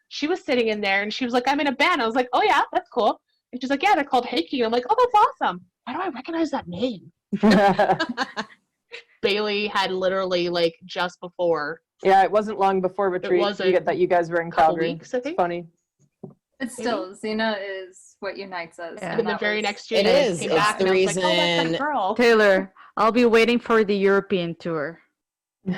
she was sitting in there, and she was like, "I'm in a band." I was like, "Oh yeah, that's cool." And she's like, "Yeah, they're called Hey King." I'm like, "Oh, that's awesome. Why do I recognize that name?" Bailey had literally like just before. Yeah, it wasn't long before retreat wasn't that you guys were in couple Calgary. weeks, I It's think. funny. But still, Xena is what unites us. Yeah. And then the that very was- next year, It they is. came It's back, the and I was like, "Oh, that's reason- that girl." Taylor, I'll be waiting for the European tour.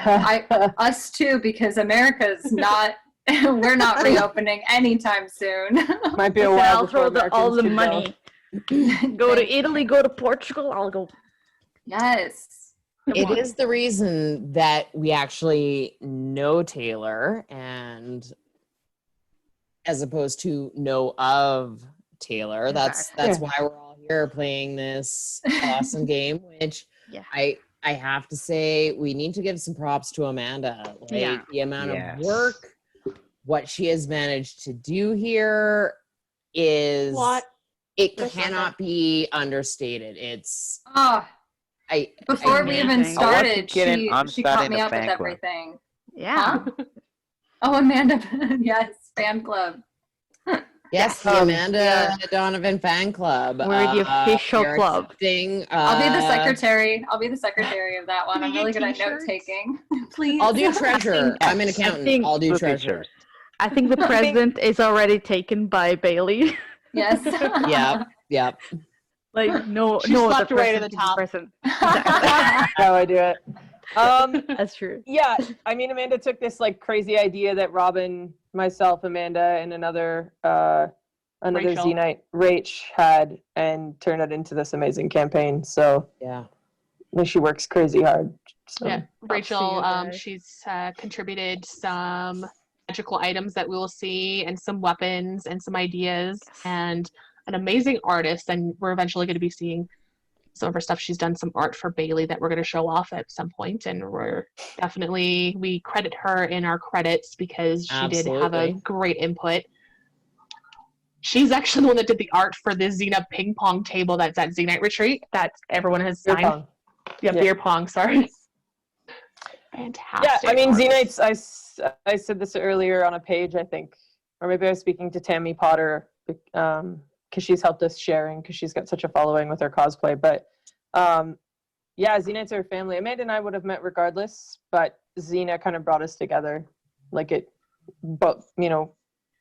Us too, because America's not. We're not reopening anytime soon. Might be a Listen, while I'll before throw all Americans the can go. money. Go to Italy, go to Portugal, I'll go. Yes. It is the reason that we actually know Taylor, and as opposed to know of Taylor. That's Yeah. why we're all here playing this awesome game, which Yeah. I have to say we need to give some props to Amanda. Like Yeah. the amount Yes. of work, what she has managed to do here is What? it There's cannot be understated. It's Oh, before we even Amazing. I want to started, get in. I'm she caught starting me a up with fan club. everything. Yeah. Huh? Oh, Amanda. Yes, fan club. yes, the Amanda Donovan fan club. We're the official we are club. accepting, I'll be the secretary. I'll be the secretary of that one. Can I'm we really get good at t-shirts? note taking. Please. I'll do treasurer. I'm an Yes. accountant. think- I'll do Blue treasurer. pictures. I think the president is already taken by Bailey. Yes. Yep. Like no, She no, slept the right at president the is top. President. How I do it. That's true. Yeah, I mean, Amanda took this like crazy idea that Robin, myself, Amanda, and another Rachel. Z-Night, Rach, had, and turned it into this amazing campaign. So Yeah. she works crazy hard. So. Yeah, Props to you Rachel, guys. she's contributed some magical items that we will see, and some weapons and some ideas, and an amazing artist. And we're eventually going to be seeing some of her stuff. She's done some art for Bailey that we're going to show off at some point, and we credit her in our credits because she did have a Absolutely. great input. She's actually the one that did the art for the Xena ping pong table that's at Xenite Retreat that everyone has Beer signed. pong. Yeah, beer pong, sorry. Fantastic. Yeah, I mean, art. Xenites, I said this earlier on a page, I think, or maybe I was speaking to Tammy Potter, because she's helped us sharing, because she's got such a following with her cosplay. But yeah, Xenites are a family. Amanda and I would have met regardless, but Xena kind of brought us together. Like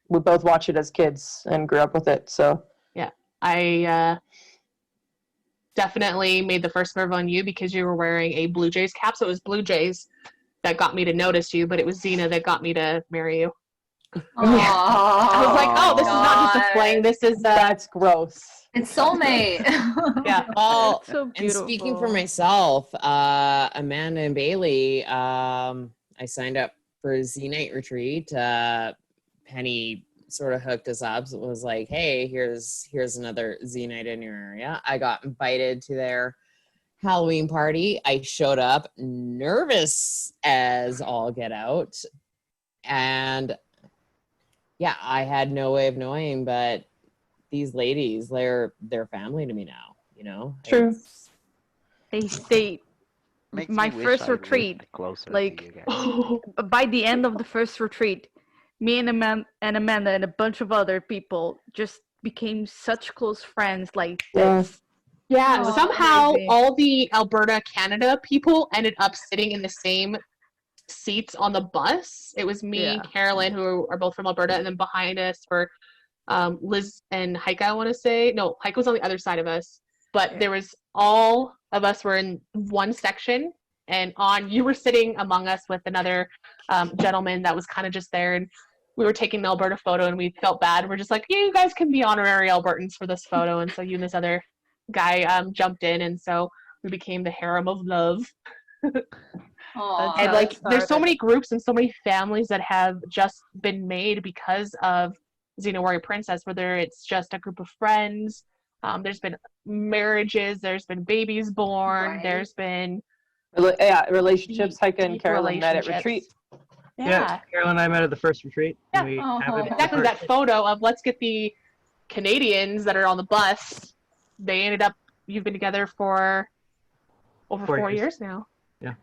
we both watch it as kids and grew up with it. So yeah, I definitely made the first move on you because you were wearing a Blue Jays cap. So it was Blue Jays that got me to notice you, but it was Xena that got me to marry you. I was like, oh, this is not just a fling. This is that's gross. It's soulmate. Yeah. Well, So and beautiful. speaking for myself, Amanda and Bailey, I signed up for Xenite Retreat. Penny sort of hooked us up. So it was like, hey, here's another Xenite in your area. I got invited to their Halloween party. I showed up nervous as all get out. And yeah, I had no way of knowing, but these ladies, they're family to me now, you know? True. They Makes my me wish first I lived retreat, closer to like you guys. by the end of the first retreat, me and Amanda and a bunch of other people just became such close friends. Like Yeah. this. Yeah, Oh, somehow amazing. all the Alberta, Canada people ended up sitting in the same seats on the bus. It was me, Yeah. Carolyn, who are both from Alberta, and then behind us were Liz and Heike, I want to say. No, Heike was on the other side of us. But there was all of us were in one section, and you were sitting among us with another gentleman that was kind of just there, and we were taking an Alberta photo, and we felt bad. We're just like, yeah, you guys can be honorary Albertans for this photo. And so you and this other guy jumped in, and so we became the harem of love. Aw, And like, that's there's so started. many groups and so many families that have just been made because of Xena Warrior Princess, whether it's just a group of friends. There's been marriages, there's been babies born, Right. there's been Relationships. Heike and deep Carolyn met at relationships. retreat. Yeah. Carol and I met at the first retreat. Yeah. We Oh. have it Exactly for- that photo of let's get the Canadians that are on the bus. They ended up, you've been together for over 4 years now. Yeah.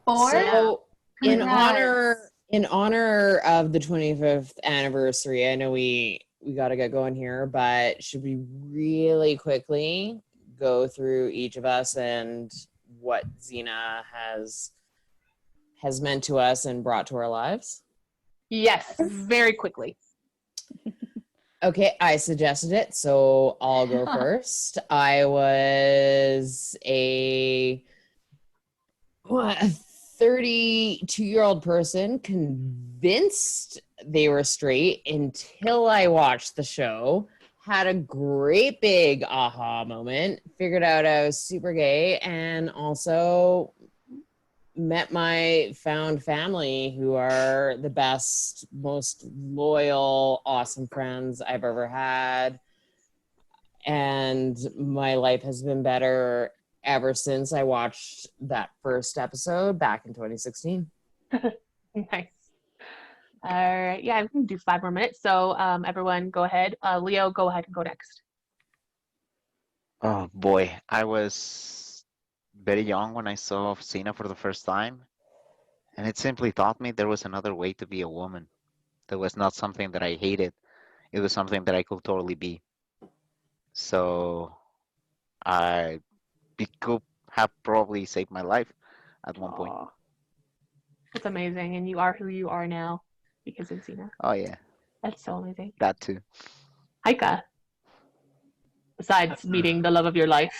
4? So in Congrats. honor of the 25th anniversary, I know we got to get going here, but should we really quickly go through each of us and what Xena has meant to us and brought to our lives? Yes, very quickly. Okay, I suggested it, so I'll go first. I was a 32-year-old person convinced they were straight until I watched the show. Had a great big aha moment, figured out I was super gay, and also met my found family who are the best, most loyal, awesome friends I've ever had. And my life has been better ever since I watched that first episode back in 2016. Nice. All right. Yeah, we can do 5 more minutes. So everyone go ahead. Leo, go ahead and go next. Oh boy, I was very young when I saw Xena for the first time, and it simply taught me there was another way to be a woman. That was not something that I hated. It was something that I could totally be. So it could have probably saved my life at one point. Aw. It's amazing, and you are who you are now because of Xena. Oh yeah, That's so amazing. that too. Heike, besides meeting the love of your life.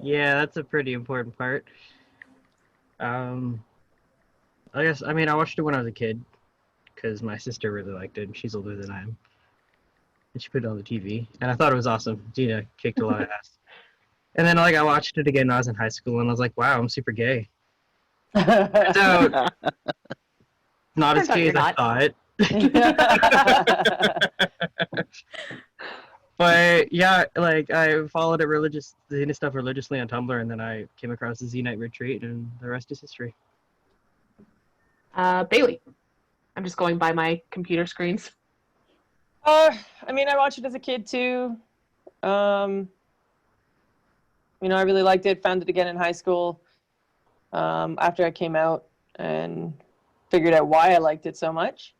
Yeah, that's a pretty important part. I guess, I mean, I watched it when I was a kid because my sister really liked it, and she's older than I am. And she put it on the TV, and I thought it was awesome. Gina kicked a lot of ass. And then, like, I watched it again when I was in high school, and I was like, wow, I'm super gay. Turns out, Not as Turns out gay you're as I not. thought. But yeah, like I followed the Xena stuff religiously on Tumblr, and then I came across the Z-Night Retreat, and the rest is history. Bailey. I'm just going by my computer screens. I mean, I watched it as a kid too. I really liked it. Found it again in high school after I came out and figured out why I liked it so much.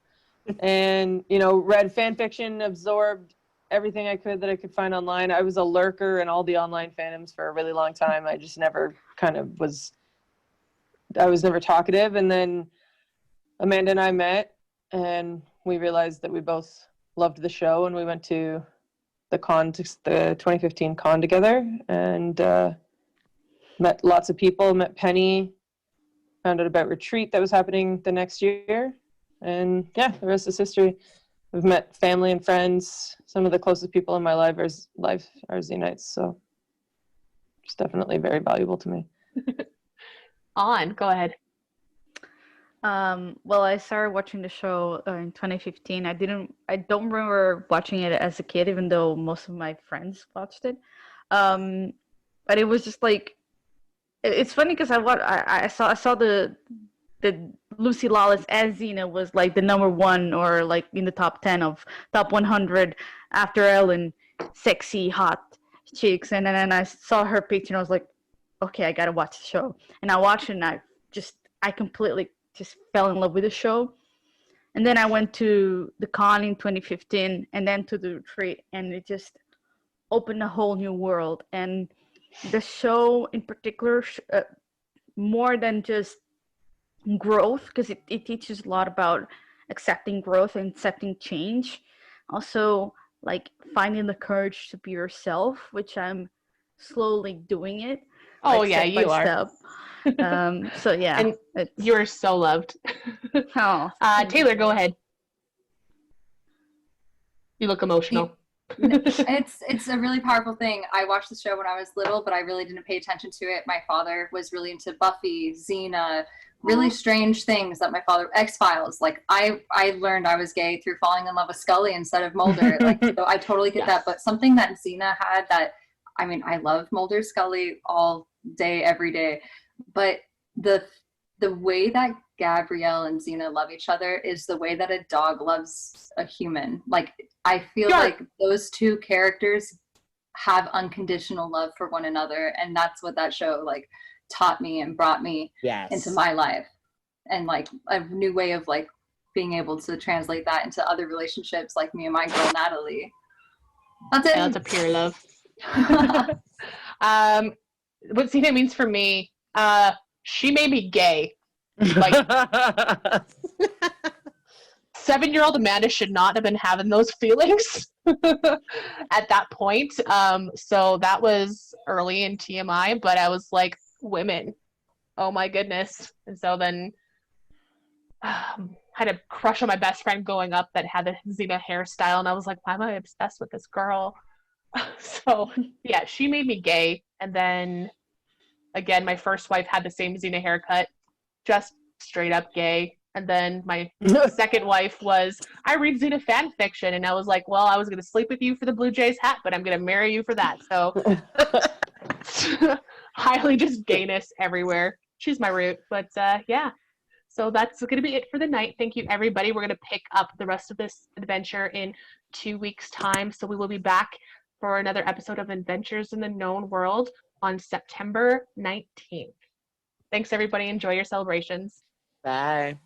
And, read fan fiction, absorbed everything I could that I could find online. I was a lurker in all the online fandoms for a really long time. I just never I was never talkative. And then Amanda and I met, and we realized that we both loved the show, and we went to the 2015 con together, and met lots of people, met Penny, found out about Retreat that was happening the next year, and yeah, the rest is history. We've met family and friends. Some of the closest people in my life are Z-Nights, so it's definitely very valuable to me. Go ahead. Well, I started watching the show in 2015. I don't remember watching it as a kid, even though most of my friends watched it. But it was just like, it's funny because I saw the Lucy Lawless as Xena was like the number one, or like in the top 10 of top 100 after Ellen, sexy, hot chicks. And then I saw her picture and I was like, okay, I gotta watch the show. And I watched it and I completely just fell in love with the show. And then I went to the con in 2015 and then to the retreat, and it just opened a whole new world. And the show in particular, more than just growth, because it teaches a lot about accepting growth and accepting change. Also, like finding the courage to be yourself, which I'm slowly doing it. Oh, like, yeah, step you by are. Step. So yeah. And you're so loved. Oh. Taylor, go ahead. You look emotional. It's a really powerful thing. I watched the show when I was little, but I really didn't pay attention to it. My father was really into Buffy, Xena, really strange things that my father, X-Files. Like I learned I was gay through falling in love with Scully instead of Mulder. Like, so I totally get that. But something that Xena had that, I mean, I love Mulder, Scully all day, every day. But the way that Gabrielle and Xena love each other is the way that a dog loves a human. Like, I feel like those two characters have unconditional love for one another, and that's what that show like taught me and brought me into my life, and like a new way of like being able to translate that into other relationships, like me and my girl Natalie. That's it. That's a pure love. What Xena means for me, she made me gay. Like 7-year-old Amanda should not have been having those feelings at that point. So that was early in TMI, but I was like, women, oh my goodness. And so then had a crush on my best friend growing up that had the Xena hairstyle, and I was like, why am I obsessed with this girl? So yeah, she made me gay. And then again, my first wife had the same Xena haircut, just straight up gay. And then my second wife was, I read Xena fan fiction, and I was like, well, I was going to sleep with you for the Blue Jays hat, but I'm going to marry you for that. So highly just gayness everywhere. She's my root. But yeah, so that's going to be it for the night. Thank you, everybody. We're going to pick up the rest of this adventure in 2 weeks' time. So we will be back for another episode of Adventures in the Known World on September 19th. Thanks, everybody. Enjoy your celebrations. Bye.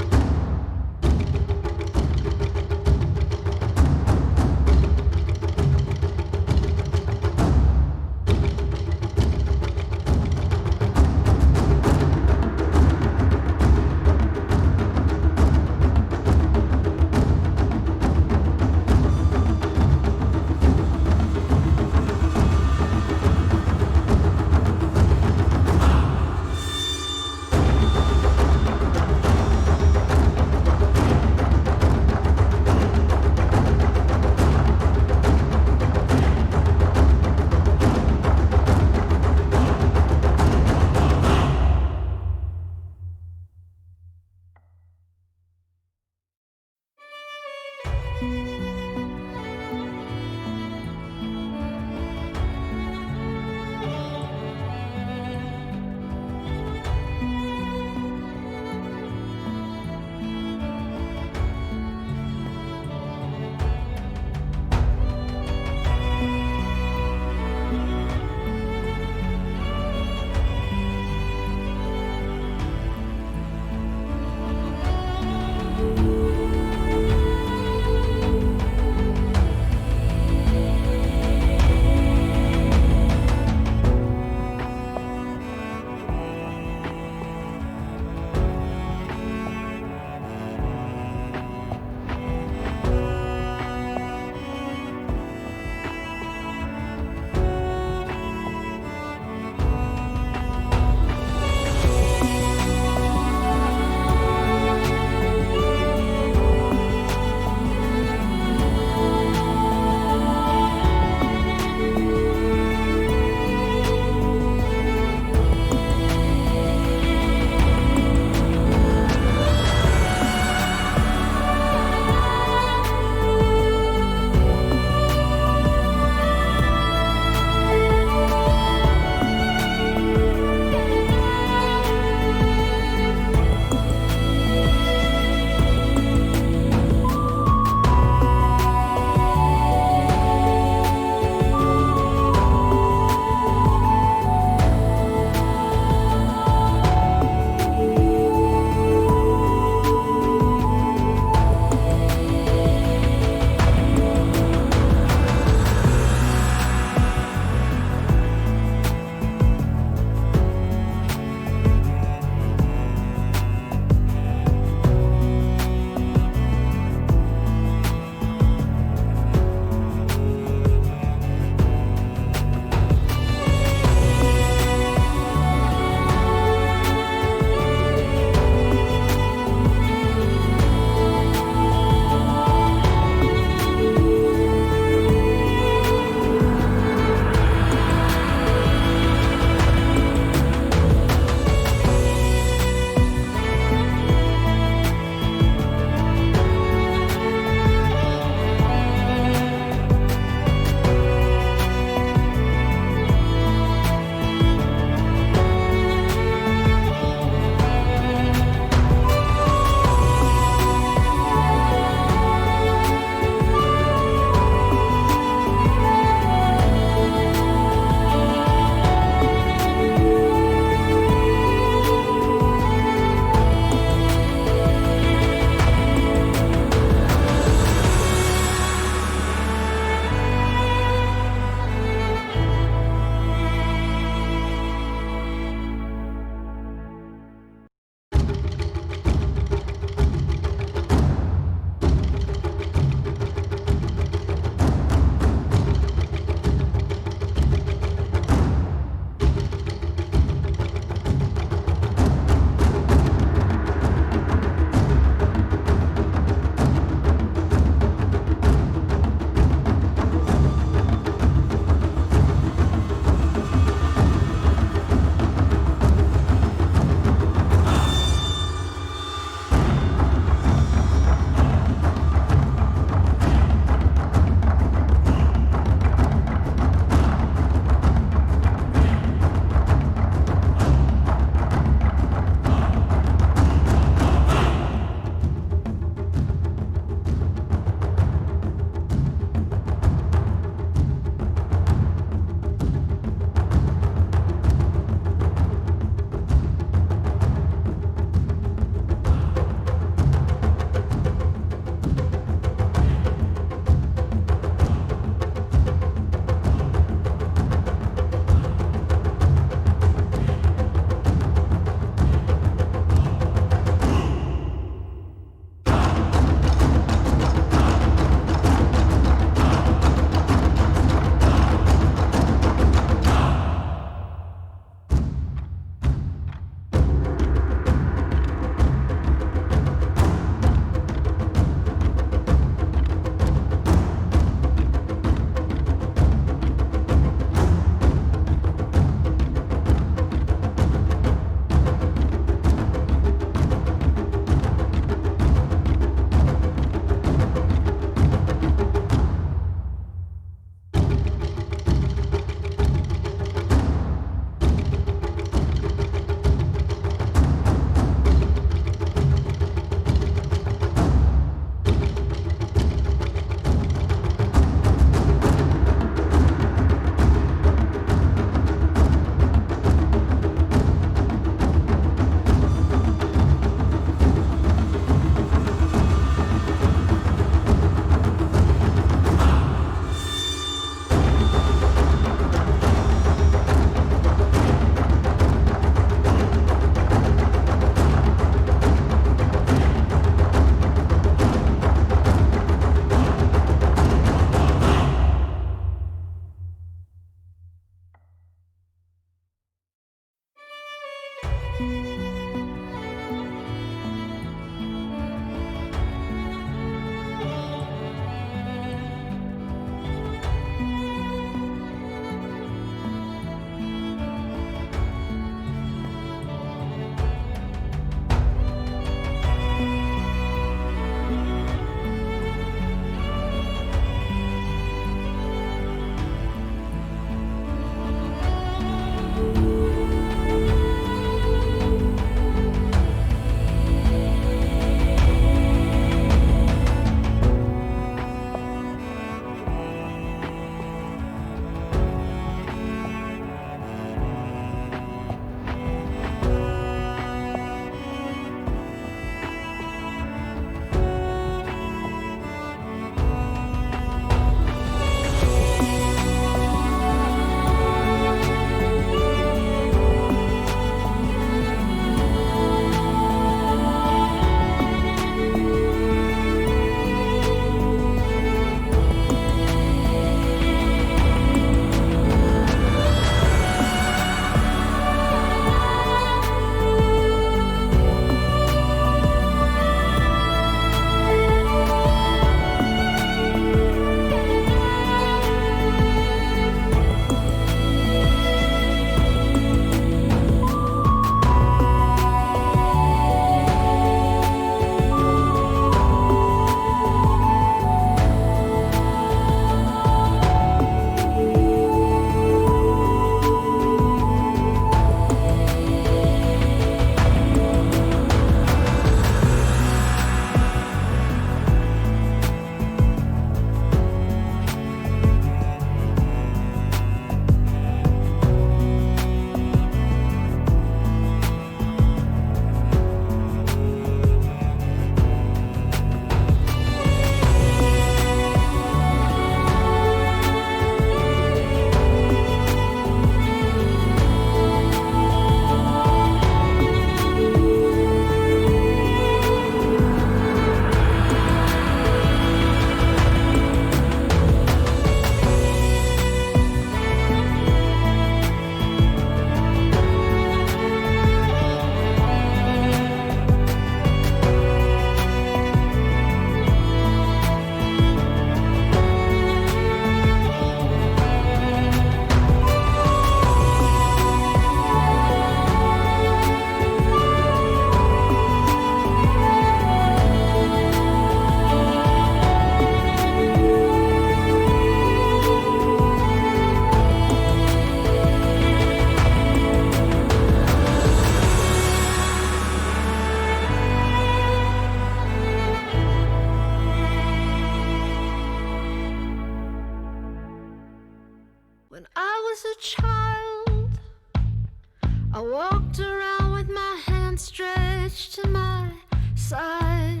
stretched to my side,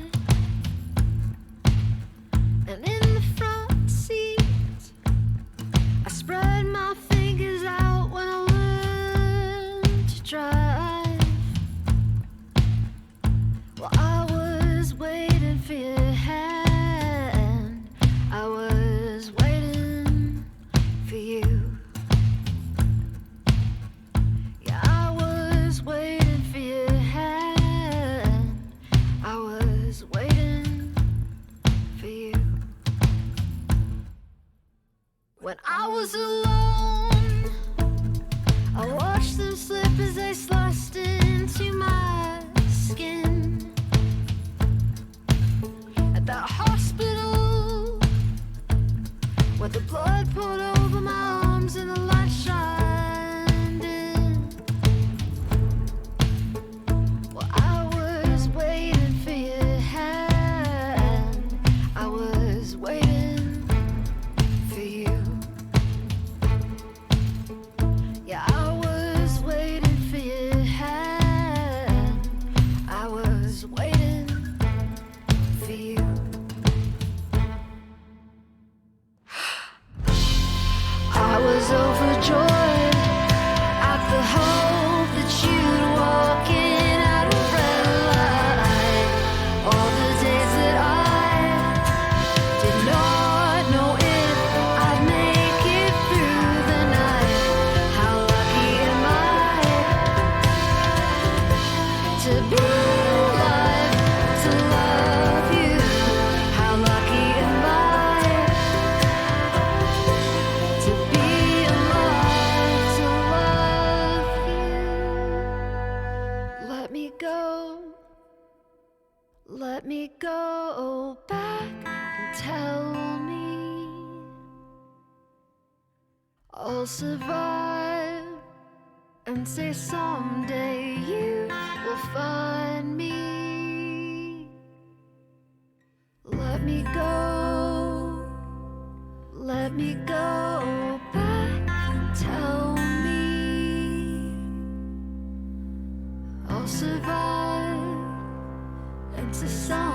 and in the front seat I spread my fingers out when I learned to drive. Well, I was waiting for your hand, I was waiting for you. Yeah, I was waiting for your hand, I was waiting for you. When I was alone, I watched them slip as they sliced into my skin. At that hospital, where the blood poured over my arms and the light shined in. Well, I was waiting for your hand, I was waiting for you. Yeah, I was waiting for your hand, I was waiting for you. I was overjoyed at the hope that you'd walk in out of red light. All the days that I did not know if I'd make it through the night. How lucky am I to be alive, to love you. How lucky am I to be alive, to love you. Let me go back and tell me I'll survive, and say someday you will find me. Let me go back and tell me I'll survive, and to some